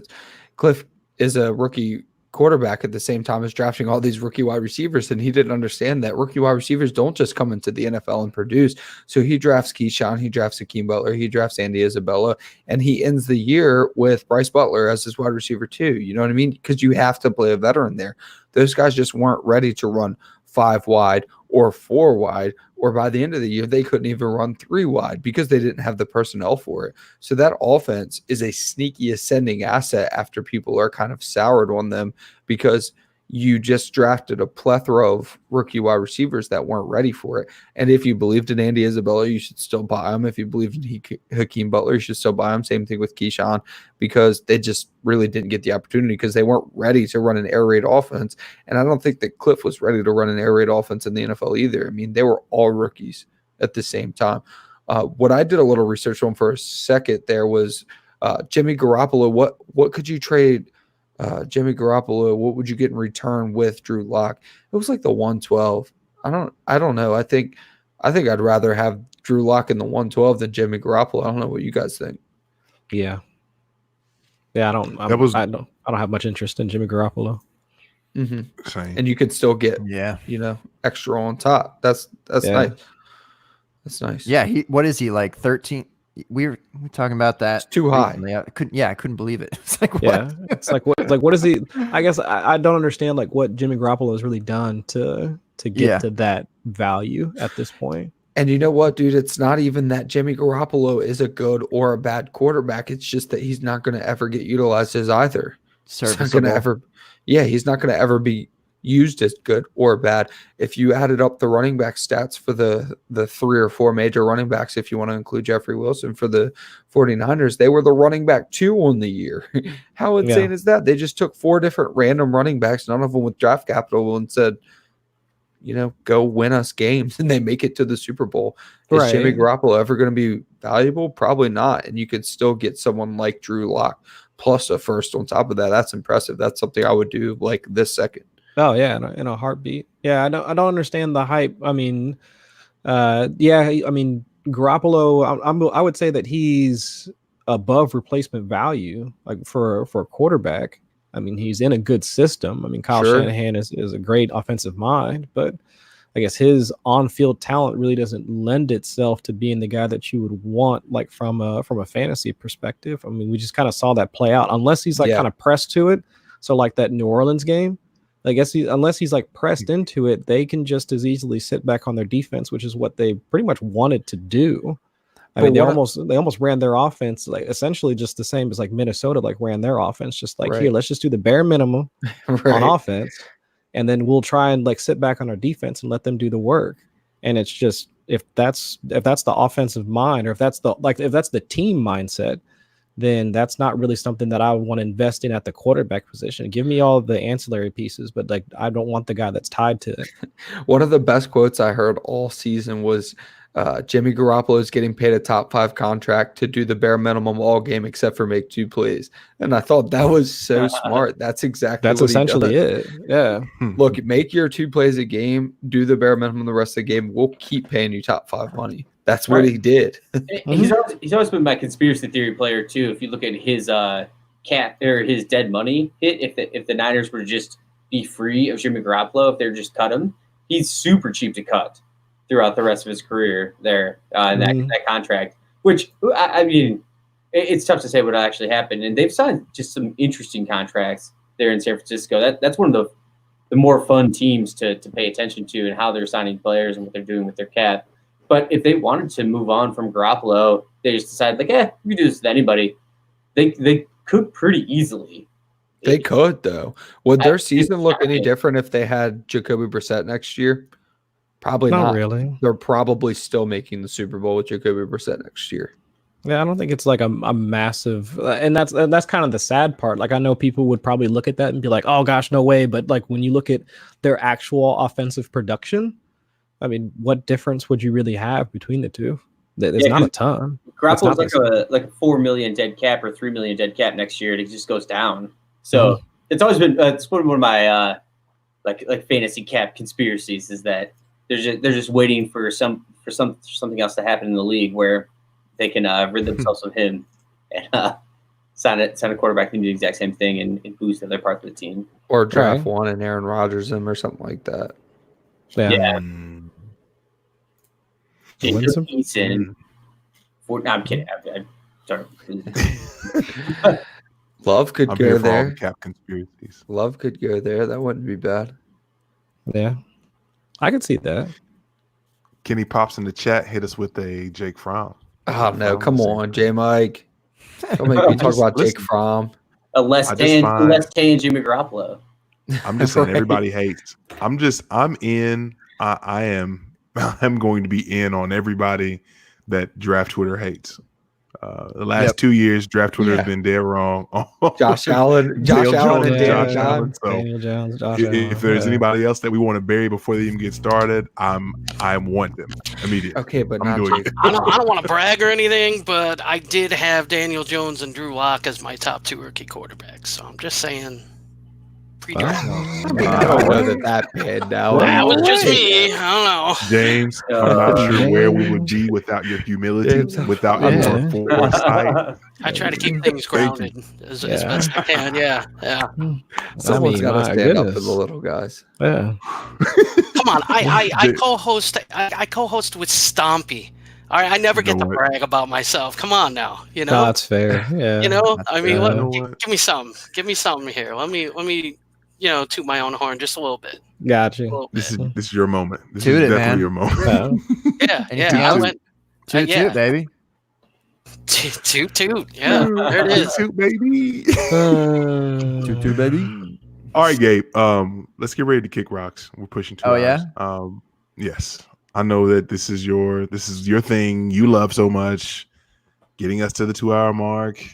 Cliff is a rookie quarterback at the same time as drafting all these rookie wide receivers, and he didn't understand that rookie wide receivers don't just come into the NFL and produce. So he drafts Keyshawn, he drafts Hakeem Butler, he drafts Andy Isabella, and he ends the year with Bryce Butler as his wide receiver too. You know what I mean? Because you have to play a veteran there. Those guys just weren't ready to run 5 wide or 4 wide, or by the end of the year, they couldn't even run 3 wide because they didn't have the personnel for it. So that offense is a sneaky ascending asset after people are kind of soured on them because you just drafted a plethora of rookie wide receivers that weren't ready for it. And if you believed in Andy Isabella, you should still buy him. If you believed in Hakeem Butler, you should still buy him. Same thing with Keyshawn, because they just really didn't get the opportunity because they weren't ready to run an air raid offense. And I don't think that Cliff was ready to run an air raid offense in the NFL either. I mean, they were all rookies at the same time. What I did a little research on for a second there was Jimmy Garoppolo. What could you trade Jimmy Garoppolo? What would you get in return with Drew Lock? It was like the 112. I don't know. I think I'd rather have Drew Lock in the 112 than Jimmy Garoppolo. I don't know what you guys think. Yeah. I don't have much interest in Jimmy Garoppolo. Same. And you could still get, you know, extra on top. That's nice. That's nice. Yeah. What is he, like 13? We were talking about that. It's too high. Recently. I couldn't believe it. It's like, what? Yeah. It's like what is he? I guess I don't understand like what Jimmy Garoppolo has really done to to get Yeah. to that value at this point. And you know what, dude? It's not even that Jimmy Garoppolo is a good or a bad quarterback. It's just that he's not going to ever get utilized as either. He's not going Serviceable. to ever, he's not going to ever be used as good or bad. If you added up the running back stats for the 3 or 4 major running backs, if you want to include Jeffrey Wilson for the 49ers, they were the running back 2 on the year. How insane is that? They just took 4 different random running backs, none of them with draft capital, and said, go win us games, and they make it to the Super Bowl. Is Jimmy Garoppolo ever going to be valuable? Probably not. And you could still get someone like Drew Lock plus a first on top of that. That's impressive. That's something I would do like this second. Oh yeah, in a heartbeat. Yeah, I don't understand the hype. I mean, Garoppolo. I would say that he's above replacement value, like for a quarterback. I mean, he's in a good system. I mean, Kyle Shanahan is a great offensive mind, but I guess his on-field talent really doesn't lend itself to being the guy that you would want, like from a fantasy perspective. I mean, we just kind of saw that play out, unless he's kind of pressed to it. So like that New Orleans game, I guess unless he's like pressed into it, they can just as easily sit back on their defense, which is what they pretty much wanted to do. I mean, they almost ran their offense like essentially just the same as like Minnesota like ran their offense, just like here, let's just do the bare minimum on offense, and then we'll try and like sit back on our defense and let them do the work. And it's just if that's the offensive mind, or if that's the team mindset, then that's not really something that I would want to invest in at the quarterback position. Give me all the ancillary pieces, but like I don't want the guy that's tied to it. One of the best quotes I heard all season was Jimmy Garoppolo is getting paid a top 5 contract to do the bare minimum all game except for make 2 plays. And I thought that was so smart. That's essentially it. Yeah. Look, make your 2 plays a game, do the bare minimum the rest of the game. We'll keep paying you top 5 money. That's what he did. He's always been my conspiracy theory player too. If you look at his cap or his dead money hit, if the Niners were to just be free of Jimmy Garoppolo, if they're just cut him, he's super cheap to cut throughout the rest of his career there in that contract. Which I mean, it's tough to say what actually happened, and they've signed just some interesting contracts there in San Francisco. That's one of the more fun teams to pay attention to, and how they're signing players and what they're doing with their cap. But if they wanted to move on from Garoppolo, they just decided, like, we can do this with anybody. They could pretty easily. They could, though. Would their season look any different if they had Jacoby Brissett next year? Probably not. Really. They're probably still making the Super Bowl with Jacoby Brissett next year. Yeah, I don't think it's like a massive, and that's kind of the sad part. Like I know people would probably look at that and be like, "Oh gosh, no way!" But like when you look at their actual offensive production, I mean, what difference would you really have between the two? There's not a ton. Garoppolo's like a 4 million dead cap or 3 million dead cap next year, and it just goes down. So it's always been it's one of my like fantasy cap conspiracies is that they're just waiting for something else to happen in the league where they can rid themselves of him and sign a quarterback to do the exact same thing and boost other parts of the team, or draft one and Aaron Rodgers him or something like that. Yeah. Winston? No, I'm kidding. I'm sorry. Love could go there. Cap conspiracies. Love could go there. That wouldn't be bad. Yeah, I could see that. Kenny Pops in the chat hit us with a Jake Fromm. Oh no! Come on, J Mike. Don't make me talk about Jake Fromm. Less Tay and Jimmy Garoppolo. I'm just saying everybody hates. I'm going to be in on everybody that Draft Twitter hates. The last 2 years, Draft Twitter has been dead wrong. Josh Allen, and Daniel Jones. If there's anybody else that we want to bury before they even get started, I want them immediately. Okay, but I don't want to brag or anything, but I did have Daniel Jones and Drew Lock as my top 2 rookie quarterbacks. So I'm just saying. Pre-draft. I don't know that bad now. That was just me. I don't know. James, I'm not sure where we would be without your humility, without your foresight. I try to keep things grounded as best I can. Yeah. Someone's got to stand up for the little guys. Yeah. Come on, I co-host. I co-host with Stompy. All right, I never get to brag about myself. Come on now, you know. No, that's fair. Yeah. You know, I mean, give me something. Give me something here. Let me toot my own horn just a little bit. Gotcha. A little This bit. is your moment. This Toot is it, definitely man. your moment. Yeah, Anything yeah. I else? went Toot, yeah. baby. Toot. Yeah, there it is. Toot, baby. Toot, baby. All right, Gabe. Let's get ready to kick rocks. We're pushing 2 Oh, hours. yeah? Yes. I know that this is your thing you love so much. Getting us to the 2 hour mark. In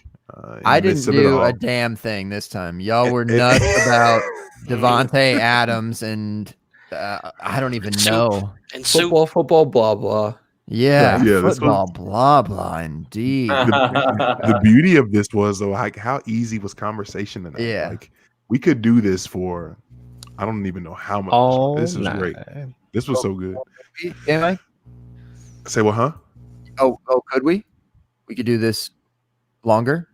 I the midst didn't of it do all. a damn thing this time. Y'all were nuts about Devontae Adams and I don't even Soup. know. And soup. Football, blah blah. Yeah, Yeah, this football, blah blah. Indeed. The beauty of this was though, like how easy was conversation tonight. Yeah. Like we could do this for I don't even know how much. All This was great. night. This was so good. Am I? Say what, huh? Oh, could we? We could do this longer.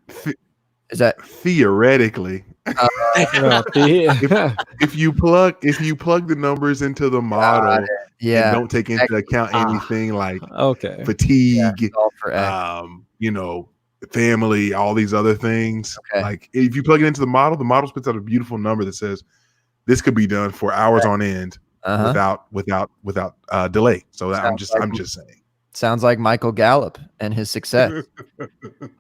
Is that Theoretically, if you plug the numbers into the model and yeah? don't take into account anything like Okay. fatigue, All for X. family, all these other things. Okay. Like if you plug it into the model spits out a beautiful number that says this could be done for hours on end without delay. So that, I'm just saying. Sounds like Michael Gallup and his success.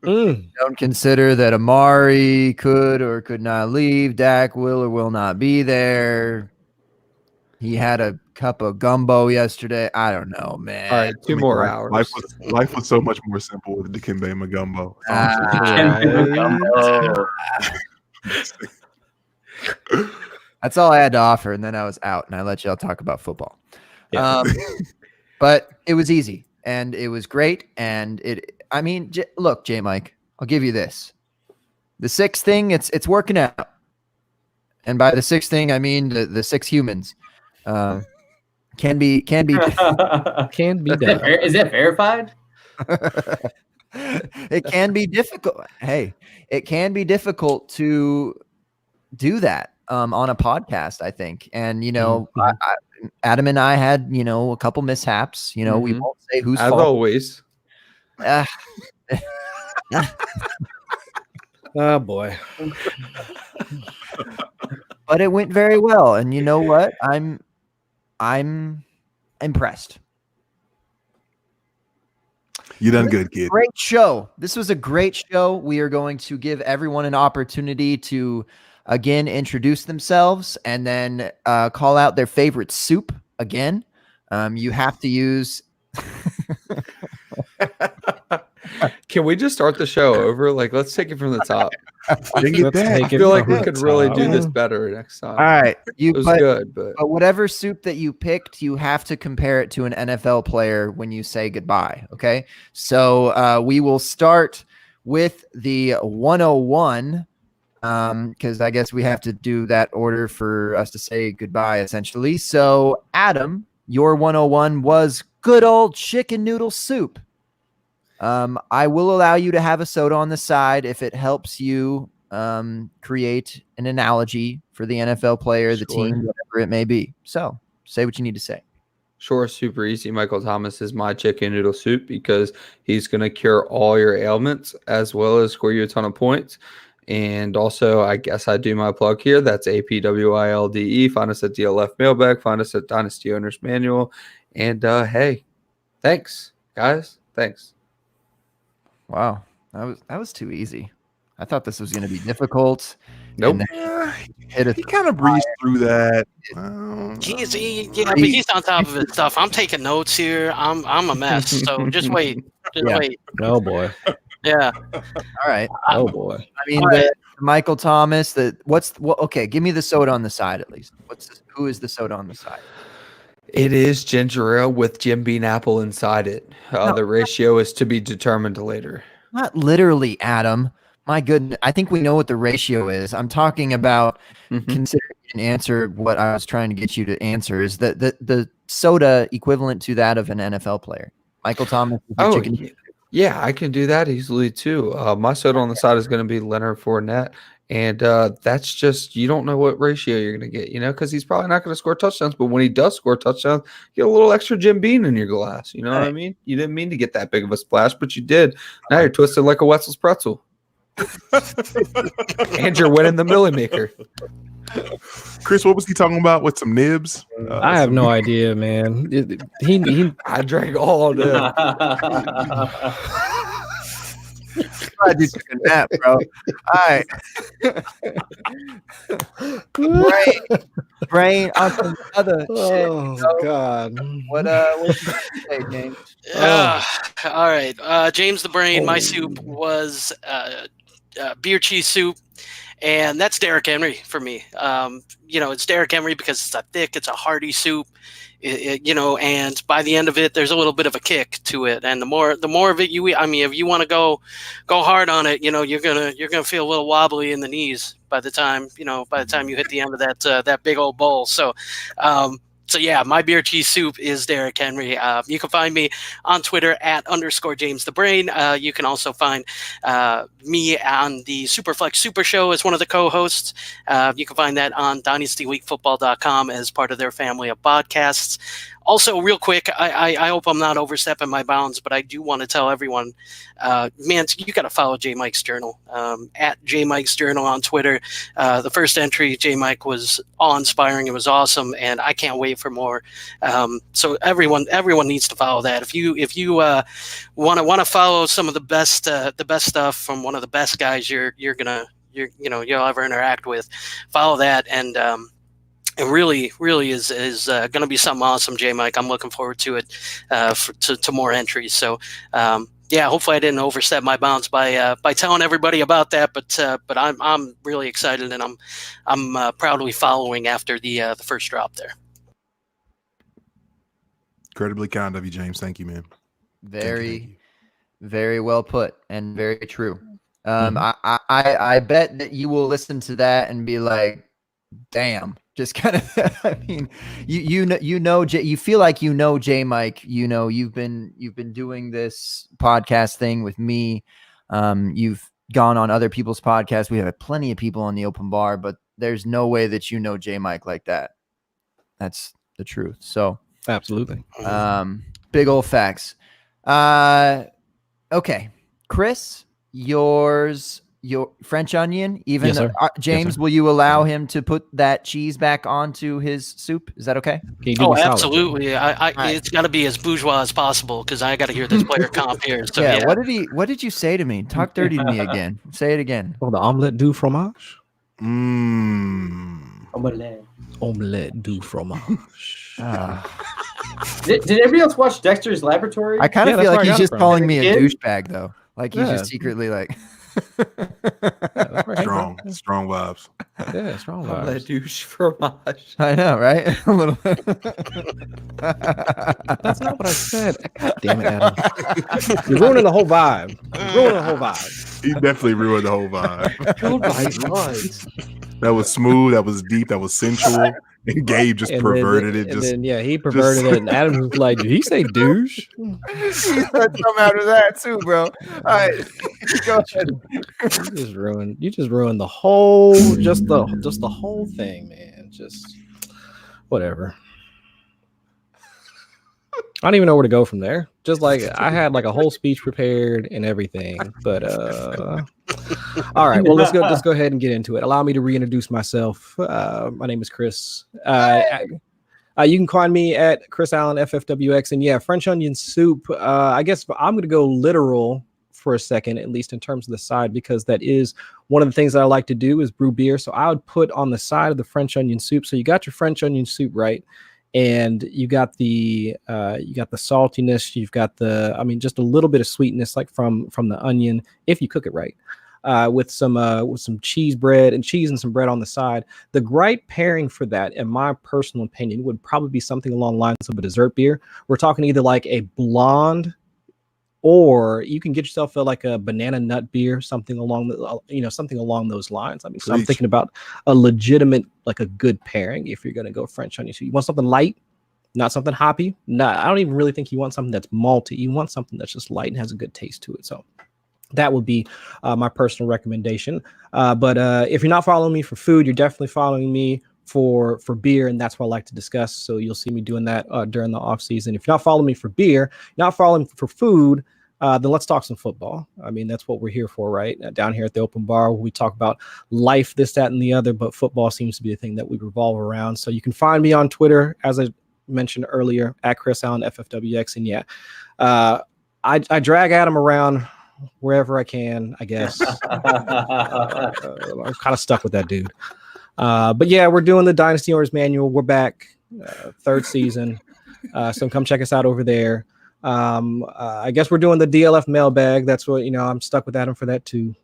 Mm. Don't consider that Amari could or could not leave. Dak will or will not be there. He had a cup of gumbo yesterday. I don't know, man. All right, 2 more hours. Life was so much more simple with Dikembe Magumbo. That's all I had to offer, and then I was out, and I let y'all talk about football. Yeah. But it was easy, and it was great, and look, J Mike, I'll give you this: the 6 thing, it's working out, and by the 6 thing, I mean the 6 humans. Can be Can be done. Is that verified? It can be difficult. Hey, it can be difficult to do that on a podcast, I think. And Adam and I had a couple mishaps. We won't say whose As fault. always. Oh boy. But it went very well, and you know what? I'm impressed. You done good, kid. Great show. This was a great show. We are going to give everyone an opportunity to again introduce themselves and then call out their favorite soup again. You have to use. Can we just start the show over? Like, let's take it from the top. I feel like we could really do this better next time. All right, It was good, but whatever soup that you picked, you have to compare it to an NFL player when you say goodbye. Okay, so we will start with the 101 because I guess we have to do that order for us to say goodbye, essentially. So, Adam, your 101 was good old chicken noodle soup. I will allow you to have a soda on the side if it helps you create an analogy for the NFL player, the team, whatever it may be. So say what you need to say. Sure, super easy. Michael Thomas is my chicken noodle soup because he's going to cure all your ailments as well as score you a ton of points. And also, I guess I do my plug here. That's APWILDE. Find us at DLF Mailbag. Find us at Dynasty Owners Manual. And hey, thanks, guys. Thanks. Wow, that was too easy. I thought this was going to be difficult. Nope. He kind of breezed through that. But he's on top of his stuff. I'm taking notes here. I'm a mess. So just wait. Wait. Oh boy. Yeah. All right. Oh boy. I mean, Michael Thomas. Okay, give me the soda on the side at least. Who is the soda on the side? It is ginger ale with Jim Beam apple inside it. The ratio is to be determined later. Not literally, Adam. My goodness. I think we know what the ratio is. I'm talking about considering you didn't answer what I was trying to get you to answer is that the soda equivalent to that of an NFL player. Michael Thomas. Yeah, I can do that easily too. My soda on the side is going to be Leonard Fournette. And that's just, you don't know what ratio you're going to get, because he's probably not going to score touchdowns. But when he does score touchdowns, you get a little extra Jim Beam in your glass. You know what I mean? You didn't mean to get that big of a splash, but you did. Now you're twisted like a Wetzel's pretzel. And you're winning the Millie Maker. Chris, what was he talking about with some nibs? I have no idea, man. He I drank all of them. Glad you took a nap, bro. All right. Brain on some other shit. Oh God. What you say, James? All right. James the Brain, my soup was beer cheese soup. And that's Derrick Henry for me. It's Derrick Henry because it's a thick, it's a hearty soup. And by the end of it, there's a little bit of a kick to it. And the more of it you eat, I mean, if you want to go hard on it, you're gonna feel a little wobbly in the knees by the time you hit the end of that big old bowl. So yeah, my beer cheese soup is Derrick Henry. You can find me on Twitter at _James the Brain. You can also find me on the Superflex Super Show as one of the co-hosts. You can find that on DynastyLeagueFootball.com as part of their family of podcasts. Also, real quick, I hope I'm not overstepping my bounds, but I do want to tell everyone, man, you got to follow J Mike's Journal, at J Mike's Journal on Twitter. The first entry, J Mike, was awe-inspiring. It was awesome, and I can't wait for more. So everyone needs to follow that. If you want to follow some of the best stuff from one of the best guys you'll ever interact with, follow that. And it really is going to be something awesome, J Mike. I'm looking forward to it, to more entries. So yeah, hopefully I didn't overstep my bounds by telling everybody about that. But I'm really excited, and I'm proudly following after the first drop there. Incredibly kind of you, James. Thank you, man. Very, very well put and very true. I bet that you will listen to that and be like, damn. Just kind of, I mean, you feel like J Mike. You've been doing this podcast thing with me. You've gone on other people's podcasts. We have plenty of people on the Open Bar, but there's no way that J Mike like that. That's the truth. So absolutely. Big old facts. Okay, Chris, your French onion, even yes, James, yes, will you allow him to put that cheese back onto his soup? Is that okay? Absolutely. It's got to be as bourgeois as possible because I got to hear this player comp here. So yeah. What did you say to me? Talk dirty to me again. Say it again. Oh, the omelette du fromage. Omelette du fromage. Did everybody else watch Dexter's Laboratory? I kind of feel like he's just calling me a douchebag, though. Like he's just secretly like. Strong vibes. Yeah, strong vibes. Douche fromage. I know, right? A little bit. That's not what I said. God damn it, Adam. You're ruining the whole vibe. He definitely ruined the whole vibe. That was smooth. That was deep. That was sensual. And Gabe just perverted it. He perverted it. And Adam was like, did he say douche? He said something after that too, bro. All right, go ahead. You just ruined the whole, just the whole thing, man. Just whatever. I don't even know where to go from there. Just like I had like a whole speech prepared and everything, but all right. Well, let's go ahead and get into it. Allow me to reintroduce myself. My name is Chris. You can find me at Chris Allen FFWX, and yeah, French onion soup. I guess I'm going to go literal for a second, at least in terms of the side, because that is one of the things that I like to do is brew beer. So I would put on the side of the French onion soup. So you got your French onion soup, right? And you got the saltiness, you've got just a little bit of sweetness, like from the onion, if you cook it right, with some cheese bread and cheese and some bread on the side. The right pairing for that, in my personal opinion, would probably be something along the lines of a dessert beer. We're talking either like a blonde, or you can get yourself like a banana nut beer, something along those lines. I mean, so I'm thinking about a legitimate, like a good pairing if you're going to go French onion. So you want something light, not something hoppy. No, I don't even really think you want something that's malty. You want something that's just light and has a good taste to it. So that would be my personal recommendation. But if you're not following me for food, you're definitely following me for beer, and that's what I like to discuss. So you'll see me doing that during the off season. If you're not following me for beer, not following me for food, then let's talk some football. I mean, that's what we're here for, right? Down here at the Open Bar, we talk about life, this, that, and the other, but football seems to be the thing that we revolve around. So you can find me on Twitter, as I mentioned earlier, at Chris Allen FFWX. And yeah, I drag Adam around wherever I can, I guess. I'm kind of stuck with that dude. But yeah, we're doing the Dynasty Owners Manual. We're back, third season. So come check us out over there. I guess we're doing the DLF mailbag. That's what, I'm stuck with Adam for that too.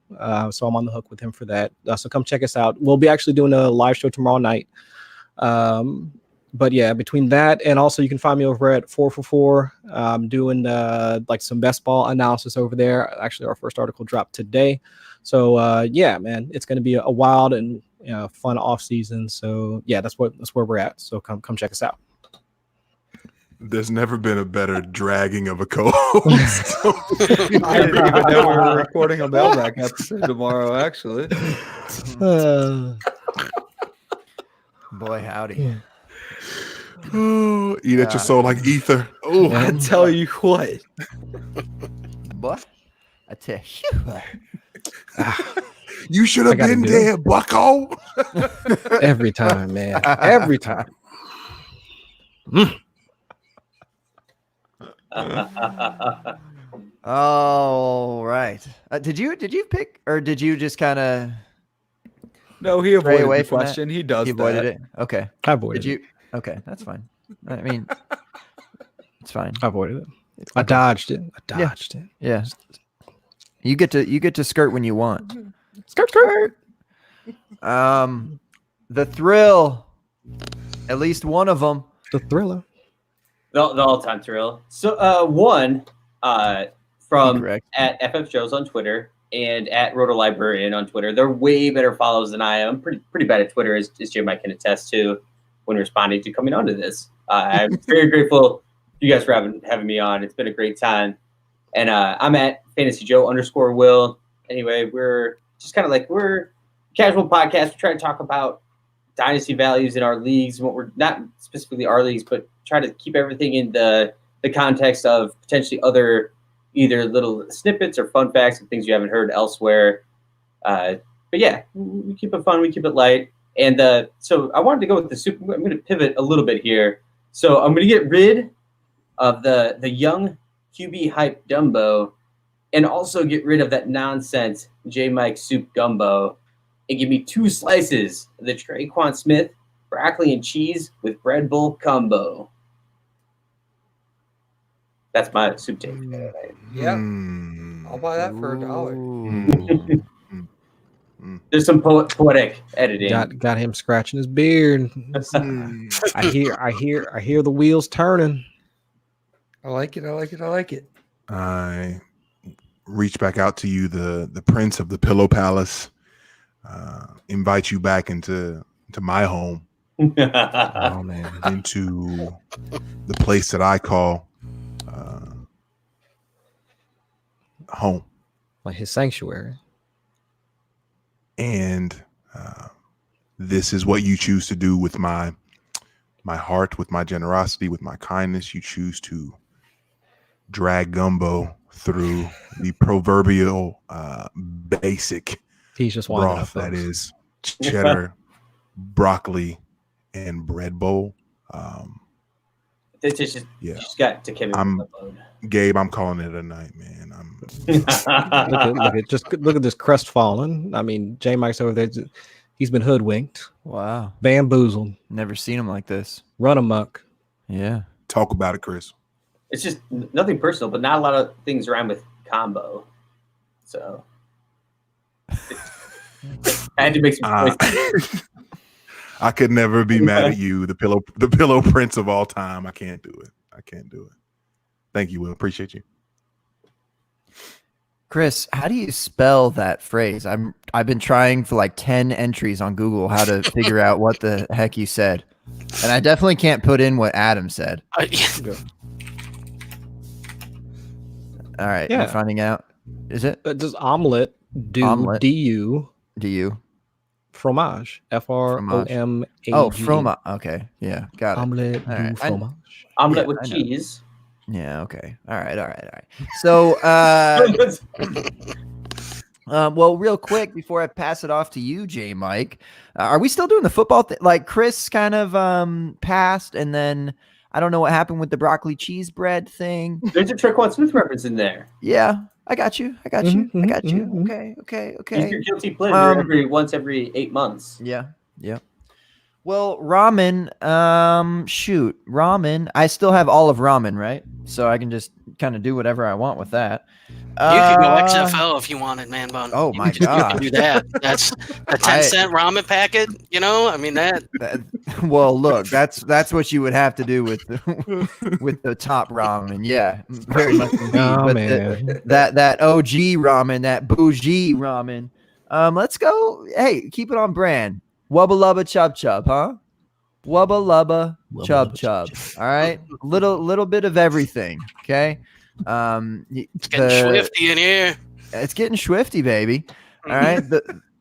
So I'm on the hook with him for that. So come check us out. We'll be actually doing a live show tomorrow night. But yeah, between that and also you can find me over at 444, doing like some best ball analysis over there. Actually, our first article dropped today. So yeah, man, it's going to be a wild and fun off season. So yeah, that's where we're at. So come check us out. There's never been a better dragging of a co-host. I didn't even know we were recording a mailbag episode tomorrow, actually. Boy, howdy. Oh, eat at your soul like ether. Oh, I tell you what. What? I tell you what. You should have been there, bucko. Every time, man. Every time. All right. Did you pick, or did you just kind of No, he avoided away the from that? question. He does he avoided that. it? Okay. I avoided Did you? Okay, that's fine. I mean, it's fine. I avoided it. I dodged it. Yeah. You get to skirt when you want. Skirt. The thrill. At least one of them. The thriller. The all-time thrill. So one from Correct. at FF Joes on Twitter and at Roto Librarian on Twitter. They're way better follows than I am. Pretty bad at Twitter, as Jim Mike can attest to when responding to coming onto this. I'm very grateful you guys for having me on. It's been a great time. And I'm at FantasyJoe_Will. Anyway, we're just kind of like, we're a casual podcast. We try to talk about dynasty values in our leagues, and what we're not specifically our leagues, but try to keep everything in the context of potentially other either little snippets or fun facts and things you haven't heard elsewhere. But yeah, we keep it fun, we keep it light. And so I wanted to go with the super. I'm going to pivot a little bit here. So I'm going to get rid of the young QB hype Dumbo, and also get rid of that nonsense J Mike soup gumbo, and give me 2 slices of the Traquan Smith broccoli and cheese with bread bowl combo. That's my soup take. Yeah. I'll buy that for $1. There's some poetic editing. Got him scratching his beard. I hear the wheels turning. I like it. I reach back out to you, the prince of the Pillow Palace. Invite you back into my home. Oh man. Into the place that I call home. Like his sanctuary. And this is what you choose to do with my heart, with my generosity, with my kindness. You choose to drag gumbo through the proverbial basic He's just broth that is cheddar, broccoli, and bread bowl. It's just, Yeah. just got to Kevin. Gabe, I'm calling it a night, man. Look at this crestfallen. I mean, J Mike's over there. He's been hoodwinked, Wow. bamboozled, Never seen him like this. run amok. Yeah. Talk about it, Chris. It's just nothing personal, but not a lot of things rhyme with combo. So I had to make some choices. I could never be mad at you, the pillow prince of all time. I can't do it. Thank you, Will. Appreciate you. Chris, how do you spell that phrase? I've been trying for like 10 entries on Google how to figure out what the heck you said. And I definitely can't put in what Adam said. All right. Yeah. You're finding out. Is it? Does omelet do Omelet. D-U Do you? fromage? F-R-O-M-A-G. Oh, fromage. Okay. Yeah. Got it. Omelet All du right. fromage. Omelet Yeah, with I know. cheese. Yeah. Okay. All right. So, well, real quick before I pass it off to you, J Mike, are we still doing the football thing? Like Chris kind of passed, and then I don't know what happened with the broccoli cheese bread thing. There's a Trequan Smith reference in there. Yeah, I got you. Mhm, Okay. He's your guilty pleasure once every 8 months. Yeah. Well, ramen. Ramen. I still have all of ramen, right? So I can just kind of do whatever I want with that. You could go XFL if you wanted, man bun. Oh my You can god. do that. That's a 10-cent ramen packet. You know, I mean that. Well, look, that's what you would have to do with the top ramen. Yeah, very much. Indeed. Oh, But man. that OG ramen, that bougie ramen. Let's go. Hey, keep it on brand. Wubba lubba chub chub, huh? Wubba lubba chub chub. All right, little bit of everything. Okay. It's getting swifty in here. It's getting swifty, baby. All right.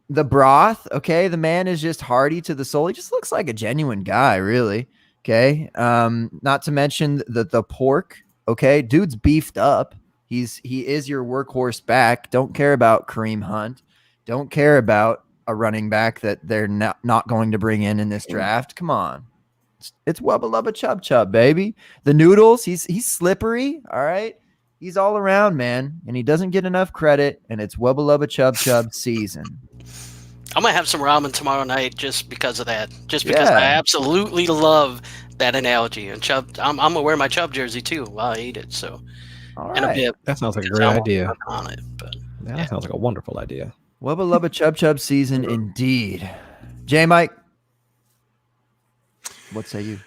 The broth, okay. The man is just hearty to the soul. He just looks like a genuine guy, really. Okay. Not to mention the pork. Okay, dude's beefed up. He is your workhorse back. Don't care about Kareem Hunt. Don't care about a running back that they're not going to bring in this draft. Come on. It's Wubba Lubba Chub Chub, baby. The noodles, he's slippery. All right. He's all around, man. And he doesn't get enough credit. And it's Wubba Lubba Chub Chub season. I'm gonna have some ramen tomorrow night just because of that. Just because I absolutely love that analogy. And Chubb, I'm gonna wear my Chubb jersey too while I eat it. So All in a right. bit. That sounds like a because great I won't idea. work on it, but That sounds like a wonderful idea. Wubba Lubba Chub Chub season indeed. J Mike, what say you?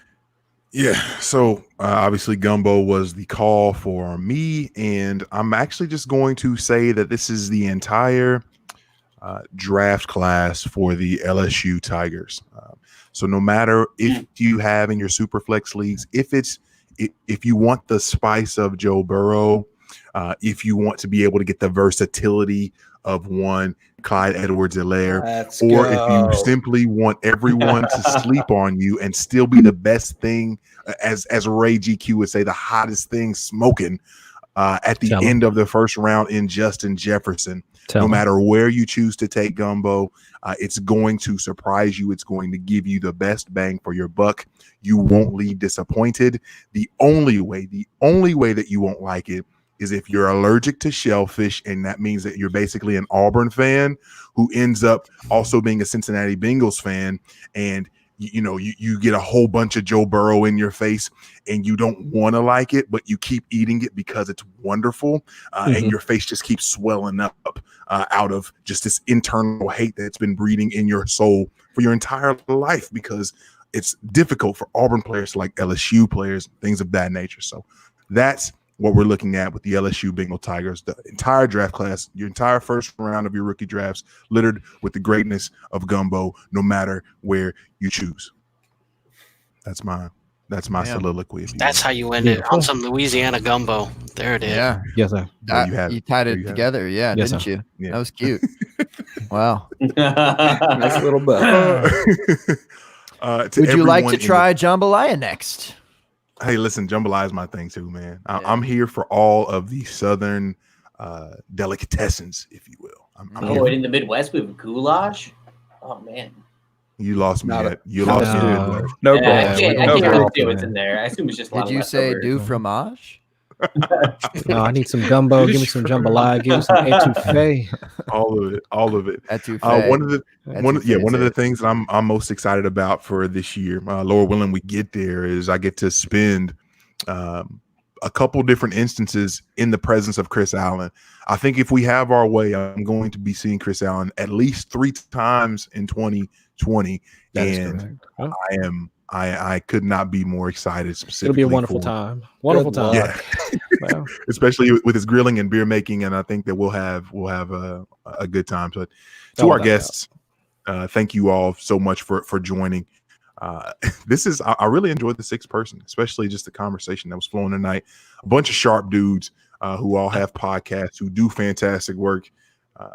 Yeah, so obviously Gumbo was the call for me, and I'm actually just going to say that this is the entire draft class for the LSU Tigers. So no matter if you have in your Superflex leagues, if you want the spice of Joe Burrow, if you want to be able to get the versatility of one Clyde Edwards-Helaire, or if you simply want everyone to sleep on you and still be the best thing, as Ray GQ would say, the hottest thing smoking at the end of the first round in Justin Jefferson. No matter where you choose to take Gumbo, it's going to surprise you. It's going to give you the best bang for your buck. You won't leave disappointed. The only way that you won't like it is if you're allergic to shellfish, and that means that you're basically an Auburn fan who ends up also being a Cincinnati Bengals fan, and you get a whole bunch of Joe Burrow in your face, and you don't want to like it, but you keep eating it because it's wonderful, and your face just keeps swelling up out of just this internal hate that's been breeding in your soul for your entire life, because it's difficult for Auburn players to like LSU players, things of that nature. So that's what we're looking at with the LSU Bengal Tigers. The entire draft class, your entire first round of your rookie drafts, littered with the greatness of Gumbo, no matter where you choose. That's my soliloquy. that's how you end it on some Louisiana gumbo. There it is. Yeah. Yes, sir. You tied it together. Yeah, Yes, didn't sir. you? Yeah. That was cute. Wow. Nice little bit. Would you like to try jambalaya next? Hey, listen, jambalaya is my thing too, man. I'm here for all of the southern delicatessens, if you will. I'm Oh, here. and in the Midwest we have goulash. Oh man. You lost me. You not lost me. a- Midwest. No Yeah, problem. I no can't really problem, see what's man. in there. I assume it's just a lot Did you of say leftovers. du fromage? No, I need some gumbo. Give me some jambalaya. Give me some etouffee. All of it. Etouffee. One of the Etouffee. things that I'm most excited about for this year, Lord willing, we get there, is I get to spend a couple different instances in the presence of Chris Allen. I think if we have our way, I'm going to be seeing Chris Allen at least 3 times in 2020, That is and correct. Well, I could not be more excited. Specifically, it'll be a wonderful for- time. Wonderful Good time. luck. Well, especially with his grilling and beer making, and I think that we'll have a good time. So, to Oh, our without guests, thank you all so much for joining. I really enjoyed the 6th person, especially just the conversation that was flowing tonight. A bunch of sharp dudes who all have podcasts, who do fantastic work,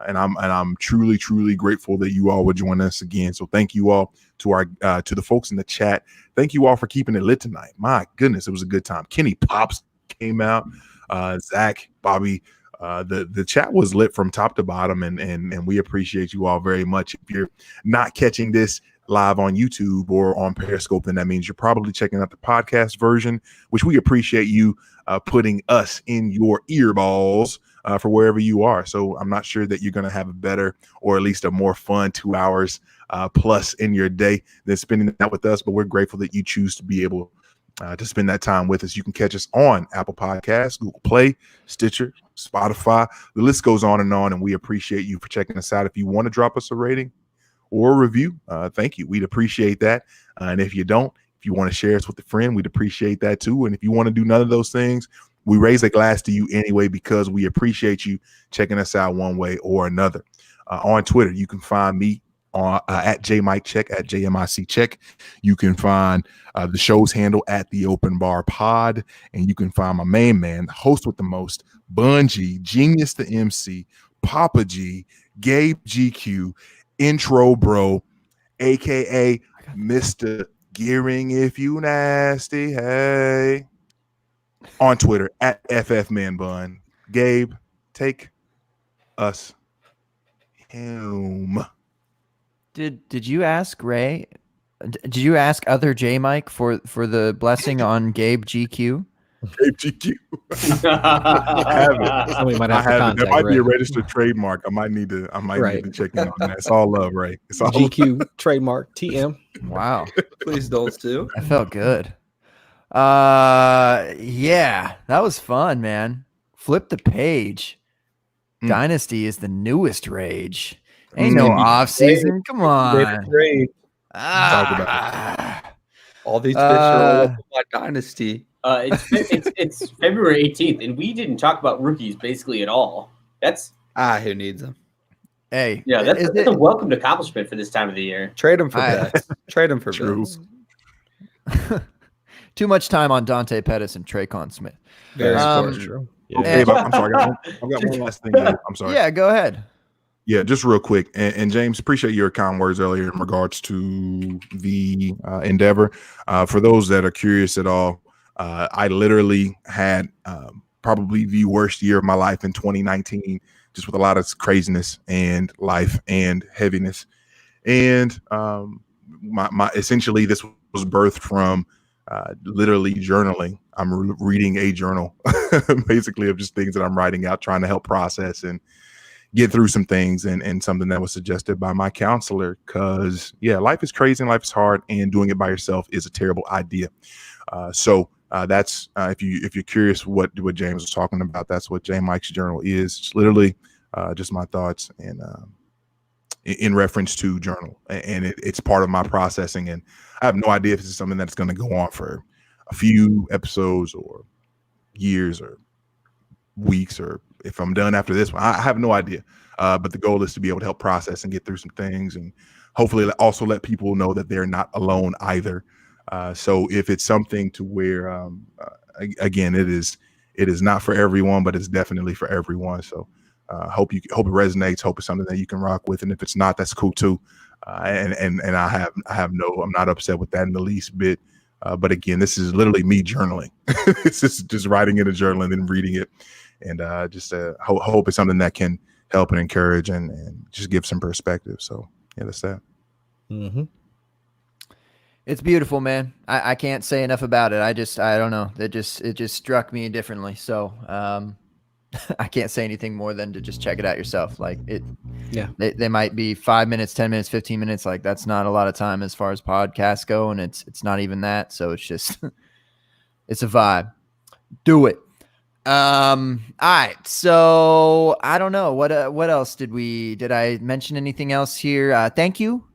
and I'm truly grateful that you all would join us again. So thank you all to the folks in the chat. Thank you all for keeping it lit tonight. My goodness, it was a good time. Kenny Pops came out. Zach, Bobby, the chat was lit from top to bottom, and we appreciate you all very much. If you're not catching this live on YouTube or on Periscope, then that means you're probably checking out the podcast version, which we appreciate you putting us in your earballs for wherever you are. So I'm not sure that you're going to have a better, or at least a more fun 2 hours plus in your day than spending that with us. But we're grateful that you choose to be able to spend that time with us. You can catch us on Apple Podcasts, Google Play, Stitcher, Spotify. The list goes on, and we appreciate you for checking us out. If you want to drop us a rating or a review, thank you. We'd appreciate that. And if you don't, if you want to share us with a friend, we'd appreciate that too. And if you want to do none of those things, we raise a glass to you anyway, because we appreciate you checking us out one way or another. On Twitter, you can find me on at JMikeCheck, at JMICCheck. You can find the show's handle at the Open Bar Pod, and you can find my main man, the host with the most, Bungie, Genius the MC, Papa G, Gabe GQ, Intro Bro, aka Mr. Gearing If You Nasty, hey, on Twitter at FFManBun. Gabe, take us home. Did you ask Ray? Did you ask other J Mike for the blessing on Gabe GQ? Gabe GQ. I have it. Somebody might I have to have it. contact That might be a Ray. registered trademark. I might need to Right. check in on that. It's all love, Ray. It's all GQ trademark TM. Wow, Please don't steal. that felt good. Yeah, that was fun, man. Flip the page. Dynasty is the newest rage. Ain't no off season. Come on. Great. Talk about All these fish are all over my dynasty. It's February 18th, and we didn't talk about rookies basically at all. That's Who needs them? Hey, that's a welcomed accomplishment for this time of the year. Trade them for bets. Trade them for True. bets. too much time on Dante Pettis and Traycon Smith. Very True. Okay, but I'm sorry. I've got one last thing. I'm sorry. Yeah, go ahead. Yeah, just real quick. And James, appreciate your kind words earlier in regards to the endeavor. For those that are curious at all, I literally had probably the worst year of my life in 2019, just with a lot of craziness and life and heaviness. And my essentially this was birthed from literally journaling. I'm reading a journal basically of just things that I'm writing out, trying to help process and get through some things, and something that was suggested by my counselor, because life is crazy and life is hard, and doing it by yourself is a terrible idea. So that's if you're curious what James was talking about, that's what J Mike's journal is. It's literally just my thoughts and in reference to journal, and it's part of my processing. And I have no idea if this is something that's going to go on for a few episodes or years or weeks, or if I'm done after this one. I have no idea. But the goal is to be able to help process and get through some things, and hopefully also let people know that they're not alone either. So if it's something to where, again, it is not for everyone, but it's definitely for everyone. So hope it resonates. Hope it's something that you can rock with. And if it's not, that's cool too. And I'm not upset with that in the least bit. But again, this is literally me journaling. It's just writing in a journal and then reading it. And just hope it's something that can help and encourage and just give some perspective. So yeah, that's that. Mm-hmm. It's beautiful, man. I can't say enough about it. I don't know. It just struck me differently. So I can't say anything more than to just check it out yourself. Like it, Yeah. They might be 5 minutes, 10 minutes, 15 minutes. Like that's not a lot of time as far as podcasts go, and it's not even that. So it's just it's a vibe. Do it. All right. So I don't know what else did I mention anything else here? Thank you,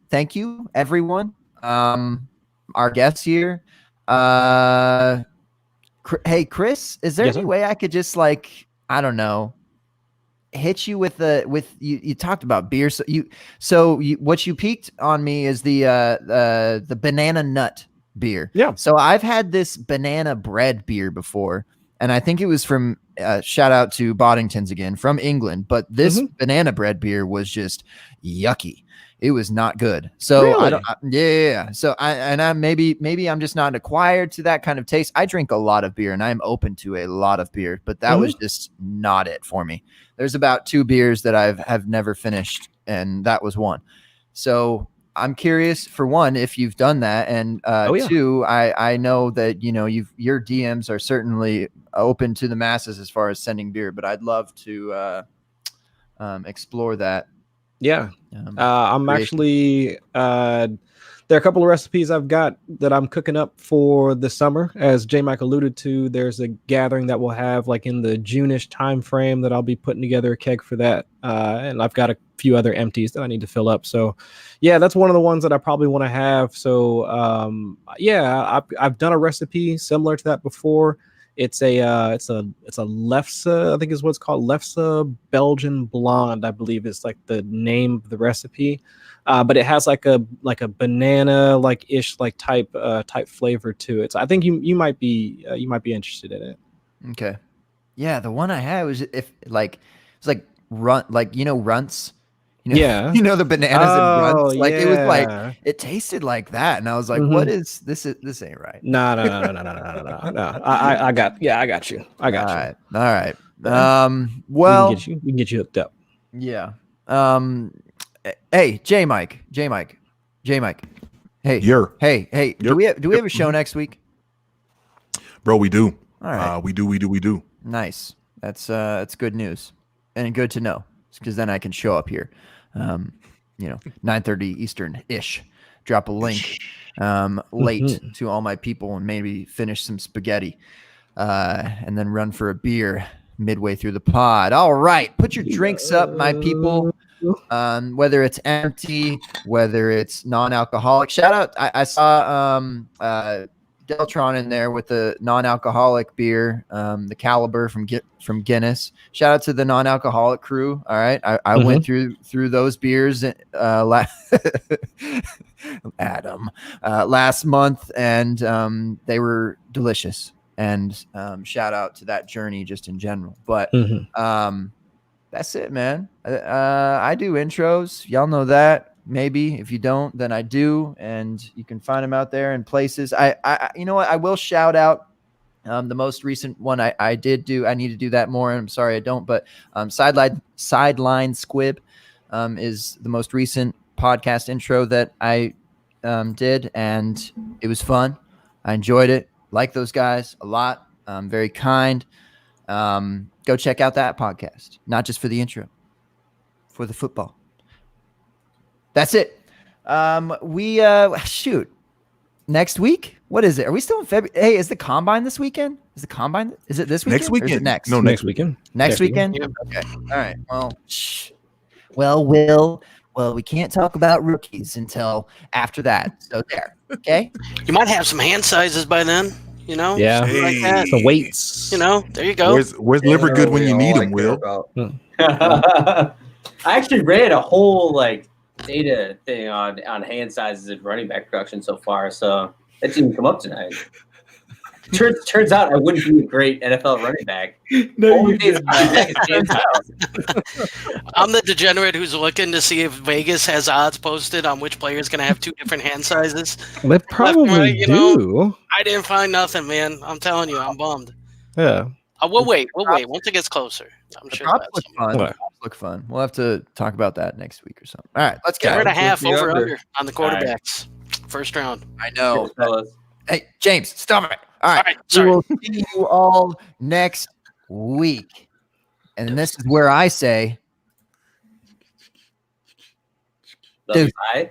everyone. Our guests here. Hey, Chris, is there Yes, any sir. way I could just I don't know, hit you with you talked about beer. So what you peaked on me is the banana nut beer. Yeah. So I've had this banana bread beer before. and I think it was from shout out to Boddington's again from England. But this banana bread beer was just yucky. It was not good. So I don't. Yeah. So I maybe I'm just not acquired to that kind of taste. I drink a lot of beer and I'm open to a lot of beer, but that was just not it for me. There's about 2 beers that have never finished, and that was one. So I'm curious, for one, if you've done that, and 2, I know that your DMs are certainly open to the masses as far as sending beer, but I'd love to explore that. Yeah. I'm actually there are a couple of recipes I've got that I'm cooking up for the summer. As J Mike alluded to, there's a gathering that we'll have like in the June-ish time frame that I'll be putting together a keg for that. And I've got a few other empties that I need to fill up. So yeah, that's one of the ones that I probably want to have. So I've done a recipe similar to that before. It's a Lefse, I think is what it's called. Lefse Belgian Blonde, I believe is like the name of the recipe. But it has like a banana ish type flavor to it. So I think you might be interested in it. Okay. Yeah, the one I had was it's like runts. Yeah. The bananas and runts. Like it was like yeah. it tasted like that, and I was like, "What is this? This ain't right." No. I got you. I got you. All right. Well, we can get you hooked up. Yeah. Hey, J Mike. Hey. Hey. Do we have a show next week? Bro, we do. All right. We do. Nice. That's good news and good to know, because then I can show up here. 9:30 Eastern ish. Drop a link late to all my people and maybe finish some spaghetti, and then run for a beer midway through the pod. All right, put your drinks up, my people. Whether it's empty, whether it's non-alcoholic. Shout out! I saw Deltron in there with the non-alcoholic beer, the Caliber from Guinness. Shout out to the non-alcoholic crew. All right, I went through those beers Adam last month, and they were delicious. And shout out to that journey just in general. But that's it, man. I do intros. Y'all know that. Maybe if you don't, then I do, and you can find them out there in places. I you know what? I will shout out the most recent one I did do. I need to do that more, and I'm sorry I don't. But Sideline Squib is the most recent podcast intro that I did, and it was fun. I enjoyed it. Like those guys a lot. Very kind. Go check out that podcast, not just for the intro, for the football. That's it. We shoot next week. What is it? Are we still in February? Hey, is the combine this weekend? Is it this weekend? Next weekend. Or is it next? No, next weekend. Next weekend? Yeah. Okay. All right. Well, we can't talk about rookies until after that. So there. Okay. You might have some hand sizes by then. Yeah. something like that. The weights. There you go. Where's liver good when you need them, Will? I actually read a whole data thing on hand sizes and running back production so far, so that didn't come up tonight. Turns out I wouldn't be a great NFL running back. No, you did not. I'm the degenerate who's looking to see if Vegas has odds posted on which player is going to have 2 different hand sizes. They probably right, do. I didn't find nothing, man. I'm telling you, I'm bummed. Yeah. We'll wait. Once it gets closer, I'm sure. Props That's look fun. What? Props look fun. We'll have to talk about that next week or something. All right, let's Get get rid of half the over under. under on the quarterbacks. First round. I know. Fellas. Hey, James, stop it. All All right. right, We sorry. will see you all next week. And this is where I say, Love you, bye.